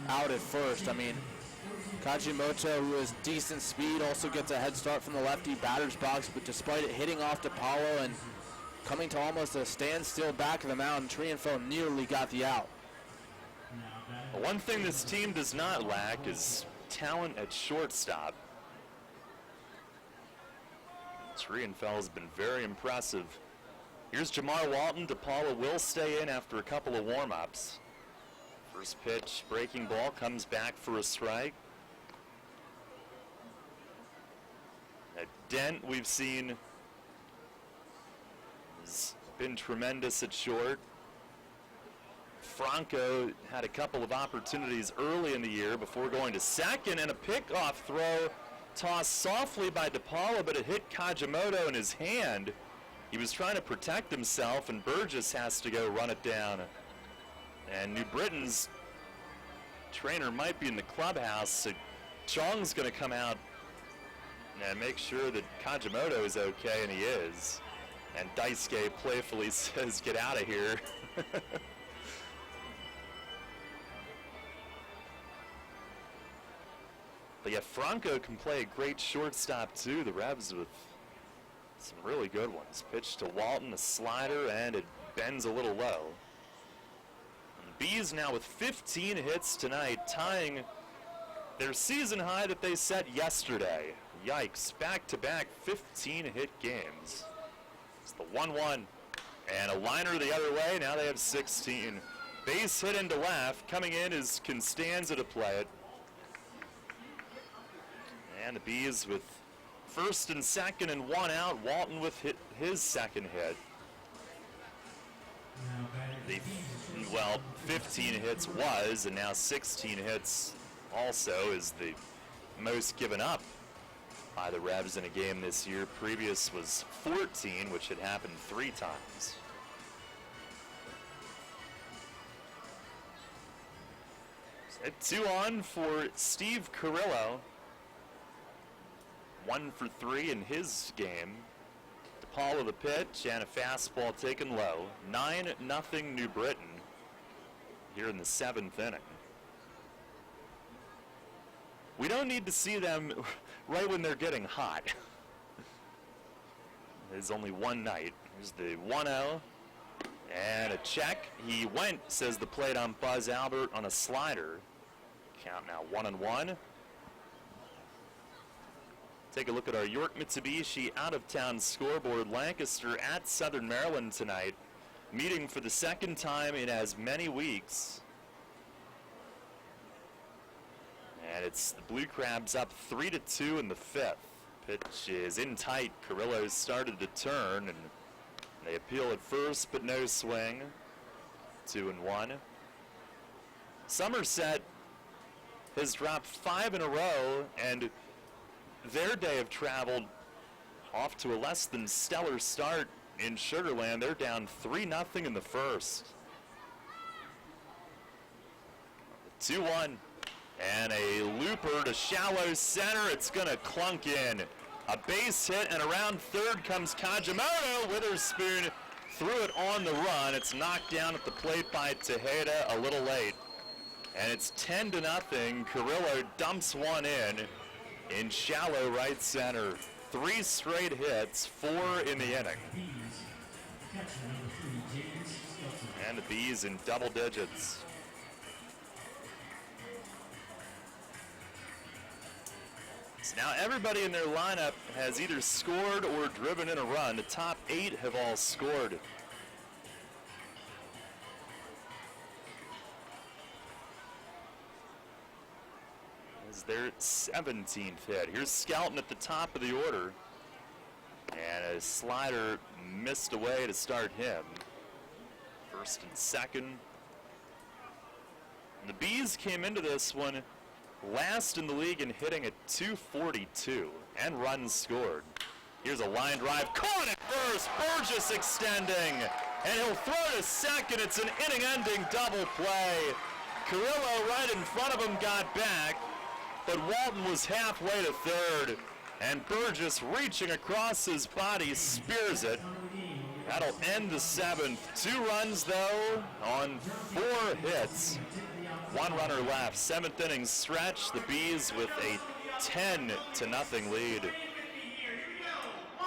Speaker 4: out at first. I mean, Kajimoto, who has decent speed, also gets a head start from the lefty batter's box, but despite it hitting off DePaula and coming to almost a standstill back of the mound, Trienfeld nearly got the out.
Speaker 2: One thing this team does not lack is talent at shortstop. Trienfeld's been very impressive. Here's Jamar Walton. DePaula will stay in after a couple of warm-ups. First pitch, breaking ball, comes back for a strike. Dent, we've seen, has been tremendous at short. Franco had a couple of opportunities early in the year before going to second, and a pickoff throw tossed softly by DePaula, but it hit Kajimoto in his hand. He was trying to protect himself, and Burgess has to go run it down. And New Britain's trainer might be in the clubhouse, so Chong's going to come out and make sure that Kajimoto is okay, and he is. And Daisuke playfully says, "Get out of here." But yeah, Franco can play a great shortstop too. The Revs with some really good ones. Pitch to Walton, a slider, and it bends a little low. And the Bees now with 15 hits tonight, tying their season high that they set yesterday. Yikes, back-to-back 15-hit games. It's the 1-1, and a liner the other way. Now they have 16. Base hit into left. Coming in is Constanza to play it. And the Bees with first and second and one out. Walton with his second hit. 15 hits was, and now 16 hits also is the most given up by the Revs in a game this year. Previous was 14, which had happened 3 times. So 2 on for Steve Carrillo. 1 for 3 in his game. DePaula the pitch and a fastball taken low. 9-0 New Britain here in the 7th inning. We don't need to see them right when they're getting hot. There's only one night. Here's the 1-0 and a check. He went, says the plate on Buzz Albert on a slider. Count now 1-1. Take a look at our York Mitsubishi out-of-town scoreboard. Lancaster at Southern Maryland tonight, meeting for the second time in as many weeks. And it's the Blue Crabs up 3-2 in the 5th. Pitch is in tight. Carrillo started to turn, and they appeal at first, but no swing. 2-1. Somerset has dropped 5 in a row, and their day of travel off to a less than stellar start in Sugar Land. They're down 3-0 in the first. 2-1. And a looper to shallow center. It's going to clunk in. A base hit, and around third comes Kajimoto. Witherspoon threw it on the run. It's knocked down at the plate by Tejeda a little late. And it's 10-0. Carrillo dumps one in shallow right center. 3 straight hits, 4 in the inning. And the Bees in double digits. So now everybody in their lineup has either scored or driven in a run. The top 8 have all scored. Their 17th hit. Here's Skelton at the top of the order. And a slider missed away to start him. First and second. And the Bees came into this one last in the league in hitting at .242 and runs scored. Here's a line drive. Caught at first. Burgess extending. And he'll throw to second. It's an inning-ending double play. Carrillo right in front of him got back, but Walton was halfway to third, and Burgess reaching across his body spears it. That'll end the 7th. 2 runs, though, on 4 hits. 1 runner left. 7th inning stretch. The Bees with a 10-0 lead.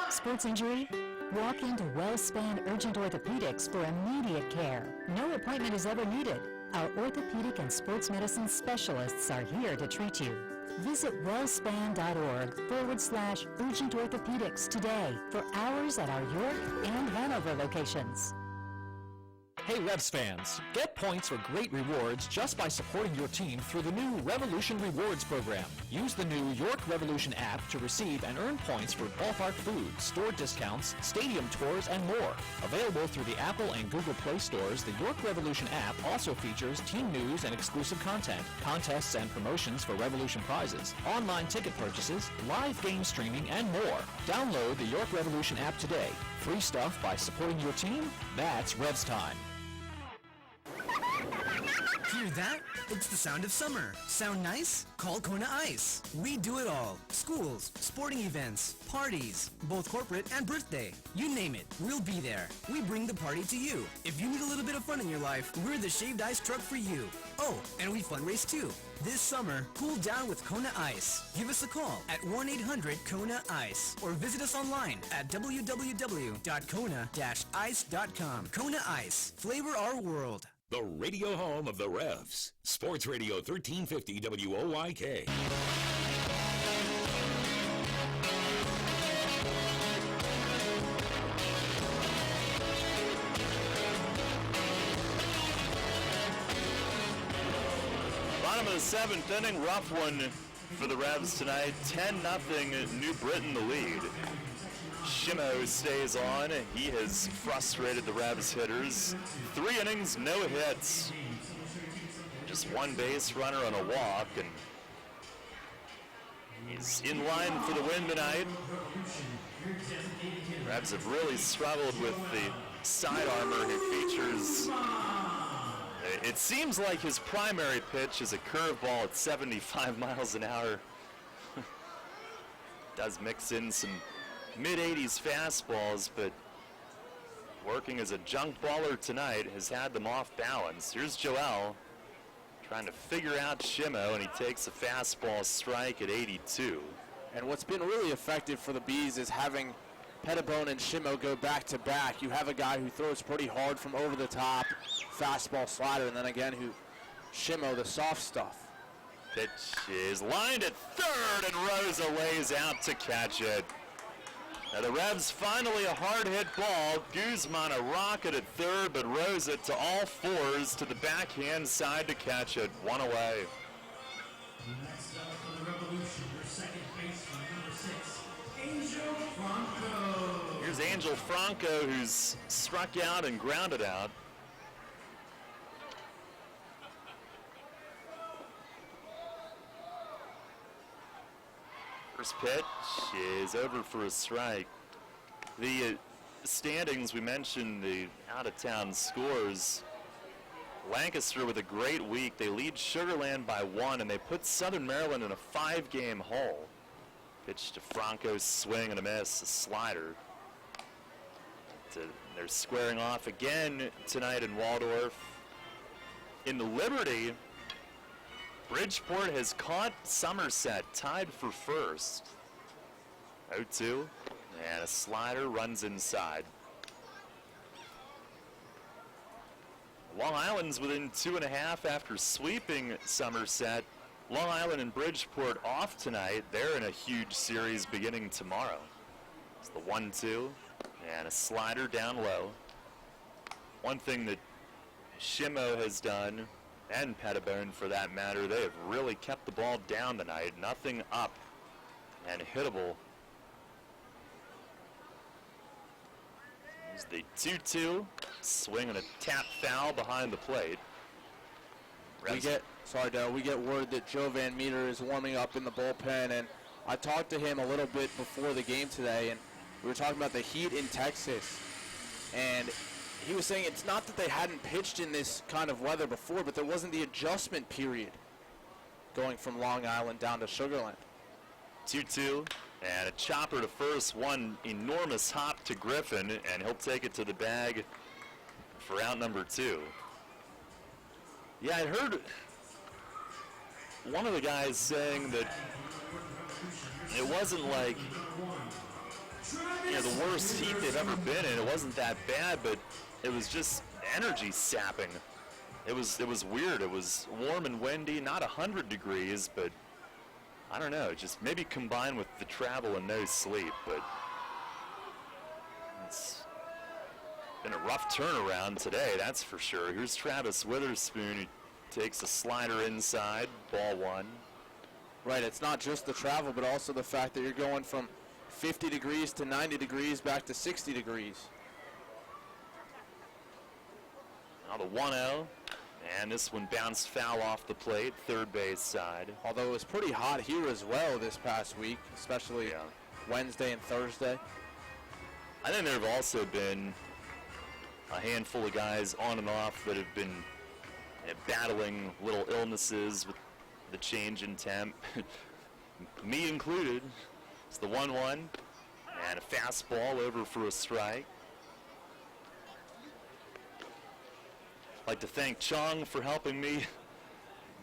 Speaker 12: Sports injury? Walk into WellSpan Urgent Orthopedics for immediate care. No appointment is ever needed. Our orthopedic and sports medicine specialists are here to treat you. Visit wellspan.org/urgent orthopedics today for hours at our York and Hanover locations.
Speaker 11: Hey Revs fans, get points or great rewards just by supporting your team through the new Revolution Rewards program. Use the new York Revolution app to receive and earn points for ballpark food, store discounts, stadium tours, and more. Available through the Apple and Google Play stores, the York Revolution app also features team news and exclusive content, contests and promotions for Revolution prizes, online ticket purchases, live game streaming, and more. Download the York Revolution app today. Free stuff by supporting your team? That's Revs time.
Speaker 18: Hear that? It's the sound of summer. Sound nice? Call Kona Ice. We do it all. Schools, sporting events, parties, both corporate and birthday. You name it, we'll be there. We bring the party to you. If you need a little bit of fun in your life, we're the shaved ice truck for you. Oh, and we fundraise too. This summer, cool down with Kona Ice. Give us a call at 1-800-KONA-ICE or visit us online at www.kona-ice.com. Kona Ice. Flavor our world.
Speaker 3: The radio home of the Revs. Sports Radio 1350 WOYK.
Speaker 2: Bottom of the 7th inning, rough one for the Revs tonight. 10-0, New Britain the lead. Shimo stays on. He has frustrated the Revs hitters. 3 innings, no hits. Just one base runner on a walk, and he's in line for the win tonight. Revs have really struggled with the side armor he features. It seems like his primary pitch is a curveball at 75 miles an hour. Does mix in some mid-80s fastballs, but working as a junk baller tonight has had them off balance. Here's Joel trying to figure out Shimo, and he takes a fastball strike at 82.
Speaker 4: And what's been really effective for the Bees is having Pettibone and Shimo go back-to-back. You have a guy who throws pretty hard from over the top, fastball slider, and then again Shimo, the soft stuff.
Speaker 2: Pitch is lined at third, and Rosa lays out to catch it. Now the Revs finally a hard-hit ball. Guzman a rocket at third, but Rosa to all fours to the backhand side to catch it. One away.
Speaker 5: Next up for the Revolution, your second baseman, number 6, Angel Franco.
Speaker 2: Here's Angel Franco, who's struck out and grounded out. First pitch is over for a strike. The standings, we mentioned the out-of-town scores. Lancaster with a great week. They lead Sugar Land by 1, and they put Southern Maryland in a 5-game hole. Pitch to Franco's swing and a miss, a slider. They're squaring off again tonight in Waldorf. In the Liberty, Bridgeport has caught Somerset, tied for first. 0-2, and a slider runs inside. Long Island's within 2.5 after sweeping Somerset. Long Island and Bridgeport off tonight. They're in a huge series beginning tomorrow. It's the 1-2, and a slider down low. One thing that Shimo has done, and Pettibone for that matter, they have really kept the ball down tonight. Nothing up and hittable. Here's the 2-2, swing and a tap foul behind the plate.
Speaker 4: We get word that Joe Van Meter is warming up in the bullpen, and I talked to him a little bit before the game today, and we were talking about the heat in Texas, and he was saying it's not that they hadn't pitched in this kind of weather before, but there wasn't the adjustment period going from Long Island down to Sugar Land.
Speaker 2: 2-2, and a chopper to first, one enormous hop to Griffin, and he'll take it to the bag for out number 2. Yeah, I heard one of the guys saying that it wasn't like, the worst heat they've ever been in. It wasn't that bad, but it was just energy sapping. It was weird. It was warm and windy, not 100 degrees, but I don't know, just maybe combined with the travel and no sleep, but it's been a rough turnaround today, that's for sure. Here's Travis Witherspoon, who takes a slider inside, ball 1.
Speaker 4: Right, it's not just the travel, but also the fact that you're going from 50 degrees to 90 degrees back to 60 degrees.
Speaker 2: Now the 1-0, and this one bounced foul off the plate, third base side.
Speaker 4: Although it was pretty hot here as well this past week, especially Wednesday and Thursday.
Speaker 2: I think there have also been a handful of guys on and off that have been battling little illnesses with the change in temp, me included. It's the 1-1, and a fastball over for a strike. I'd like to thank Chong for helping me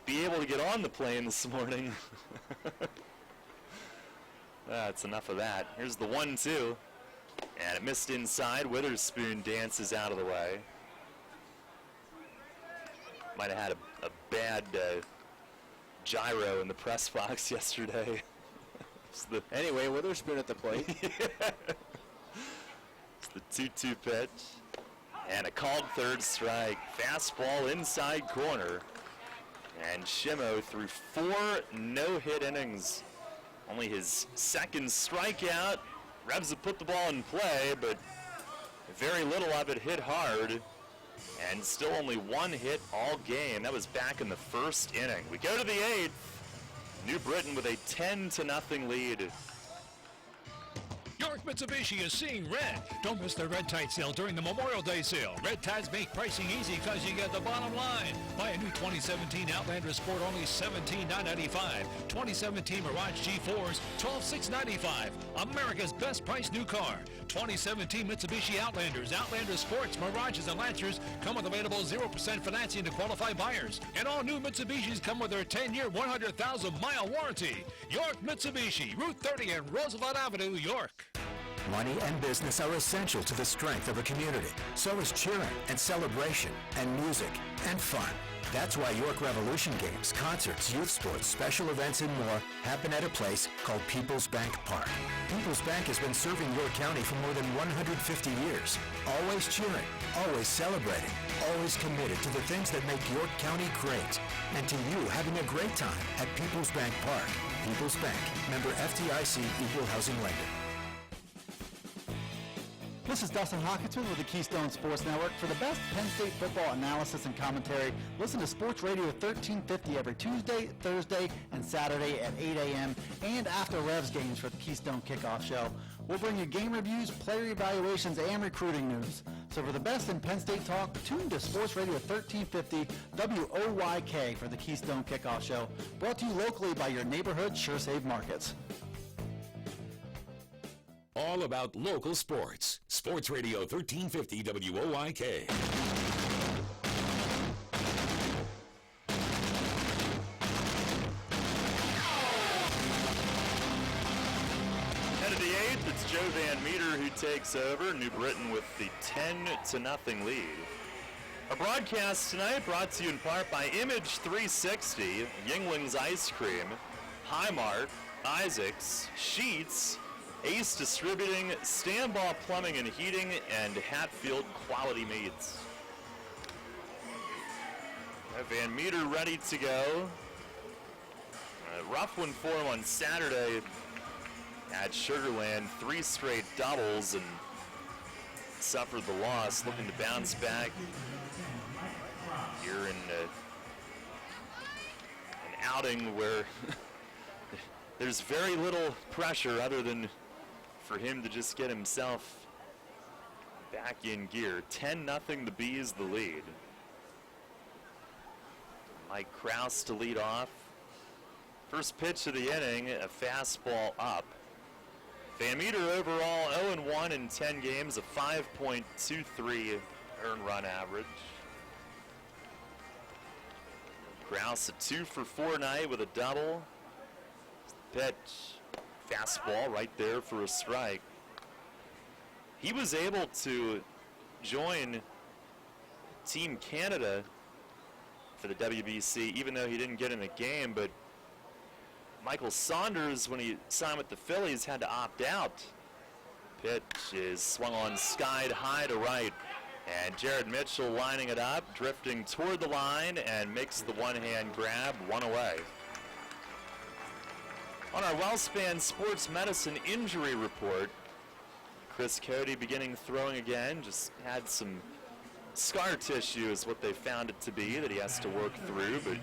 Speaker 2: be able to get on the plane this morning. That's enough of that. Here's the 1-2, and it missed inside. Witherspoon dances out of the way. Might have had a bad gyro in the press box yesterday.
Speaker 4: Anyway, Witherspoon at the plate.
Speaker 2: It's the 2-2 pitch. And a called third strike. Fastball inside corner. And Shimo threw 4 no-hit innings. Only his second strikeout. Revs have put the ball in play, but very little of it hit hard. And still only 1 hit all game. That was back in the first inning. We go to the 8th. New Britain with a 10-0 lead.
Speaker 6: York Mitsubishi is seeing red. Don't miss the Red Tide sale during the Memorial Day sale. Red Tides make pricing easy because you get the bottom line. Buy a new 2017 Outlander Sport only $17,995. 2017 Mirage G4s $12,695. America's best price new car. 2017 Mitsubishi Outlanders, Outlander Sports, Mirages, and Lancers come with available 0% financing to qualified buyers. And all new Mitsubishis come with their 10-year, 100,000-mile warranty. York Mitsubishi, Route 30 and Roosevelt Avenue, York.
Speaker 17: Money and business are essential to the strength of a community. So is cheering and celebration and music and fun. That's why York Revolution games, concerts, youth sports, special events, and more happen at a place called People's Bank Park. People's Bank has been serving York County for more than 150 years. Always cheering, always celebrating, always committed to the things that make York County great. And to you having a great time at People's Bank Park. People's Bank, member FDIC, equal housing lender.
Speaker 9: This is Dustin Hawkinson with the Keystone Sports Network. For the best Penn State football analysis and commentary, listen to Sports Radio 1350 every Tuesday, Thursday, and Saturday at 8 a.m. and after Revs games for the Keystone Kickoff Show. We'll bring you game reviews, player evaluations, and recruiting news. So for the best in Penn State talk, tune to Sports Radio 1350 WOYK for the Keystone Kickoff Show. Brought to you locally by your neighborhood SureSave Markets.
Speaker 3: All about local sports. Sports Radio 1350 WOYK.
Speaker 2: Head of the 8th, it's Joe Van Meter who takes over. New Britain with the 10-0 lead. Our broadcast tonight brought to you in part by Image 360, Yingling's Ice Cream, Highmark, Isaacs, Sheets, Ace Distributing, Stanball Plumbing and Heating, and Hatfield Quality Meats. Van Meter ready to go. A rough one for him on Saturday at Sugarland. 3 straight doubles and suffered the loss. Looking to bounce back here in an outing where there's very little pressure other than for him to just get himself back in gear. 10-0, the Bees the lead. Mike Kraus to lead off. First pitch of the inning, a fastball up. Van Meter overall 0-1 in 10 games, a 5.23 earned run average. Kraus a 2-for-4 night with a double. Pitch. Fastball right there for a strike. He was able to join Team Canada for the WBC, even though he didn't get in the game, but Michael Saunders, when he signed with the Phillies, had to opt out. Pitch is swung on, skied high to right, and Jared Mitchell lining it up, drifting toward the line, and makes the one-hand grab, one away. On our WellSpan Sports Medicine injury report, Chris Cody beginning throwing again, just had some scar tissue is what they found it to be that he has to work through, but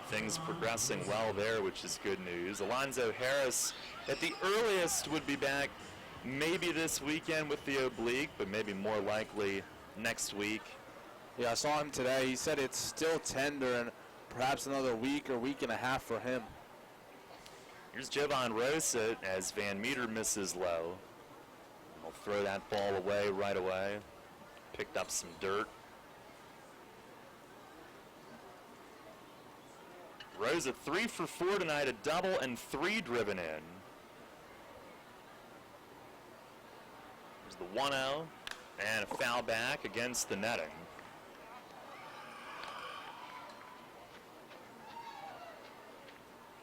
Speaker 2: things progressing well there, which is good news. Alonzo Harris at the earliest would be back maybe this weekend with the oblique, but maybe more likely next week.
Speaker 4: Yeah, I saw him today. He said it's still tender and perhaps another week or week and a half for him.
Speaker 2: Here's Jovan Rosa as Van Meter misses low. He'll throw that ball away right away. Picked up some dirt. Rosa 3 for 4 tonight, a double and 3 driven in. There's the 1-0 and a foul back against the netting.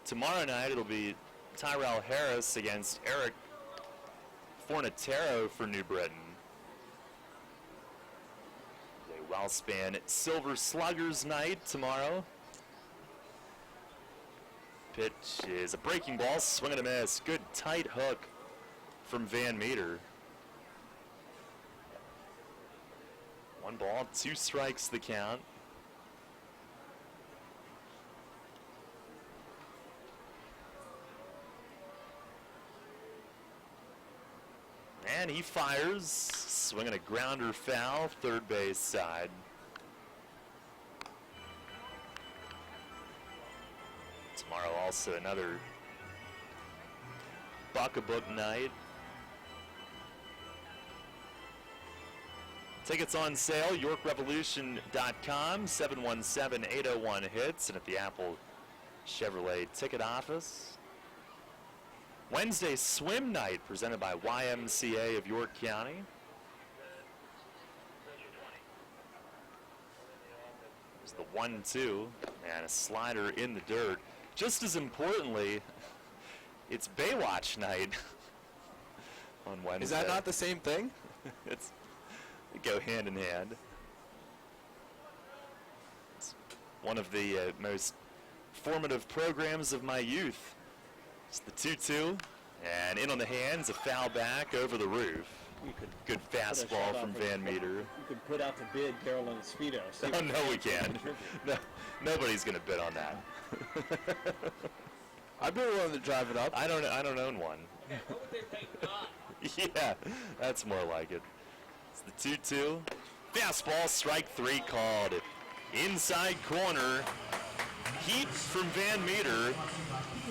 Speaker 2: Tomorrow night it'll be Tyrell Harris against Eric Fornatero for New Britain. A Wellspan Silver Sluggers night tomorrow. Pitch is a breaking ball, swing and a miss. Good tight hook from Van Meter. 1 ball, 2 strikes the count. And he fires, swinging a grounder foul, third base side. Tomorrow also another Buck-a-Book night. Tickets on sale, YorkRevolution.com, 717-801-HITS, and at the Apple Chevrolet ticket office. Wednesday swim night presented by YMCA of York County. There's the 1-2 and a slider in the dirt. Just as importantly, it's Baywatch night on Wednesday.
Speaker 4: Is that not the same thing?
Speaker 2: They go hand in hand. It's one of the most formative programs of my youth. It's the 2-2, and in on the hands, a foul back over the roof. Good fastball from Van Meter.
Speaker 14: You could put out the bid, Carolina Speedo.
Speaker 2: Oh, no, we can't. No, nobody's going to bid on that.
Speaker 4: I'd be willing to drive it up.
Speaker 2: I don't own one. Yeah, that's more like it. It's the 2-2. Fastball, strike 3 called. Inside corner. Heat from Van Meter,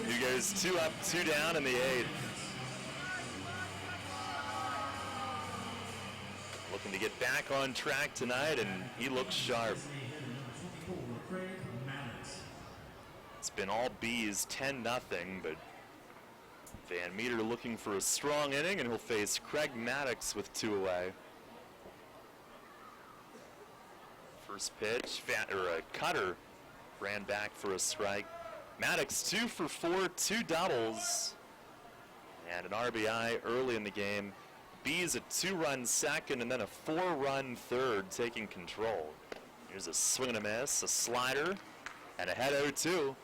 Speaker 2: who goes 2 up, 2 down in the 8th. Looking to get back on track tonight, and he looks sharp. It's been all B's, 10-0, but Van Meter looking for a strong inning, and he'll face Craig Maddox with 2 away. First pitch, Cutter ran back for a strike. Maddox 2 for 4, 2 doubles, and an RBI early in the game. B's a 2-run second and then a 4-run third taking control. Here's a swing and a miss, a slider, and a head 0-2.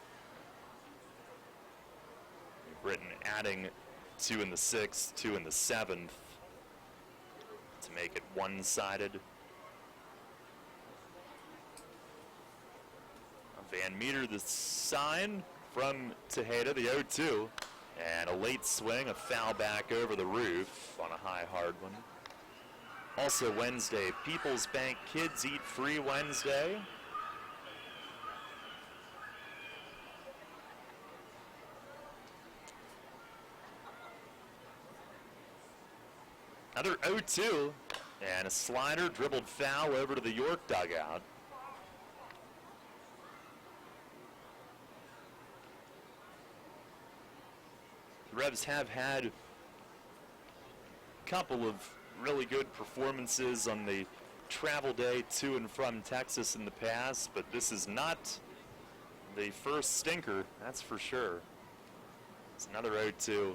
Speaker 2: Britain adding 2 in the 6th, 2 in the 7th to make it one-sided. Van Meter, the sign from Tejeda, the 0-2, and a late swing, a foul back over the roof on a high hard one. Also Wednesday, People's Bank Kids Eat Free Wednesday. Another 0-2, and a slider dribbled foul over to the York dugout. The Revs have had a couple of really good performances on the travel day to and from Texas in the past, but this is not the first stinker, that's for sure. It's another 0-2,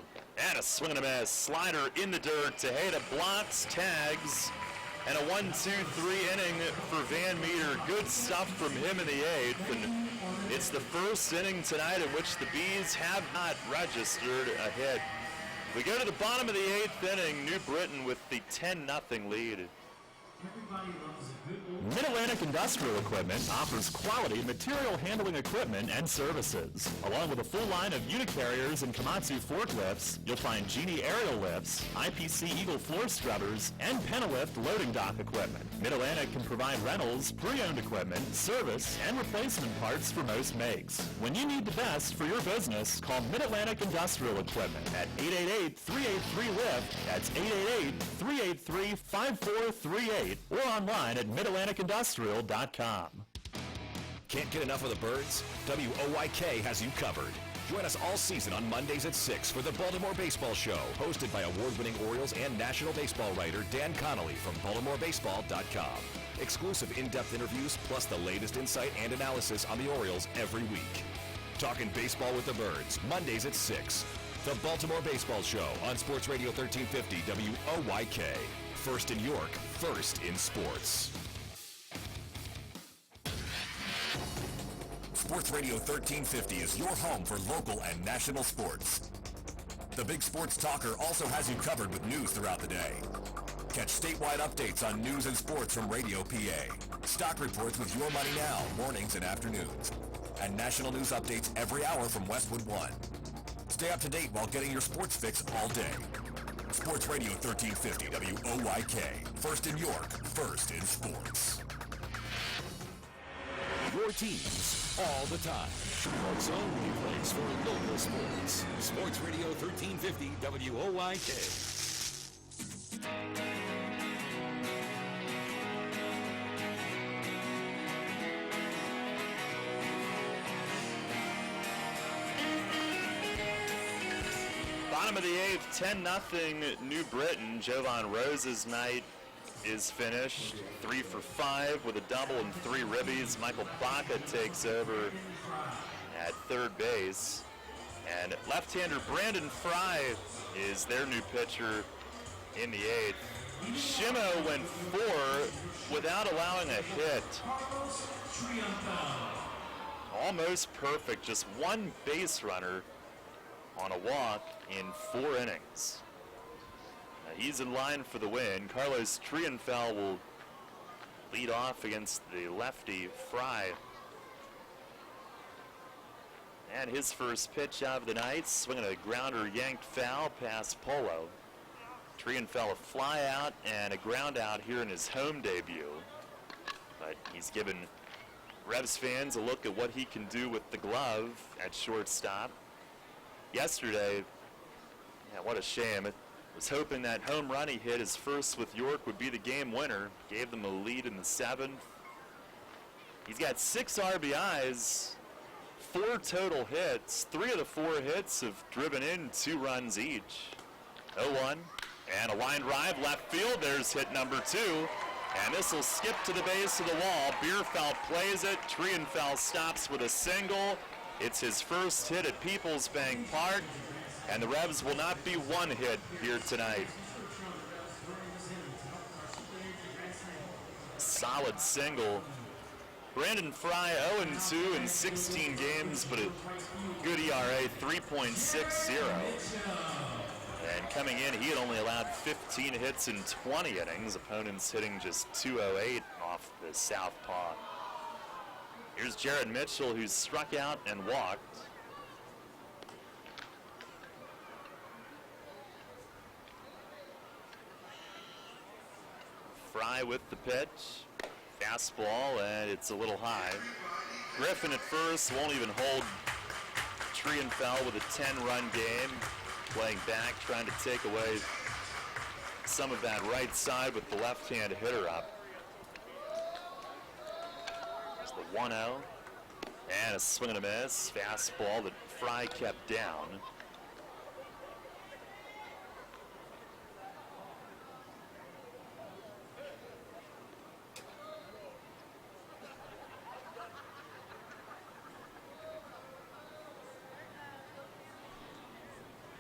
Speaker 2: and a swing and a miss. Slider in the dirt. Tejeda blocks, tags, and a 1-2-3 inning for Van Meter. Good stuff from him in the 8th, and it's the first inning tonight in which the Bees have not registered a hit. We go to the bottom of the 8th inning, New Britain with the 10-0 lead. Mid-Atlantic Industrial Equipment offers quality material handling equipment and services. Along with a full line of Unicarriers and Komatsu forklifts, you'll find Genie aerial lifts, IPC Eagle floor scrubbers, and Penalift loading dock equipment. Mid-Atlantic can provide rentals, pre-owned equipment, service, and replacement parts for most makes. When you need the best for your business, call Mid-Atlantic Industrial Equipment at 888-383-LIFT. That's 888-383-5438 or online at MidAtlanticIndustrial.com.
Speaker 3: Can't get enough of the birds? WOYK has you covered. Join us all season on Mondays at 6 for the Baltimore Baseball Show, hosted by award-winning Orioles and National Baseball writer Dan Connolly from BaltimoreBaseball.com. Exclusive in-depth interviews, plus the latest insight and analysis on the Orioles every week. Talking baseball with the birds, Mondays at 6. The Baltimore Baseball Show on Sports Radio 1350 WOYK. First in York, first in sports. Sports Radio 1350 is your home for local and national sports. The Big Sports Talker also has you covered with news throughout the day. Catch statewide updates on news and sports from Radio PA. Stock reports with Your Money Now, mornings and afternoons. And national news updates every hour from Westwood One. Stay up to date while getting your sports fix all day. Sports Radio 1350 WOYK. First in York, first in sports. Your teams all the time. York's only place for local sports. Sports Radio 1350 WOYK.
Speaker 2: Bottom of the eighth, 10-0 New Britain. Jovan Rose's night is finished. 3 for 5 with a double and 3 ribbies. Michael Baca takes over at third base. And left-hander Brandon Fry is their new pitcher in the eighth. Shimo went 4 without allowing a hit. Almost perfect, just one base runner on a walk in 4 innings. Now he's in line for the win. Carlos Trienfeld will lead off against the lefty Fry. And his first pitch of the night, swinging a grounder yanked foul past Polo. Trienfeld a fly out and a ground out here in his home debut. But he's given Revs fans a look at what he can do with the glove at shortstop. Yesterday, yeah, what a shame. I was hoping that home run he hit, his first with York, would be the game winner. Gave them a lead in the 7th. He's got 6 RBIs, 4 total hits. 3 of the 4 hits have driven in 2 runs each. 0-1, and a line drive left field. There's hit number 2, and this will skip to the base of the wall. Bierfeld plays it. Trienfeld stops with a single. It's his first hit at Peoples Bank Park, and the Revs will not be one hit here tonight. Solid single. Brandon Fry 0-2 in 16 games, but a good ERA, 3.60. And coming in, he had only allowed 15 hits in 20 innings. Opponents hitting just 208 off the southpaw. Here's Jared Mitchell, who's struck out and walked. Fry with the pitch. Fastball, and it's a little high. Griffin at first won't even hold Trienfeld with a 10-run game. Playing back, trying to take away some of that right side with the left-hand hitter up. There's the 1-0. And a swing and a miss. Fastball that Fry kept down.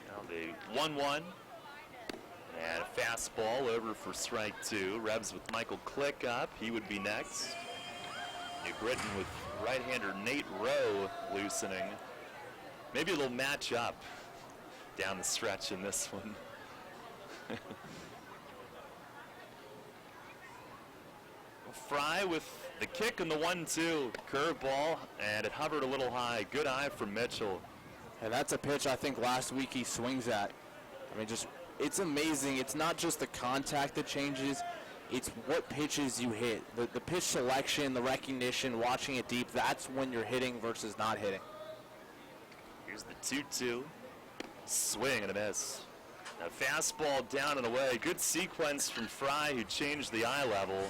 Speaker 2: Now the 1-1. And a fastball over for strike 2. Revs with Michael Click up. He would be next. New Britain with right-hander Nate Rowe loosening. Maybe a little match up down the stretch in this one. Fry with the kick and the 1-2 curveball, and it hovered a little high. Good eye from Mitchell.
Speaker 4: And that's a pitch I think last week he swings at. I mean, just, it's amazing. It's not just the contact that changes, it's what pitches you hit. The pitch selection, the recognition, watching it deep, that's when you're hitting versus not hitting.
Speaker 2: Here's the 2-2. Swing and a miss. A fastball down and away. Good sequence from Fry, who changed the eye level.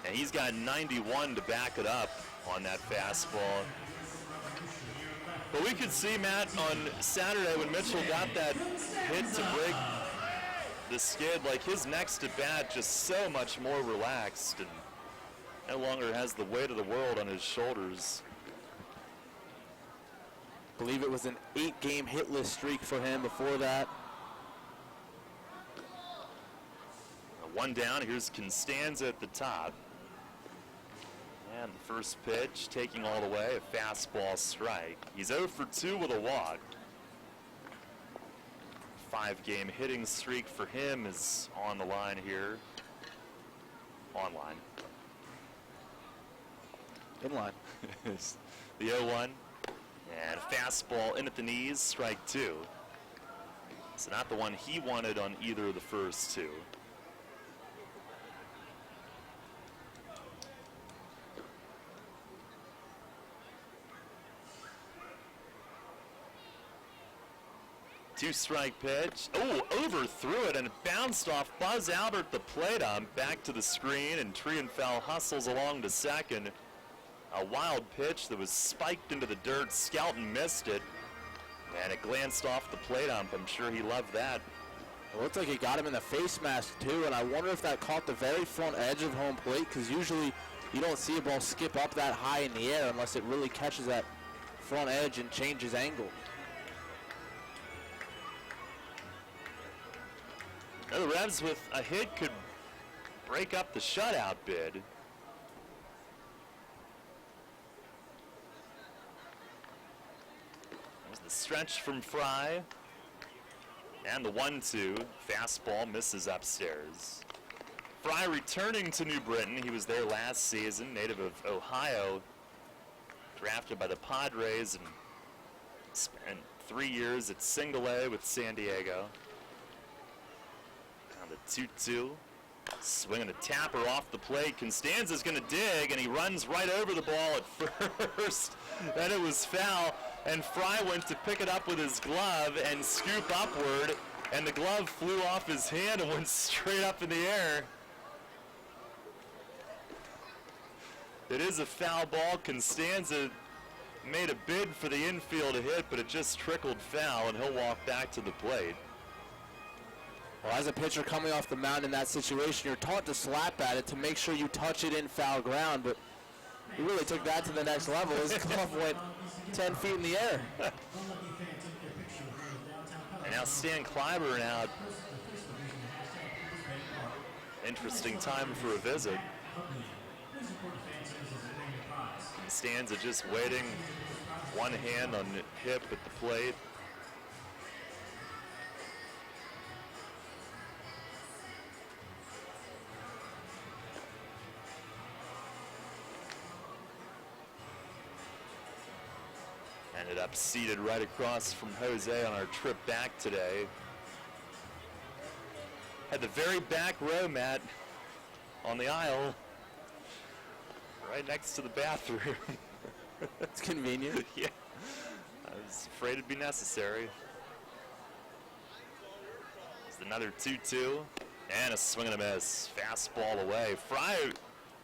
Speaker 2: And he's got 91 to back it up on that fastball. But we could see, Matt, on Saturday when Mitchell got that hit to break the skid, like his next at bat just so much more relaxed and no longer has the weight of the world on his shoulders.
Speaker 4: I believe it was an 8-game hitless streak for him before that.
Speaker 2: One down, here's Constanza at the top. And the first pitch, taking all the way, a fastball strike. He's 0 for 2 with a walk. 5-game hitting streak for him is on the line here. Online.
Speaker 4: In line.
Speaker 2: The 0-1. And a fastball in at the knees, strike 2. So not the one he wanted on either of the first two. Two-strike pitch. Oh, overthrew it and it bounced off Buzz Albert, the plate ump, back to the screen, and Trienfeld hustles along to second. A wild pitch that was spiked into the dirt. Skelton missed it, and it glanced off the plate ump. I'm sure he loved that.
Speaker 4: It looked like he got him in the face mask, too, and I wonder if that caught the very front edge of home plate, because usually you don't see a ball skip up that high in the air unless it really catches that front edge and changes angle.
Speaker 2: Now the Revs with a hit could break up the shutout bid. There's the stretch from Fry. And the 1-2. Fastball misses upstairs. Fry returning to New Britain. He was there last season, native of Ohio. Drafted by the Padres and spent 3 years at Single A with San Diego. The 2-2, swinging a tapper off the plate. Constanza's going to dig, and he runs right over the ball at first. Then it was foul, and Fry went to pick it up with his glove and scoop upward, and the glove flew off his hand and went straight up in the air. It is a foul ball. Constanza made a bid for the infield hit, but it just trickled foul, and he'll walk back to the plate.
Speaker 4: Well, as a pitcher coming off the mound in that situation, you're taught to slap at it to make sure you touch it in foul ground, but he really took that to the next level. His glove went 10 feet in the air.
Speaker 2: And now Stan Clyburn out. Interesting time for a visit. Stanza just waiting, one hand on the hip at the plate. Ended up seated right across from Jose on our trip back today. Had the very back row, Matt, on the aisle, right next to the bathroom.
Speaker 4: It's convenient.
Speaker 2: Yeah, I was afraid it'd be necessary. There's another 2-2, and a swing and a miss. Fastball away. Fry,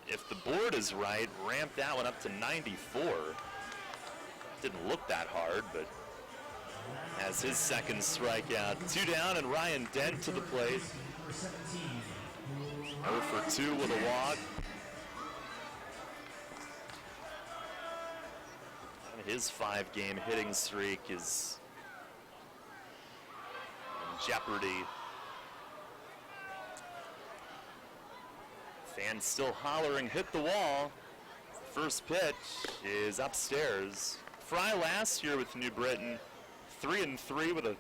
Speaker 2: if the board is right, ramped that one up to 94. Didn't look that hard, but has his second strikeout. 2 down, and Ryan Dent to the plate. 0 for 2 with a walk. And his 5-game hitting streak is in jeopardy. Fans still hollering, hit the wall. First pitch is upstairs. Fry last year with New Britain, 3-3 with a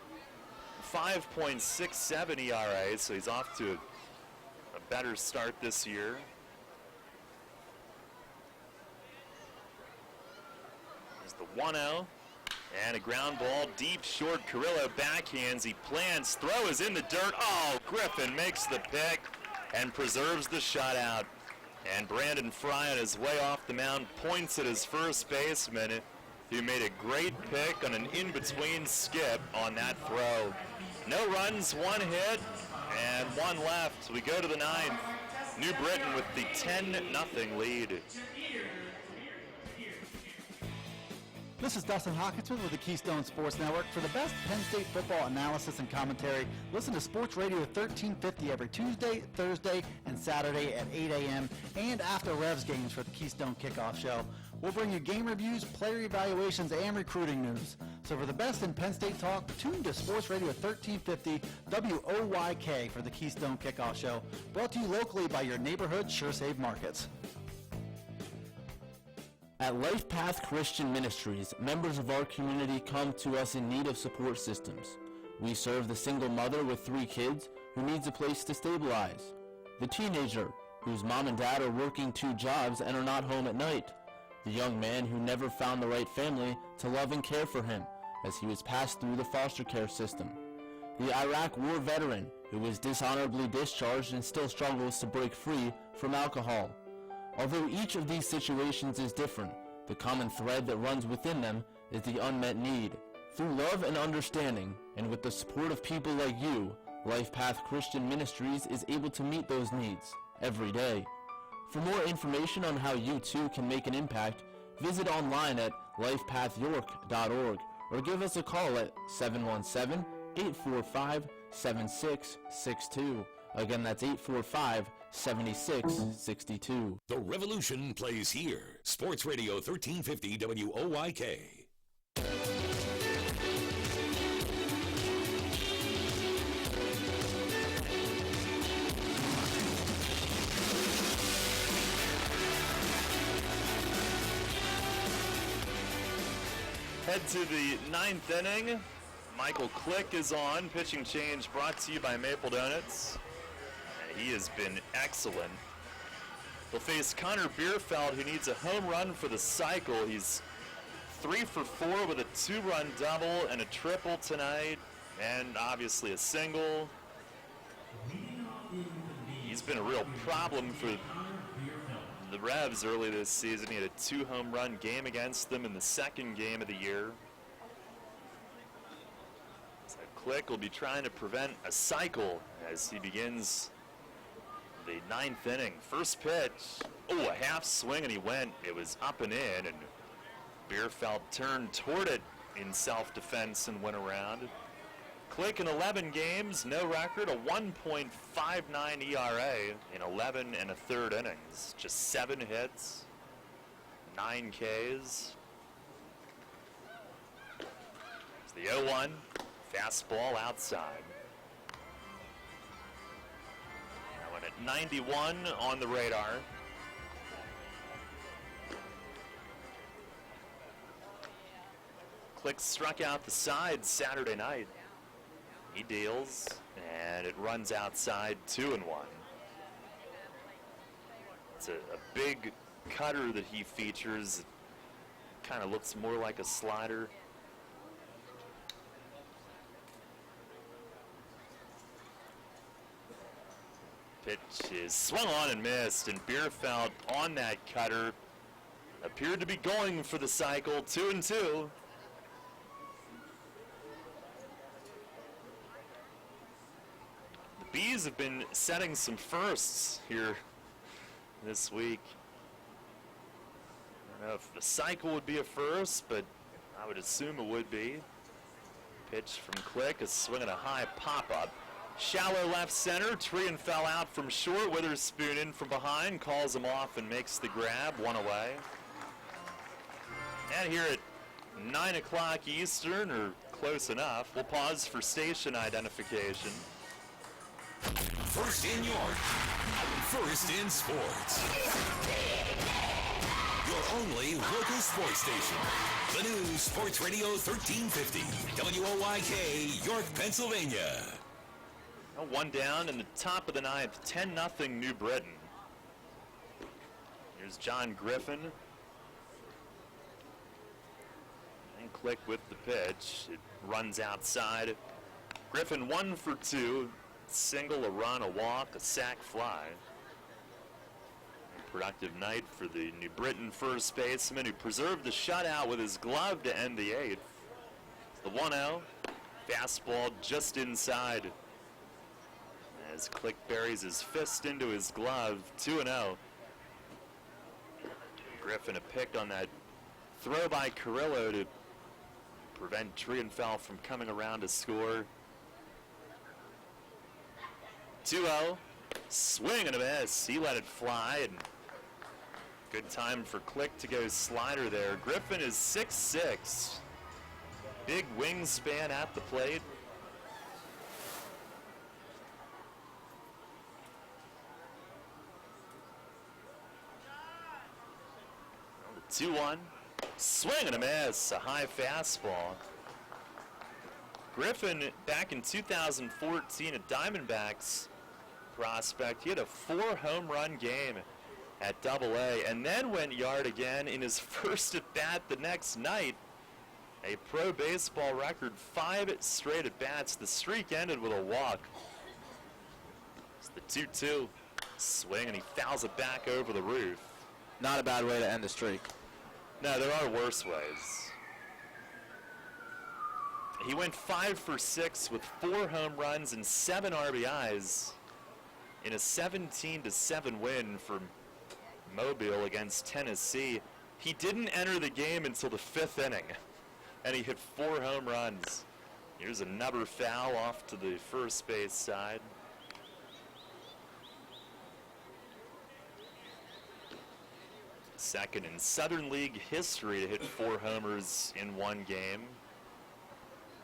Speaker 2: 5.67 ERA, so he's off to a better start this year. the 1-0. And a ground ball, deep, short. Carrillo backhands. He plants. Throw is in the dirt. Oh, Griffin makes the pick and preserves the shutout. And Brandon Fry on his way off the mound points at his first baseman, who made a great pick on an in-between skip on that throw. No runs, one hit, and one left. We go to the ninth. New Britain with the 10-0 lead.
Speaker 9: This is Dustin Hawkinson with the Keystone Sports Network. For the best Penn State football analysis and commentary, listen to Sports Radio 1350 every Tuesday, Thursday, and Saturday at 8 a.m. and after Revs games for the Keystone Kickoff Show. We'll bring you game reviews, player evaluations, and recruiting news. So for the best in Penn State talk, tune to Sports Radio 1350 WOYK for the Keystone Kickoff Show. Brought to you locally by your neighborhood SureSave Markets.
Speaker 8: At Life Path Christian Ministries, members of our community come to us in need of support systems. We serve the single mother with 3 kids who needs a place to stabilize, the teenager whose mom and dad are working 2 jobs and are not home at night, the young man who never found the right family to love and care for him as he was passed through the foster care system, the Iraq War veteran who was dishonorably discharged and still struggles to break free from alcohol. Although each of these situations is different, the common thread that runs within them is the unmet need. Through love and understanding, and with the support of people like you, Life Path Christian Ministries is able to meet those needs every day. For more information on how you too can make an impact, visit online at lifepathyork.org or give us a call at 717-845-7662. Again, that's 845-7662.
Speaker 3: The revolution plays here. Sports Radio 1350 WOYK.
Speaker 2: Head to the 9th inning. Michael Click is on. Pitching change brought to you by Maple Donuts. And he has been excellent. They'll face Connor Bierfeld, who needs a home run for the cycle. He's 3 for 4 with a 2-run double and a triple tonight, and obviously a single. He's been a real problem for the Revs early this season. He had a 2-home run game against them in the second game of the year. So Click will be trying to prevent a cycle as he begins the 9th inning. First pitch, a half swing and he went. It was up and in, and Bierfeld turned toward it in self-defense and went around. Click in 11 games, no record, a 1.59 ERA in 11 1/3 innings. Just 7 hits, 9 Ks. It's the 0-1, fastball outside. That one at 91 on the radar. Click struck out the side Saturday night. He deals, and it runs outside 2-1. It's a big cutter that he features. Kind of looks more like a slider. Pitch is swung on and missed, and Bierfeld on that cutter appeared to be going for the cycle. 2-2. Bees have been setting some firsts here this week. I don't know if the cycle would be a first, but I would assume it would be. Pitch from Click, a swing and a high pop-up. Shallow left center, Trian fell out from short. Witherspoon in from behind, calls him off and makes the grab, 1 away. And here at 9 o'clock Eastern, or close enough, we'll pause for station identification.
Speaker 3: First in York, first in sports. Your only local sports station. The new Sports Radio 1350, WOYK, York, Pennsylvania.
Speaker 2: One down in the top of the 9th, 10-0 New Britain. Here's John Griffin. Click with the pitch. It runs outside. Griffin 1 for 2. Single, a run, a walk, a sac fly. A productive night for the New Britain first baseman who preserved the shutout with his glove to end the 8th. The 1-0. Fastball just inside. As Click buries his fist into his glove. 2-0. Griffin a pick on that throw by Carrillo to prevent Trienfeld from coming around to score. 2-0. Swing and a miss. He let it fly, and good time for Click to go slider there. Griffin is 6'6". Big wingspan at the plate. The 2-1. Swing and a miss. A high fastball. Griffin, back in 2014 at Diamondbacks prospect, he had a 4-home run game at Double-A and then went yard again in his first at-bat the next night. A pro baseball record, 5 straight at-bats. The streak ended with a walk. It's the 2-2. Swing, and he fouls it back over the roof.
Speaker 4: Not a bad way to end the streak.
Speaker 2: No, there are worse ways. He went 5 for 6 with 4 home runs and 7 RBIs in a 17-7 win for Mobile against Tennessee. He didn't enter the game until the 5th inning, and he hit 4 home runs. Here's another foul off to the first base side. Second in Southern League history to hit 4 homers in one game.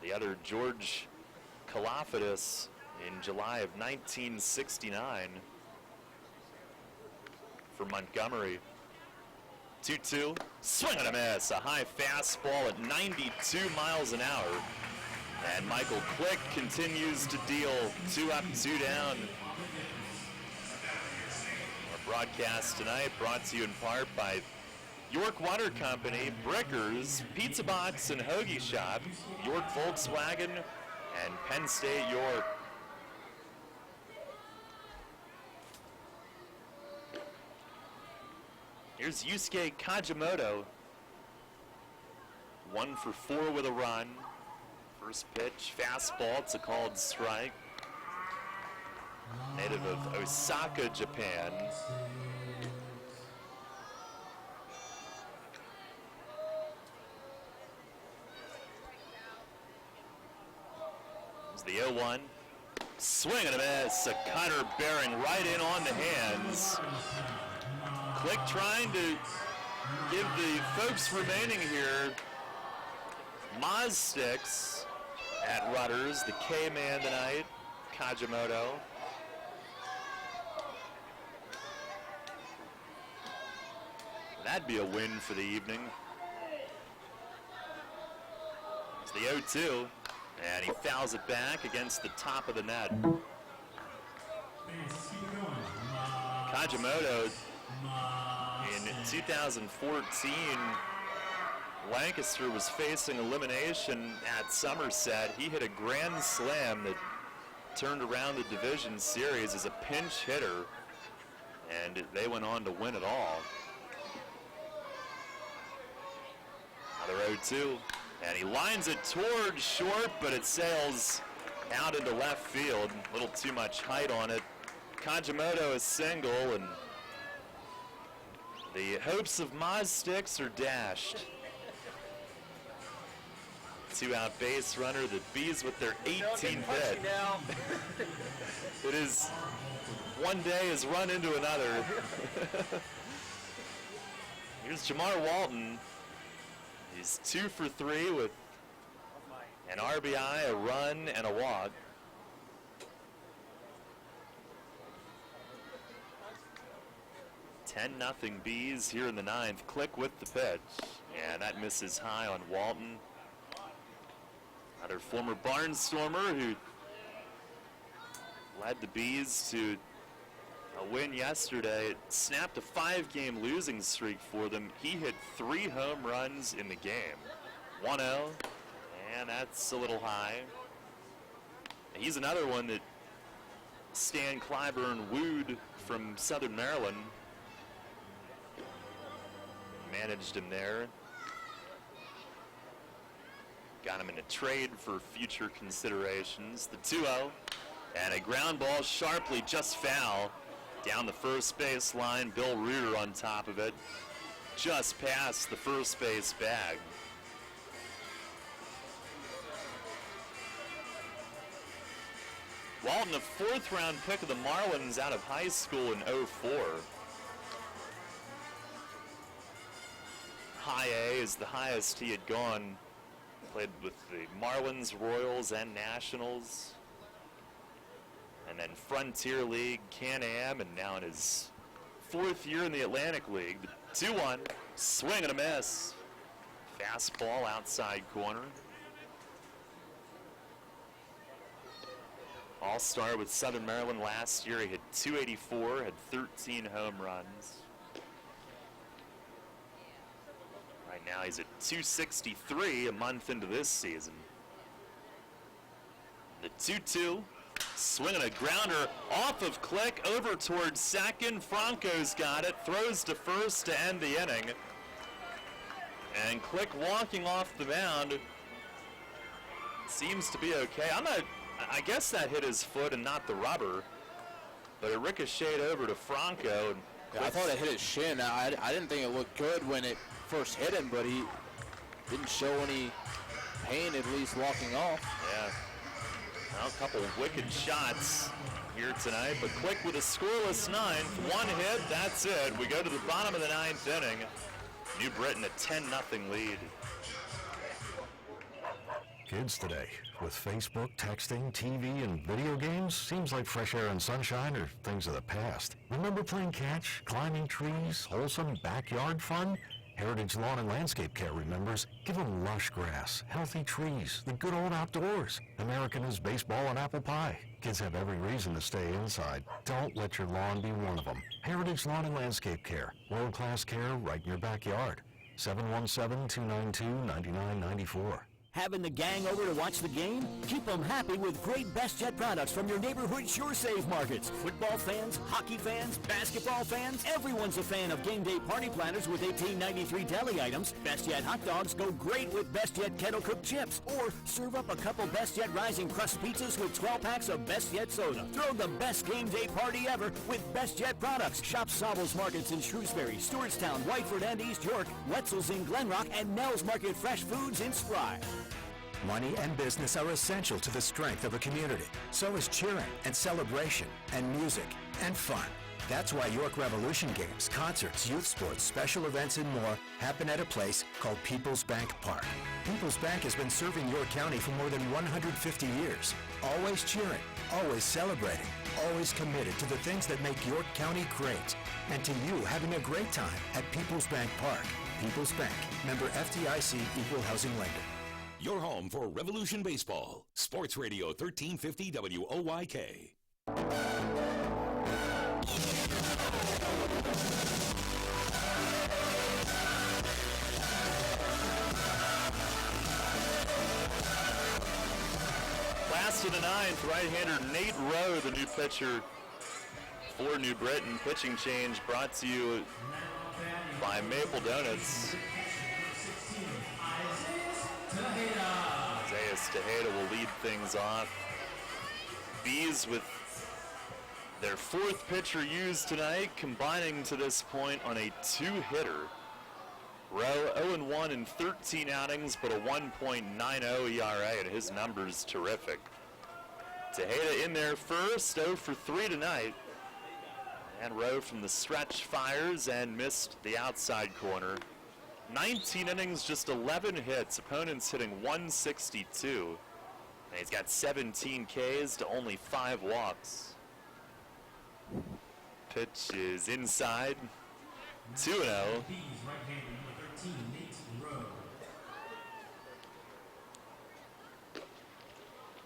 Speaker 2: The other, George Kalafidis, in July of 1969 for Montgomery. 2-2, swing and a miss. A high fastball at 92 miles an hour. And Michael Click continues to deal 2 up, 2 down. Our broadcast tonight brought to you in part by York Water Company, Brickers, Pizza Box and Hoagie Shop, York Volkswagen, and Penn State York. Here's Yusuke Kajimoto. 1 for 4 with a run. First pitch, fastball, it's a called strike. Native of Osaka, Japan. There's the 0-1. Swing and a miss. A cutter bearing right in on the hands. Click trying to give the folks remaining here Maz sticks at Rudders, the K-man tonight, Kajimoto. That'd be a win for the evening. It's the 0-2, and he fouls it back against the top of the net. Kajimoto, in 2014, Lancaster was facing elimination at Somerset. He hit a grand slam that turned around the division series as a pinch hitter, and they went on to win it all. Another 0-2, and he lines it towards short, but it sails out into left field. A little too much height on it. Kajimoto is single, and the hopes of Maz Sticks are dashed. 2-out base runner, the Bees with their 18th hit. It is, one day has run into another. Here's Jamar Walton. He's 2 for 3 with an RBI, a run, and a walk. Nothing Bees here in the 9th. Click with the pitch, and that misses high on Walton. Another former Barnstormer who led the Bees to a win yesterday. It snapped a 5-game losing streak for them. He hit 3 home runs in the game. 1-0, and that's a little high. He's another one that Stan Clyburn wooed from Southern Maryland. Managed him there. Got him in a trade for future considerations. The 2-0, and a ground ball sharply just foul down the first base line. Bill Reuter on top of it, just past the first base bag. Walton, a fourth-round pick of the Marlins out of high school in 04. High A is the highest he had gone. Played with the Marlins, Royals, and Nationals. And then Frontier League, Can-Am, and now in his fourth year in the Atlantic League. 2-1, swing and a miss. Fastball outside corner. All-star with Southern Maryland last year. He hit .284, had 13 home runs. Right now he's at .263 a month into this season. The 2-2, swinging a grounder off of Click over towards second. Franco's got it, throws to first to end the inning. And Click walking off the mound seems to be okay. I guess that hit his foot and not the rubber, but it ricocheted over to Franco. And
Speaker 4: yeah, I thought it hit his shin. I didn't think it looked good when it first hit him, but he didn't show any pain, at least walking off.
Speaker 2: Yeah. Well, a couple of wicked shots here tonight, but Click with a scoreless ninth. One hit, that's it. We go to the bottom of the ninth inning. New Britain a 10-0 lead.
Speaker 13: Kids today, with Facebook, texting, TV, and video games, seems like fresh air and sunshine are things of the past. Remember playing catch, climbing trees, wholesome backyard fun? Heritage Lawn and Landscape Care remembers, give them lush grass, healthy trees, the good old outdoors. American is baseball and apple pie. Kids have every reason to stay inside. Don't let your lawn be one of them. Heritage Lawn and Landscape Care, world-class care right in your backyard. 717-292-9994.
Speaker 7: Having the gang over to watch the game? Keep them happy with great Best Jet products from your neighborhood SureSave markets. Football fans, hockey fans, basketball fans, everyone's a fan of game day party planners with $18.93 deli items. Best Jet hot dogs go great with Best Jet kettle cooked chips. Or serve up a couple Best Jet rising crust pizzas with 12 packs of Best Jet soda. Throw the best game day party ever with Best Jet products. Shop Savills Markets in Shrewsbury, Stewartstown, Whiteford, and East York, Wetzel's in Glenrock, and Nell's Market Fresh Foods in Spry.
Speaker 17: Money and business are essential to the strength of a community. So is cheering and celebration and music and fun. That's why York Revolution games, concerts, youth sports, special events, and more happen at a place called People's Bank Park. People's Bank has been serving York County for more than 150 years. Always cheering, always celebrating, always committed to the things that make York County great. And to you having a great time at People's Bank Park. People's Bank, member FDIC, equal housing lender.
Speaker 3: Your home for Revolution Baseball. Sports Radio 1350 WOYK.
Speaker 2: Last of the ninth, right-hander Nate Rowe, the new pitcher for New Britain. Pitching change brought to you by Maple Donuts. Isaiah Tejeda will lead things off. Bees with their fourth pitcher used tonight, combining to this point on a two-hitter. Rowe 0-1 in 13 outings, but a 1.90 ERA, and his number's terrific. Tejeda in there first, 0 for 3 tonight. And Rowe from the stretch fires and missed the outside corner. 19 innings, just 11 hits. Opponents hitting 162. And he's got 17 Ks to only 5 walks. Pitch is inside. 2-0.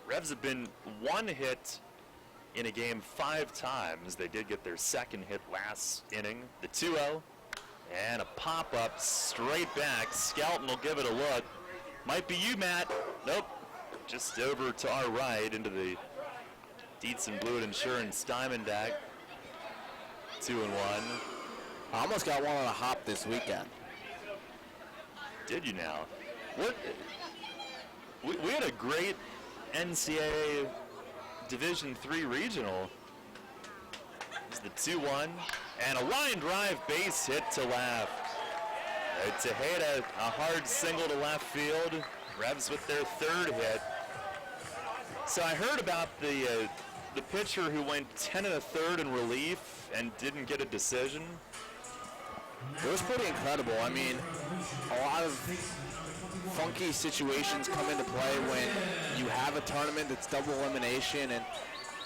Speaker 2: Revs have been one hit in a game 5 times. They did get their second hit last inning. The 2-0. And a pop-up straight back. Skelton will give it a look. Might be you, Matt. Nope. Just over to our right into the Dietz and Blewett Insurance Diamondback. 2-1.
Speaker 4: I almost got one on a hop this weekend.
Speaker 2: Did you now? What? We had a great NCAA Division III regional. It's the 2-1 and a line drive base hit to left. Tejeda, a hard single to left field. Revs with their third hit. So I heard about the pitcher who went 10 1/3 in relief and didn't get a decision.
Speaker 4: It was pretty incredible. I mean, a lot of funky situations come into play when you have a tournament that's double elimination. And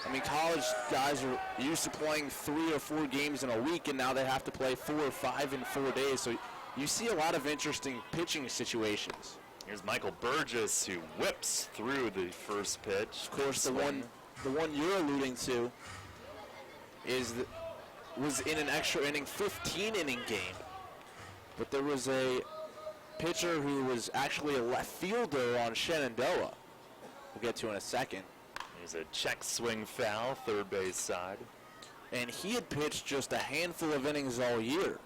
Speaker 4: I mean, college guys are used to playing 3 or 4 games in a week, and now they have to play 4 or 5 in 4 days. So you see a lot of interesting pitching situations.
Speaker 2: Here's Michael Burgess, who whips through the first pitch.
Speaker 4: Of course, the one you're alluding to was in an extra inning, 15-inning game. But there was a pitcher who was actually a left fielder on Shenandoah. We'll get to in a second.
Speaker 2: There's a check swing foul, third base side.
Speaker 4: And he had pitched just a handful of innings all year.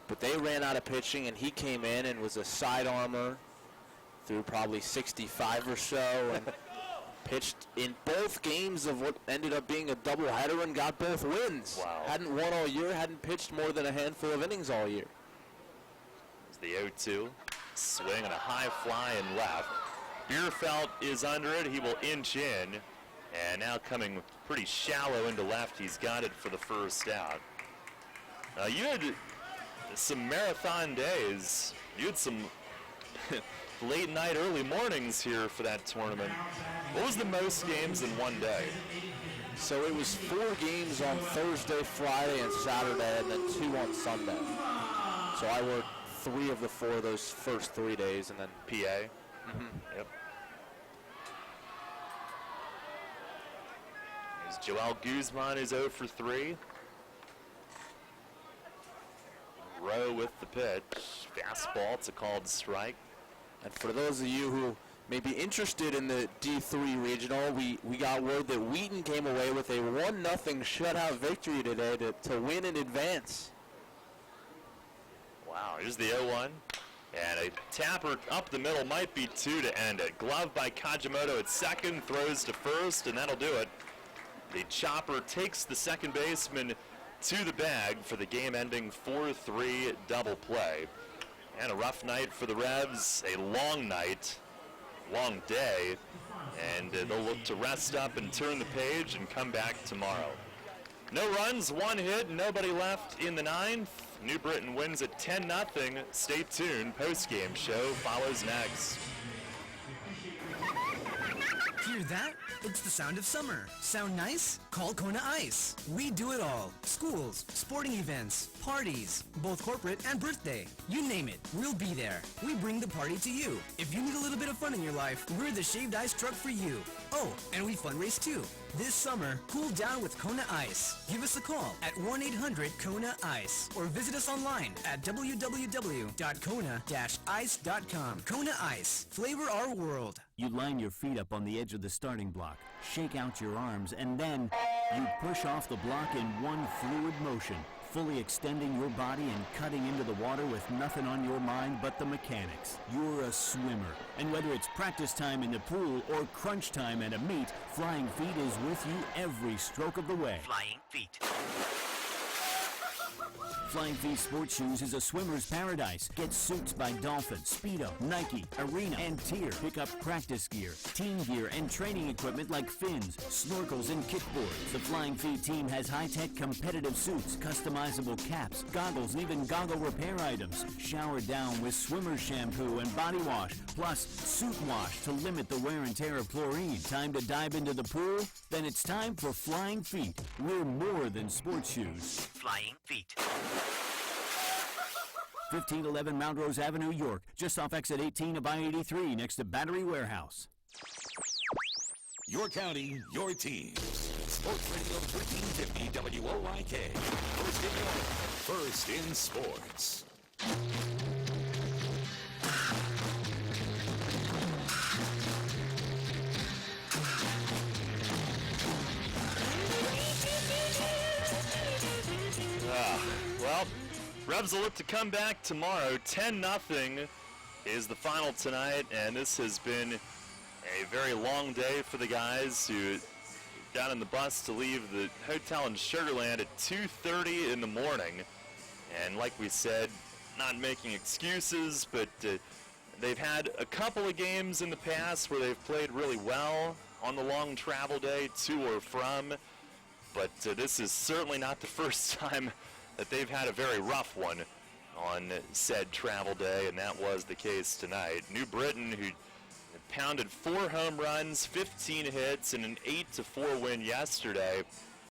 Speaker 4: But they ran out of pitching, and he came in and was a side armor through probably 65 or so, and pitched in both games of what ended up being a doubleheader and got both wins.
Speaker 2: Wow.
Speaker 4: Hadn't won all year, hadn't pitched more than a handful of innings all year.
Speaker 2: There's the 0-2. Swing and a high fly and left. Bierfeld is under it. He will inch in. And now coming pretty shallow into left. He's got it for the first out. You had some marathon days. You had some late night, early mornings here for that tournament. What was the most games in one day?
Speaker 4: So it was 4 games on Thursday, Friday, and Saturday, and then 2 on Sunday. So I worked 3 of the 4 of those first 3 days, and then
Speaker 2: PA. Yep. There's Joel Guzman, who's 0 for 3. Rowe with the pitch. Fastball, it's a called strike.
Speaker 4: And for those of you who may be interested in the D3 regional, we got word that Wheaton came away with a 1-0 shutout victory today to win in advance.
Speaker 2: Wow, here's the 0-1. And a tapper up the middle, might be 2 to end it. Glove by Kajimoto at second, throws to first, and that'll do it. The chopper takes the second baseman to the bag for the game-ending 4-3 double play. And a rough night for the Revs, a long night, long day, and they'll look to rest up and turn the page and come back tomorrow. No runs, 1 hit, nobody left in the 9th. New Britain wins at 10-0. Stay tuned, post-game show follows next.
Speaker 18: Hear that? It's the sound of summer. Sound nice? Call Kona Ice. We do it all. Schools, sporting events, parties, both corporate and birthday. You name it, we'll be there. We bring the party to you. If you need a little bit of fun in your life, we're the shaved ice truck for you. Oh, and we fundraise too. This summer, cool down with Kona Ice. Give us a call at 1-800-KONA-ICE or visit us online at www.kona-ice.com. Kona Ice. Flavor our world.
Speaker 7: You line your feet up on the edge of the starting block, shake out your arms, and then you push off the block in one fluid motion, fully extending your body and cutting into the water with nothing on your mind but the mechanics. You're a swimmer, and whether it's practice time in the pool or crunch time at a meet, Flying Feet is with you every stroke of the way.
Speaker 15: Flying Feet.
Speaker 7: Flying Feet Sports Shoes is a swimmer's paradise. Get suits by Dolphin, Speedo, Nike, Arena, and Tier. Pick up practice gear, team gear, and training equipment like fins, snorkels, and kickboards. The Flying Feet team has high-tech competitive suits, customizable caps, goggles, and even goggle repair items. Shower down with swimmer shampoo and body wash, plus suit wash to limit the wear and tear of chlorine. Time to dive into the pool? Then it's time for Flying Feet. We're more than sports shoes.
Speaker 15: Flying Feet.
Speaker 7: 1511 Mount Rose Avenue, York, just off exit 18 of I-83, next to Battery Warehouse.
Speaker 3: Your county, your team. Sports Radio 1350 WOIK. First in sports.
Speaker 2: Revs will look to come back tomorrow. 10-0 is the final tonight, and this has been a very long day for the guys who got on the bus to leave the hotel in Sugar Land at 2:30 in the morning. And like we said, not making excuses, but they've had a couple of games in the past where they've played really well on the long travel day to or from, but this is certainly not the first time that they've had a very rough one on said travel day, and that was the case tonight. New Britain, who pounded 4 home runs, 15 hits, and an 8-4 win yesterday,